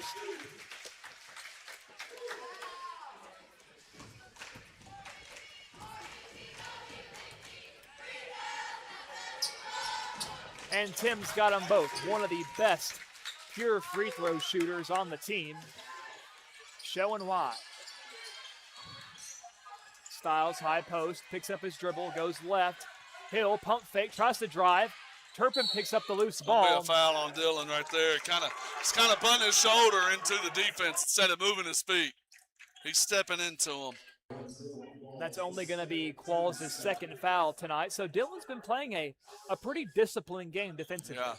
And Tim's got them both. One of the best pure free throw shooters on the team. Showing why. Stiles, high post, picks up his dribble, goes left. Hill, pump fake, tries to drive. Turpin picks up the loose ball. Be a foul on Dillon right there. He's kind of bunting his shoulder into the defense instead of moving his feet. He's stepping into him. That's only going to be Qualls' second foul tonight. So Dillon's been playing a pretty disciplined game defensively. Yeah.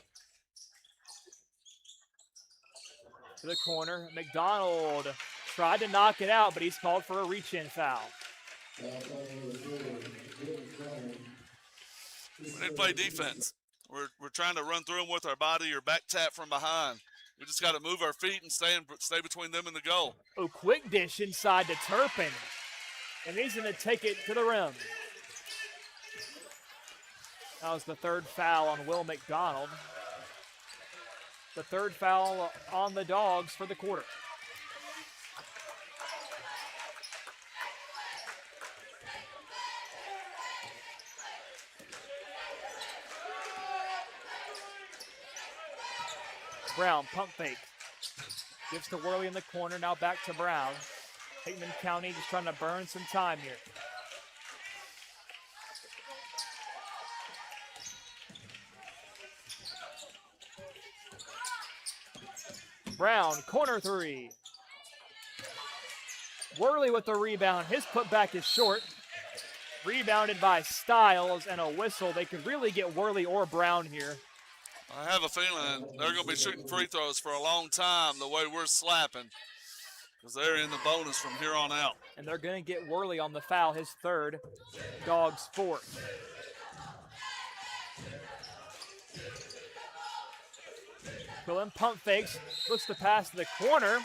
To the corner, McDonald tried to knock it out, but he's called for a reach-in foul. We need to play defense. We're trying to run through them with our body or back tap from behind. We just got to move our feet and stay between them and the goal. Oh, quick dish inside to Turpin. And he's going to take it to the rim. That was the third foul on Will McDonald. The third foul on the Dogs for the quarter. Brown, pump fake. Gives to Worley in the corner, now back to Brown. Hickman County just trying to burn some time here. Brown, corner three. Worley with the rebound. His putback is short. Rebounded by Stiles and a whistle. They could really get Worley or Brown here. I have a feeling they're going to be shooting free throws for a long time the way we're slapping, because they're in the bonus from here on out. And they're going to get Worley on the foul, his third, Dogs fourth. Quillen pump fakes, looks to pass to the corner,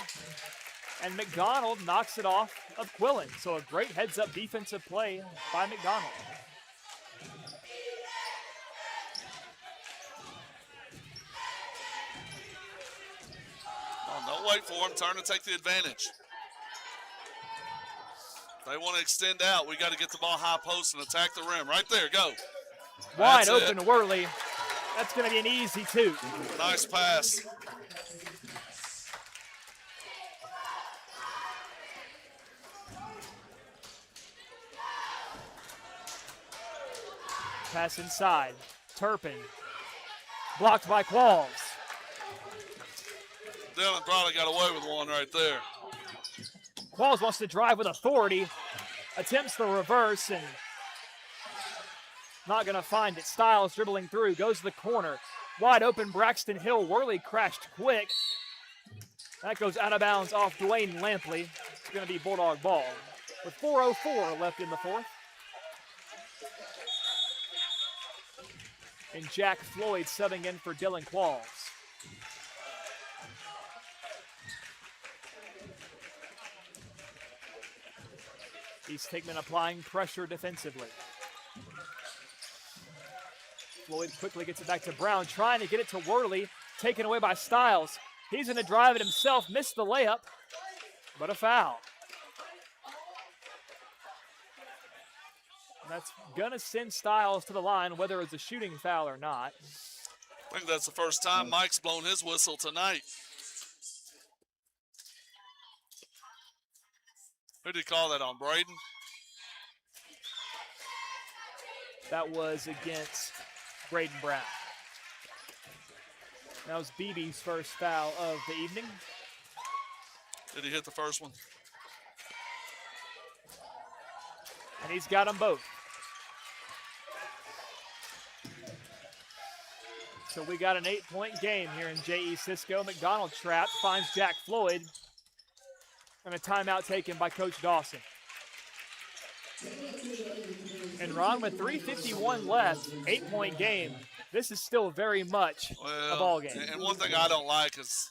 and McDonald knocks it off of Quillen. So a great heads-up defensive play by McDonald. Don't wait for them. Turn and take the advantage. If they want to extend out, we got to get the ball high post and attack the rim. Right there, go. Wide open Worley. That's going to be an easy two. Nice pass. Pass inside. Turpin. Blocked by Qualls. Dillon probably got away with one right there. Qualls wants to drive with authority. Attempts the reverse and not going to find it. Stiles dribbling through. Goes to the corner. Wide open Braxton Hill. Worley crashed quick. That goes out of bounds off Dwayne Lampley. It's going to be Bulldog ball with 4:04 left in the fourth. And Jack Floyd subbing in for Dylan Qualls. East Hickman applying pressure defensively. Floyd quickly gets it back to Brown, trying to get it to Worley, taken away by Styles. He's going to drive it himself, missed the layup, but a foul. And that's going to send Styles to the line, whether it's a shooting foul or not. I think that's the first time Mike's blown his whistle tonight. Who did he call that on, Braden? That was against Braden Brown. That was BB's first foul of the evening. Did he hit the first one? And he's got them both. So we got an 8-point game here in J.E. Cisco. McDonald trapped, finds Jack Floyd. And a timeout taken by Coach Dawson. And Ron, with 3:51 left, 8-point game. This is still very much a ball game. And one thing I don't like is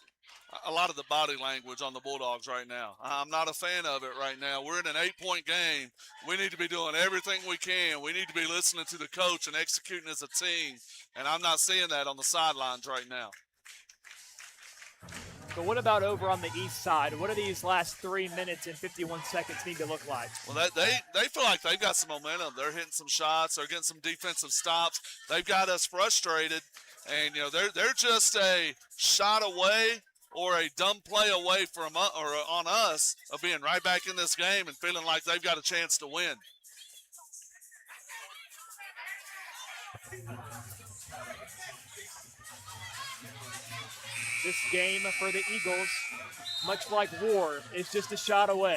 a lot of the body language on the Bulldogs right now. I'm not a fan of it right now. We're in an 8-point game. We need to be doing everything we can. We need to be listening to the coach and executing as a team. And I'm not seeing that on the sidelines right now. But what about over on the east side? What do these last 3 minutes and 51 seconds need to look like? Well, they feel like they've got some momentum. They're hitting some shots. They're getting some defensive stops. They've got us frustrated. And, you know, they're just a shot away or a dumb play away from or on us of being right back in this game and feeling like they've got a chance to win. This game for the Eagles, much like war, is just a shot away.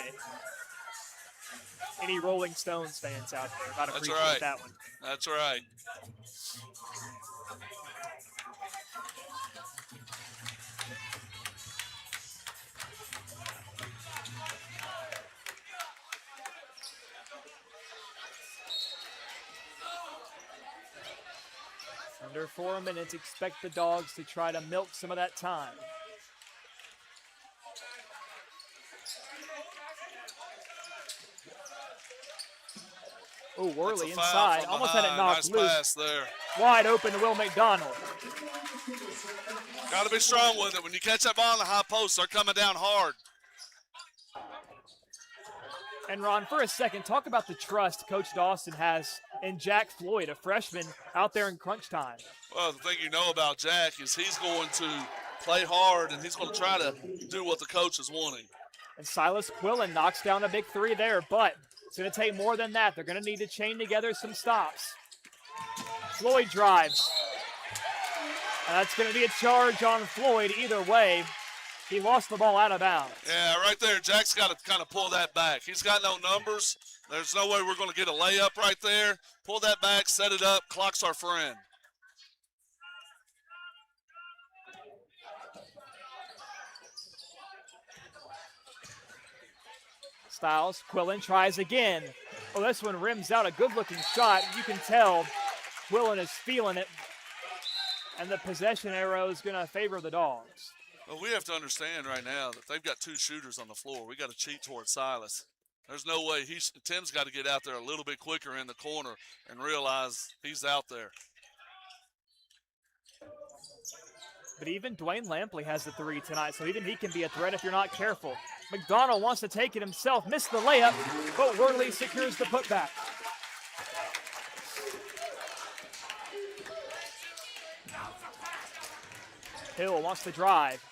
Any Rolling Stones fans out there might appreciate that one. That's right. Under 4 minutes, expect the Dogs to try to milk some of that time. Oh, Worley inside, almost had it knocked loose. Pass there. Wide open to Will McDonald. Got to be strong with it. When you catch that ball in the high post, they're coming down hard. And Ron, for a second, talk about the trust Coach Dawson has in Jack Floyd, a freshman out there in crunch time. Well, the thing you know about Jack is he's going to play hard and he's going to try to do what the coach is wanting. And Silas Quillen knocks down a big three there, but it's going to take more than that. They're going to need to chain together some stops. Floyd drives. And that's going to be a charge on Floyd either way. He lost the ball out of bounds. Yeah, right there. Jack's got to kind of pull that back. He's got no numbers. There's no way we're going to get a layup right there. Pull that back, set it up. Clock's our friend. Styles, Quillen tries again. Oh, this one rims out a good-looking shot. You can tell Quillen is feeling it. And the possession arrow is going to favor the Dogs. Well, we have to understand right now that they've got two shooters on the floor. We got to cheat towards Silas. There's no way. Tim's got to get out there a little bit quicker in the corner and realize he's out there. But even Dwayne Lampley has the three tonight, so even he can be a threat if you're not careful. McDonald wants to take it himself, missed the layup, but Worley secures the putback. Hill wants to drive.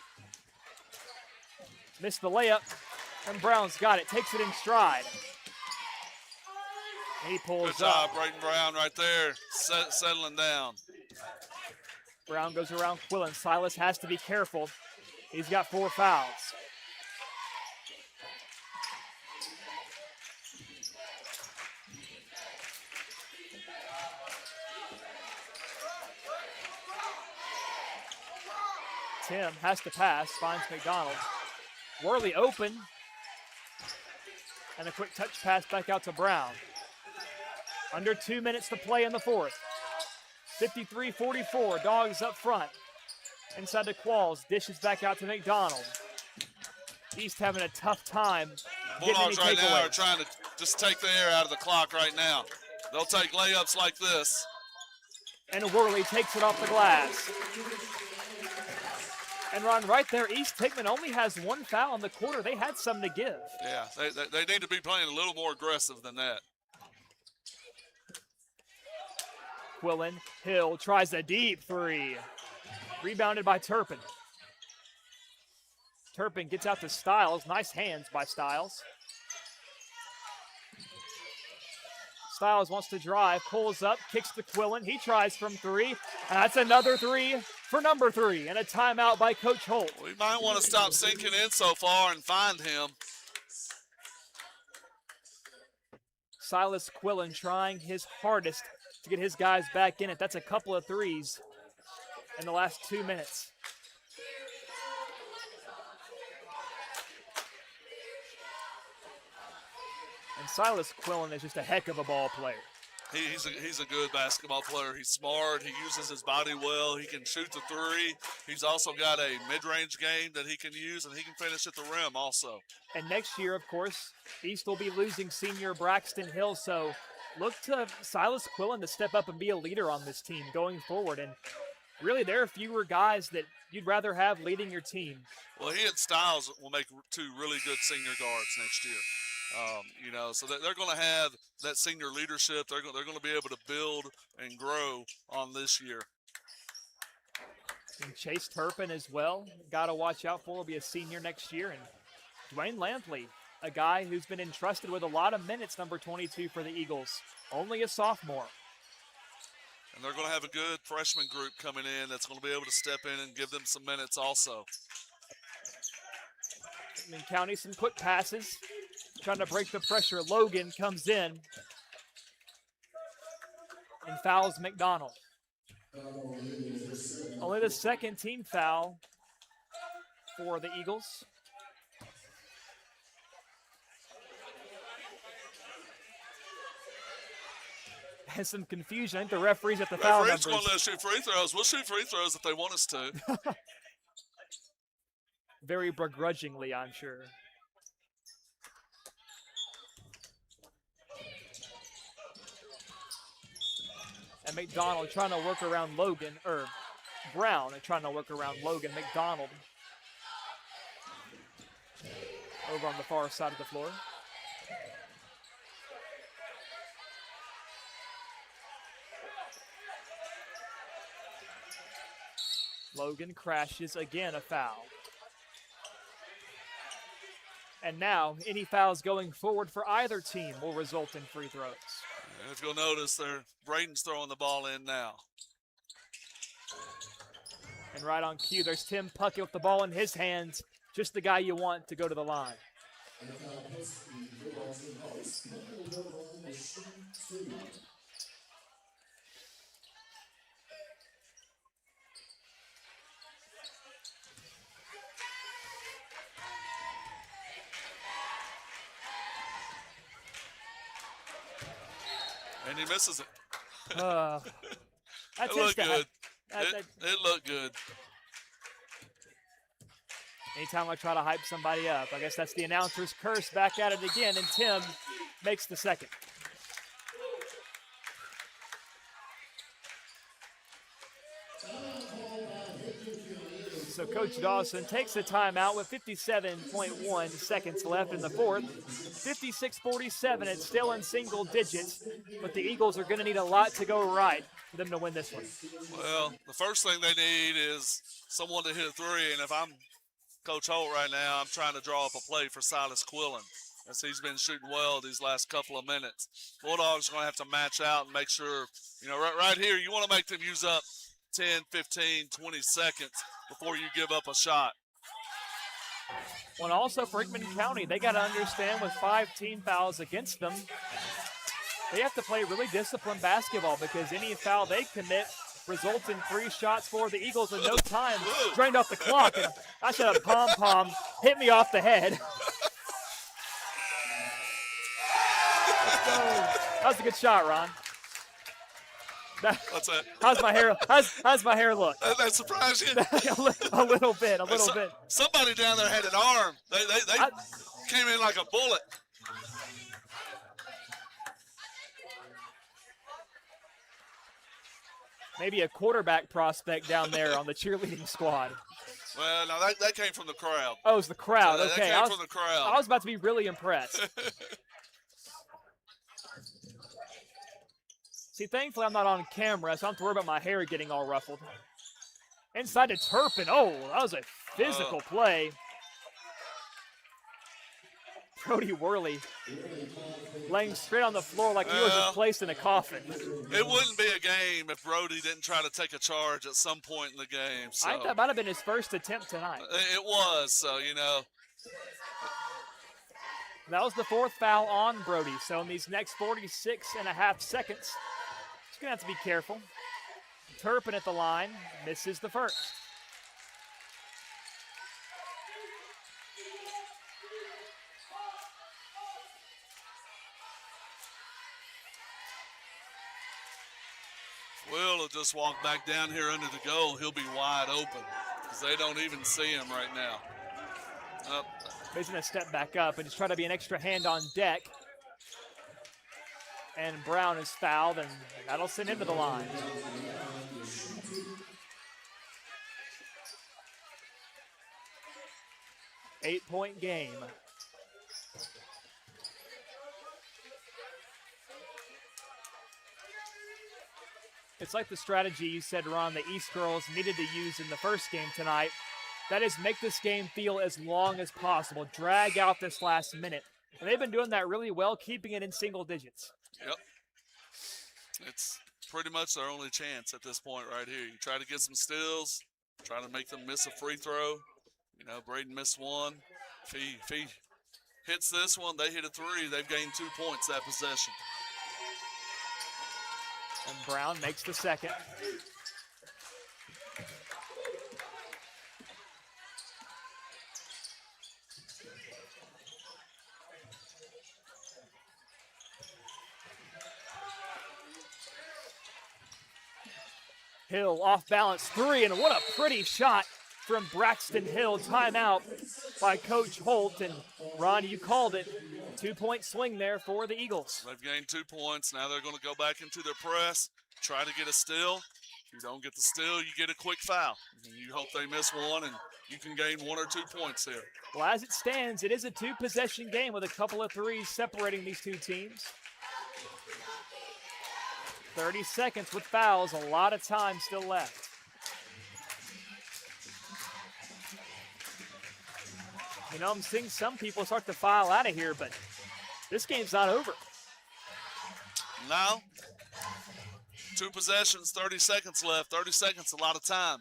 Missed the layup, and Brown's got it, takes it in stride. And he pulls Good job, up. Braden Brown right there, settling down. Brown goes around Quillen. Silas has to be careful. He's got 4 fouls. Tim has to pass, finds McDonald. Worley open. And a quick touch pass back out to Brown. Under 2 minutes to play in the fourth. 53-44, Dogs up front. Inside to Qualls, dishes back out to McDonald. East having a tough time getting any Bulldogs right now takeaways. are trying to just take the air out of the clock right now. They'll take layups like this. And Worley takes it off the glass. And Ron, right there, East Hickman only has one foul in the quarter. They had some to give. Yeah, they need to be playing a little more aggressive than that. Quillen, Hill tries a deep three. Rebounded by Turpin. Turpin gets out to Stiles. Nice hands by Stiles. Stiles wants to drive, pulls up, kicks to Quillen. He tries from three. And that's another three for number 3. And a timeout by Coach Holt. We might want to stop sinking in so far and find him. Silas Quillen trying his hardest to get his guys back in it. That's a couple of threes in the last 2 minutes. And Silas Quillen is just a heck of a ball player. He's a good basketball player. He's smart. He uses his body well. He can shoot the three. He's also got a mid-range game that he can use, and he can finish at the rim also. And next year, of course, East will be losing senior Braxton Hill, so look to Silas Quillen to step up and be a leader on this team going forward. And really, there are fewer guys that you'd rather have leading your team. Well, he and Stiles will make 2 really good senior guards next year. So they're going to have that senior leadership. They're going to be able to build and grow on this year. And Chase Turpin as well, got to watch out for, will be a senior next year. And Dwayne Lampley, a guy who's been entrusted with a lot of minutes, number 22 for the Eagles, only a sophomore. And they're going to have a good freshman group coming in that's going to be able to step in and give them some minutes also. Hickman County, some quick passes. Trying to break the pressure. Logan comes in and fouls McDonald. Only the second team foul for the Eagles. And some confusion. I think the referee's at the foul numbers. Referee's going to let us shoot free throws. We'll shoot free throws if they want us to. Very begrudgingly, I'm sure. And McDonald trying to work around Brown trying to work around Logan. McDonald over on the far side of the floor. Logan crashes again, a foul. And now any fouls going forward for either team will result in free throws. And if you'll notice, Braden's throwing the ball in now. And right on cue, there's Tim Puckett with the ball in his hands. Just the guy you want to go to the line. And he misses it. That's It looked good. It looked good. Anytime I try to hype somebody up, I guess that's the announcer's curse. Back at it again, and Tim makes the second. So Coach Dawson takes a timeout with 57.1 seconds left in the fourth. 56-47, it's still in single digits, but the Eagles are going to need a lot to go right for them to win this one. Well, the first thing they need is someone to hit a three, and if I'm Coach Holt right now, I'm trying to draw up a play for Silas Quillen, as he's been shooting well these last couple of minutes. Bulldogs are going to have to match out and make sure, right here, you want to make them use up 10, 15, 20 seconds before you give up a shot. Well, also for Hickman County, they got to understand with 5 team fouls against them, they have to play really disciplined basketball because any foul they commit results in 3 shots for the Eagles in no time. Drained off the clock, and I should have pom-pom hit me off the head. That was a good shot, Ron. What's that? How's my hair? How's my hair look? That surprised you? a little bit. Somebody down there had an arm. They came in like a bullet. Maybe a quarterback prospect down there on the cheerleading squad. Well, no, that came from the crowd. Oh, it's the crowd. That Okay, came from the crowd. I was about to be really impressed. See, thankfully I'm not on camera, so I don't have to worry about my hair getting all ruffled. Inside to Turpin. Oh, that was a physical play. Brody Worley laying straight on the floor like he was just placed in a coffin. It wouldn't be a game if Brody didn't try to take a charge at some point in the game. So. I think that might have been his first attempt tonight. It was, so, you know. That was the 4th foul on Brody. So in these next 46.5 seconds, he's going to have to be careful. Turpin at the line, misses the first. Will will just walk back down here under the goal. He'll be wide open because they don't even see him right now. He's going to step back up and just try to be an extra hand on deck. And Brown is fouled, and that'll send him to the line. Eight-point game. It's like the strategy you said, Ron, the East girls needed to use in the first game tonight. That is, make this game feel as long as possible. Drag out this last minute. And they've been doing that really well, keeping it in single digits. Yep. It's pretty much their only chance at this point right here. You try to get some steals, try to make them miss a free throw. You know, Braden missed one. If he hits this one, they hit a three, they've gained 2 points that possession. And Brown makes the second. Hill off balance three, and what a pretty shot from Braxton Hill. Timeout by Coach Holt, and Ron, you called it. 2-point swing there for the Eagles. They've gained 2 points. Now they're going to go back into their press, try to get a steal. If you don't get the steal, you get a quick foul. You hope they miss one, and you can gain 1 or 2 points here. Well, as it stands, it is a 2-possession game with a couple of threes separating these two teams. 30 seconds with fouls, a lot of time still left. You know, I'm seeing some people start to file out of here, but this game's not over. No. 2 possessions, 30 seconds left. 30 seconds, a lot of time.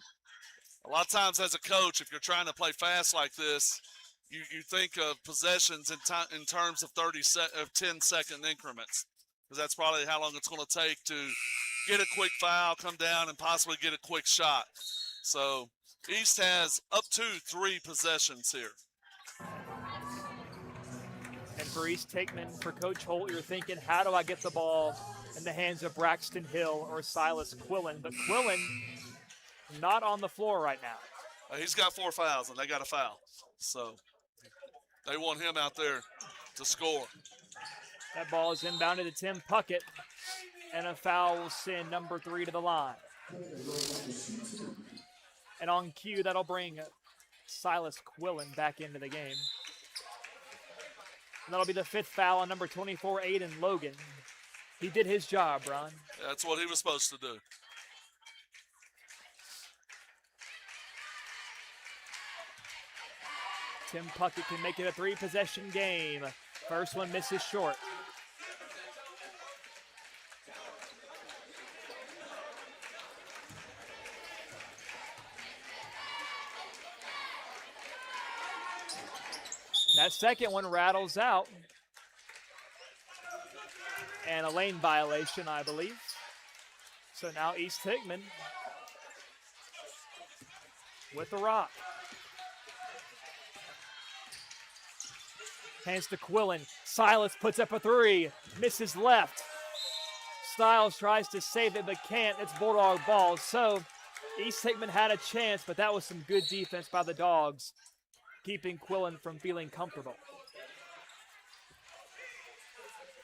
A lot of times as a coach, if you're trying to play fast like this, you think of possessions in terms of 10-second increments. Because that's probably how long it's going to take to get a quick foul, come down, and possibly get a quick shot. So East has up to 3 possessions here. And for East Tickman, for Coach Holt, you're thinking, how do I get the ball in the hands of Braxton Hill or Silas Quillen? But Quillen not on the floor right now. He's got 4 fouls, and they got a foul. So they want him out there to score. That ball is inbounded to Tim Puckett, and a foul will send number 3 to the line. And on cue, that'll bring Silas Quillen back into the game. And that'll be the 5th foul on number 24, Aiden Logan. He did his job, Ron. That's what he was supposed to do. Tim Puckett can make it a 3-possession game. First one misses short. That second one rattles out. And a lane violation, I believe. So now East Hickman with the rock. Hands to Quillen. Silas puts up a 3. Misses left. Styles tries to save it but can't. It's Bulldog ball. So East Hickman had a chance, but that was some good defense by the Dogs, keeping Quillen from feeling comfortable.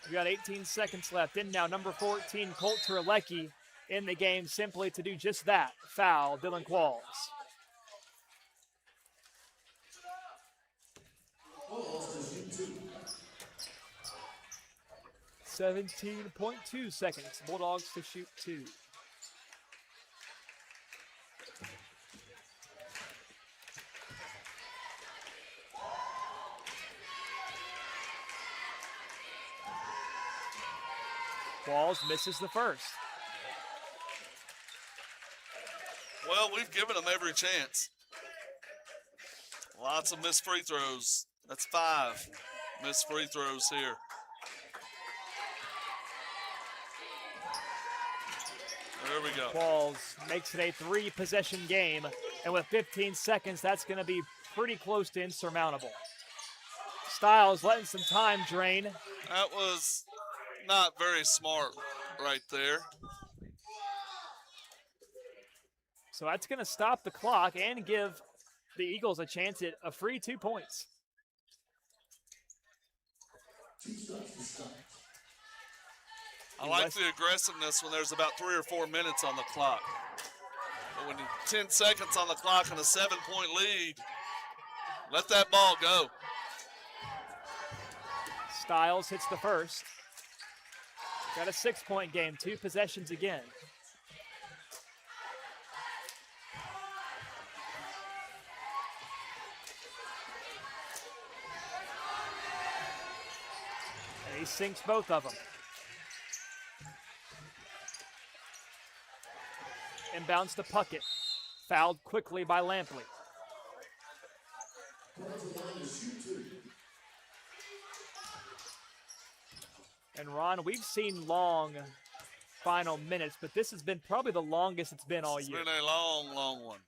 We got 18 seconds left. In now, number 14, Colt Terlecki. in the game simply to do just that. Foul, Dylan Qualls. Balls to shoot 2. 17.2 seconds. Bulldogs to shoot 2. Qualls misses the first. Well, we've given them every chance. Lots of missed free throws. That's 5 missed free throws here. There we go. Qualls makes it a 3-possession game, and with 15 seconds, that's going to be pretty close to insurmountable. Styles letting some time drain. That was not very smart right there. So that's going to stop the clock and give the Eagles a chance at a free 2 points. I like the aggressiveness when there's about 3 or 4 minutes on the clock. But when 10 seconds on the clock and a 7-point lead, let that ball go. Styles hits the first. Got a 6-point game, 2 possessions again. And he sinks both of them. Inbounds to Puckett. Fouled quickly by Lampley. And Ron, we've seen long final minutes, but this has been probably the longest it's been all year. It's been a long, long one.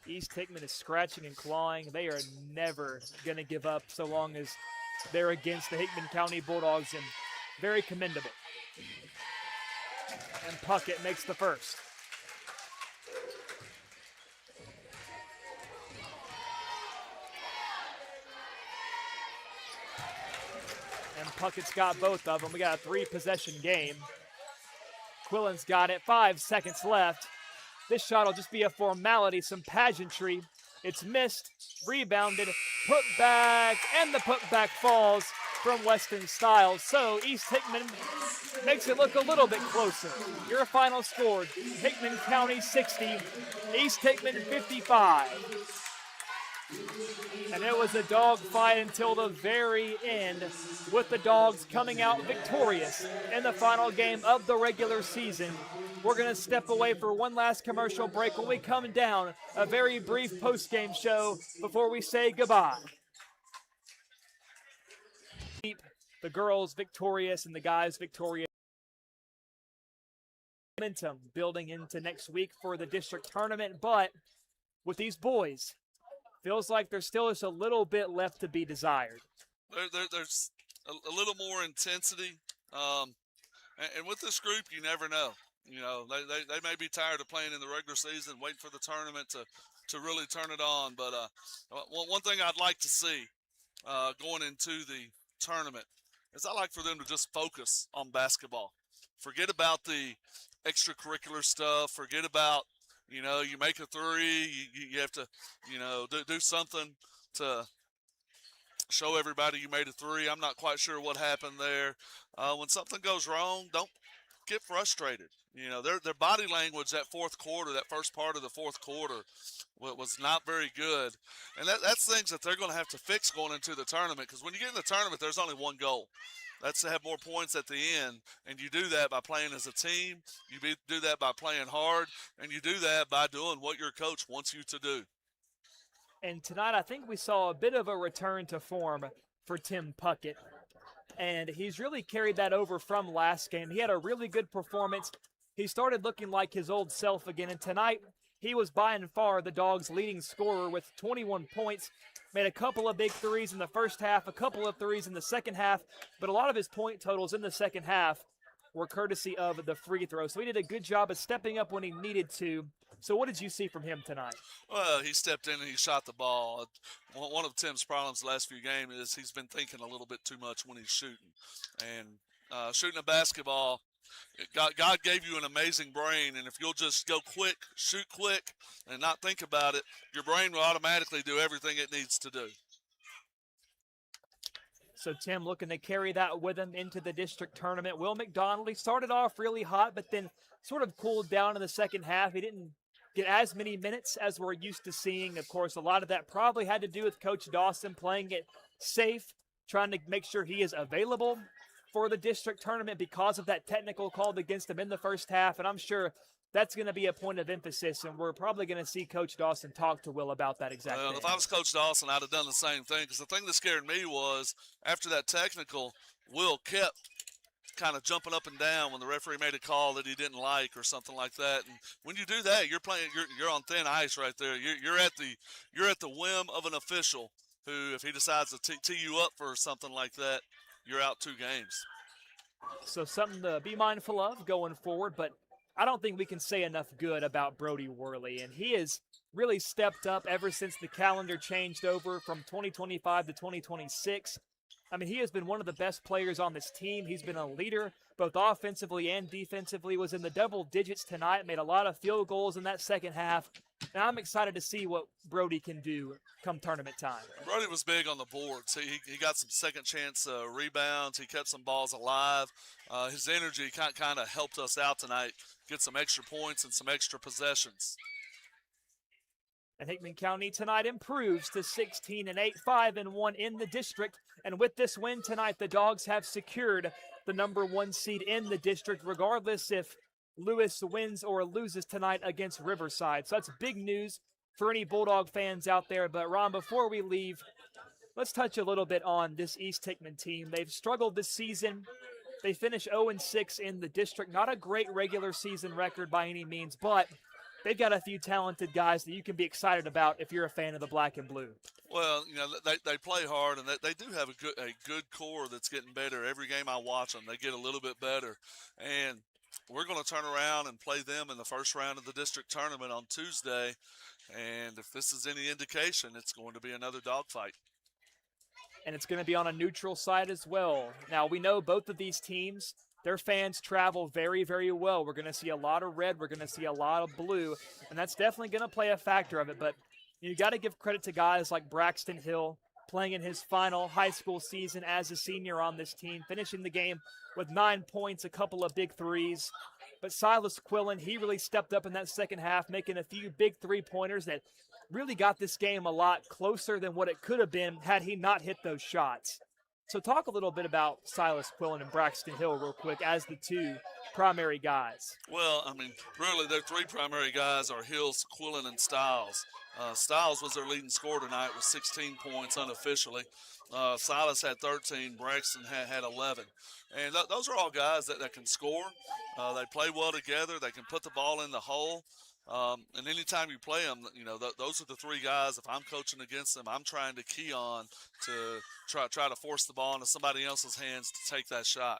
East Hickman is scratching and clawing. They are never going to give up so long as they're against the Hickman County Bulldogs, and very commendable. And Puckett makes the first. And Puckett's got both of them. We got a 3-possession game. Quillen's got it. 5 seconds left. This shot will just be a formality, some pageantry. It's missed, rebounded, put back, and the putback falls from Weston Styles. So East Hickman makes it look a little bit closer. Your final score, Hickman County 60, East Hickman 55. And it was a dogfight until the very end, with the Dogs coming out victorious in the final game of the regular season. We're going to step away for one last commercial break. When we come down, a very brief post-game show before we say goodbye. The girls victorious and the guys victorious. Momentum building into next week for the district tournament, but with these boys, feels like there still is a little bit left to be desired. There's a little more intensity, and with this group, you never know. You know, they may be tired of playing in the regular season, waiting for the tournament to really turn it on. But one thing I'd like to see going into the tournament is I like for them to just focus on basketball. Forget about the extracurricular stuff. Forget about, you know, you make a three, you have to, you know, do something to show everybody you made a three. I'm not quite sure what happened there. When something goes wrong, don't get frustrated. You know, their body language that fourth quarter, that first part of the fourth quarter, was not very good. And that's things that they're going to have to fix going into the tournament, because when you get in the tournament, there's only one goal. That's to have more points at the end, and you do that by playing as a team. You do that by playing hard, and you do that by doing what your coach wants you to do. And tonight, I think we saw a bit of a return to form for Tim Puckett, and he's really carried that over from last game. He had a really good performance. He started looking like his old self again, and tonight he was by and far the Dogs' leading scorer with 21 points. Made a couple of big threes in the first half, a couple of threes in the second half, but a lot of his point totals in the second half were courtesy of the free throw. So he did a good job of stepping up when he needed to. So what did you see from him tonight? Well, he stepped in and he shot the ball. One of Tim's problems the last few games is he's been thinking a little bit too much when he's shooting. And shooting a basketball, God gave you an amazing brain, and if you'll just go quick, shoot quick, and not think about it, your brain will automatically do everything it needs to do. So Tim looking to carry that with him into the district tournament. Will McDonald, he started off really hot, but then sort of cooled down in the second half. He didn't get as many minutes as we're used to seeing. Of course, a lot of that probably had to do with Coach Dawson playing it safe, trying to make sure he is available for the district tournament because of that technical called against him in the first half. And I'm sure that's going to be a point of emphasis, and we're probably going to see Coach Dawson talk to Will about that exact thing. If I was Coach Dawson, I'd have done the same thing, because the thing that scared me was after that technical, Will kept kind of jumping up and down when the referee made a call that he didn't like or something like that. And when you do that, you're on thin ice right there. You're at the whim of an official who, if he decides to tee you up for something like that, you're out 2 games. So something to be mindful of going forward, but I don't think we can say enough good about Brody Worley, and he has really stepped up ever since the calendar changed over from 2025 to 2026. I mean, he has been one of the best players on this team. He's been a leader, both offensively and defensively, was in the double digits tonight, made a lot of field goals in that second half. And I'm excited to see what Brody can do come tournament time. Brody was big on the boards. He got some second chance rebounds. He kept some balls alive. His energy kind of helped us out tonight, get some extra points and some extra possessions. And Hickman County tonight improves to 16-8, 5-1 in the district. And with this win tonight, the Dogs have secured the number 1 seed in the district, regardless if Lewis wins or loses tonight against Riverside. So that's big news for any Bulldog fans out there. But Ron, before we leave, let's touch a little bit on this East Hickman team. They've struggled this season. They finished 0-6 in the district. Not a great regular season record by any means, but they've got a few talented guys that you can be excited about if you're a fan of the black and blue. Well, you know, they play hard, and they do have a good core that's getting better. Every game I watch them, they get a little bit better. And we're going to turn around and play them in the first round of the district tournament on Tuesday. And if this is any indication, it's going to be another dogfight. And it's going to be on a neutral side as well. Now, we know both of these teams, their fans travel very, very well. We're going to see a lot of red. We're going to see a lot of blue. And that's definitely going to play a factor of it. But you got to give credit to guys like Braxton Hill, playing in his final high school season as a senior on this team, finishing the game with 9 points, a couple of big threes. But Silas Quillen, he really stepped up in that second half, making a few big three-pointers that really got this game a lot closer than what it could have been had he not hit those shots. So talk a little bit about Silas Quillen and Braxton Hill real quick as the 2 primary guys. Well, I mean, really, their 3 primary guys are Hills, Quillen, and Stiles. Stiles was their leading scorer tonight with 16 points unofficially. Silas had 13. Braxton had 11. And those are all guys that can score. They play well together. They can put the ball in the hole. And anytime you play them, you know, those are the 3 guys. If I'm coaching against them, I'm trying to key on to try to force the ball into somebody else's hands to take that shot.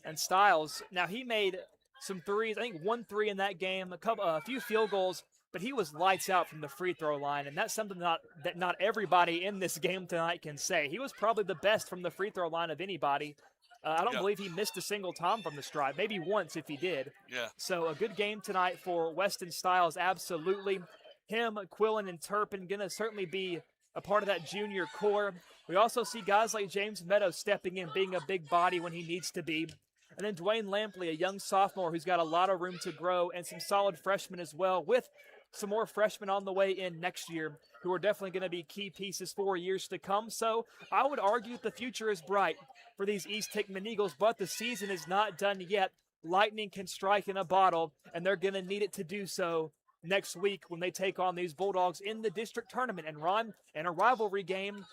And Stiles, now he made some threes. I think 1 3 in that game, a few field goals, but he was lights out from the free throw line, and that's something that not everybody in this game tonight can say. He was probably the best from the free throw line of anybody. I don't believe he missed a single time from the stripe, maybe once if he did. Yeah. So a good game tonight for Weston Stiles, absolutely. Him, Quillen, and Turpin going to certainly be a part of that junior core. We also see guys like James Meadows stepping in, being a big body when he needs to be. And then Dwayne Lampley, a young sophomore who's got a lot of room to grow, and some solid freshmen as well, with some more freshmen on the way in next year who are definitely going to be key pieces for years to come. So I would argue the future is bright for these East Hickman Eagles, but the season is not done yet. Lightning can strike in a bottle, and they're going to need it to do so next week when they take on these Bulldogs in the district tournament. And Ron, in a rivalry game,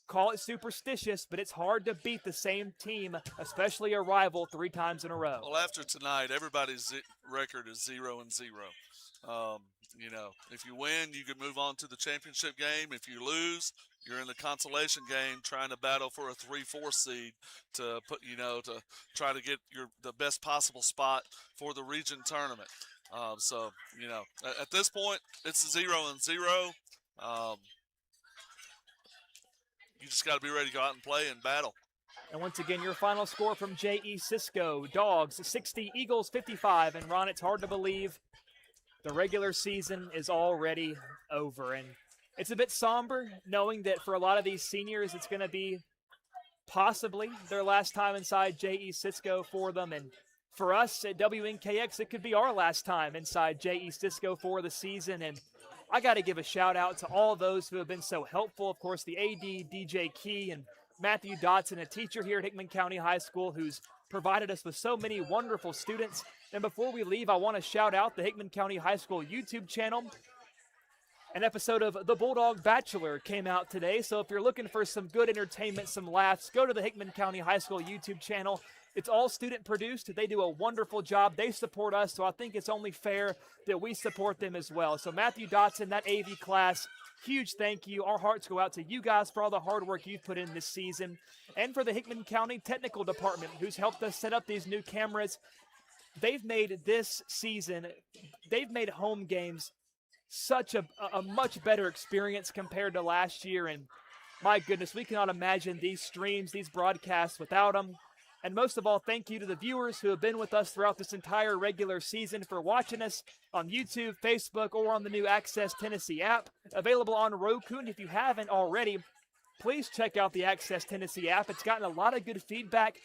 call it superstitious, but it's hard to beat the same team, especially a rival, 3 times in a row. Well, after tonight, everybody's record is 0-0. You know, if you win, you can move on to the championship game. If you lose, you're in the consolation game trying to battle for a 3-4 seed to try to get the best possible spot for the region tournament. So, you know, at this point, it's 0-0. You just got to be ready to go out and play and battle. And once again, your final score from J.E. Cisco, Dogs 60, Eagles 55. And Ron, it's hard to believe the regular season is already over. And it's a bit somber knowing that for a lot of these seniors, it's going to be possibly their last time inside J.E. Cisco for them. And for us at WNKX, it could be our last time inside J.E. Cisco for the season. And I got to give a shout out to all those who have been so helpful. Of course, the AD, DJ Key, and Matthew Dotson, a teacher here at Hickman County High School who's provided us with so many wonderful students. And before we leave, I want to shout out the Hickman County High School YouTube channel. An episode of The Bulldog Bachelor came out today, so if you're looking for some good entertainment, some laughs, go to the Hickman County High School YouTube channel. It's all student produced. They do a wonderful job. They support us, so I think it's only fair that we support them as well. So Matthew Dotson, that AV class, huge thank you. Our hearts go out to you guys for all the hard work you've put in this season, and for the Hickman County Technical Department who's helped us set up these new cameras. They've made this season, they've made home games such a much better experience compared to last year. And my goodness, we cannot imagine these streams, these broadcasts without them. And most of all, thank you to the viewers who have been with us throughout this entire regular season for watching us on YouTube, Facebook, or on the new Access Tennessee app, available on Roku. And if you haven't already, please check out the Access Tennessee app. It's gotten a lot of good feedback.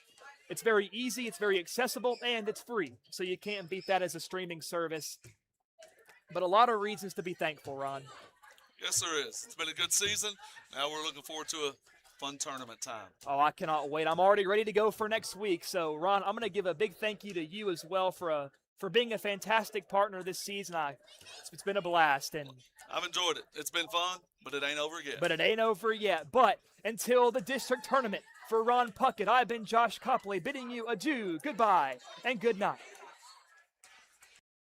It's very easy, it's very accessible, and it's free. So you can't beat that as a streaming service. But a lot of reasons to be thankful, Ron. Yes, there is. It's been a good season. Now we're looking forward to a fun tournament time. Oh, I cannot wait. I'm already ready to go for next week. So, Ron, I'm going to give a big thank you to you as well for being a fantastic partner this season. It's been a blast. And I've enjoyed it. It's been fun, but it ain't over yet. But until the district tournament, for Ron Puckett, I've been Josh Copley bidding you adieu, goodbye, and good night.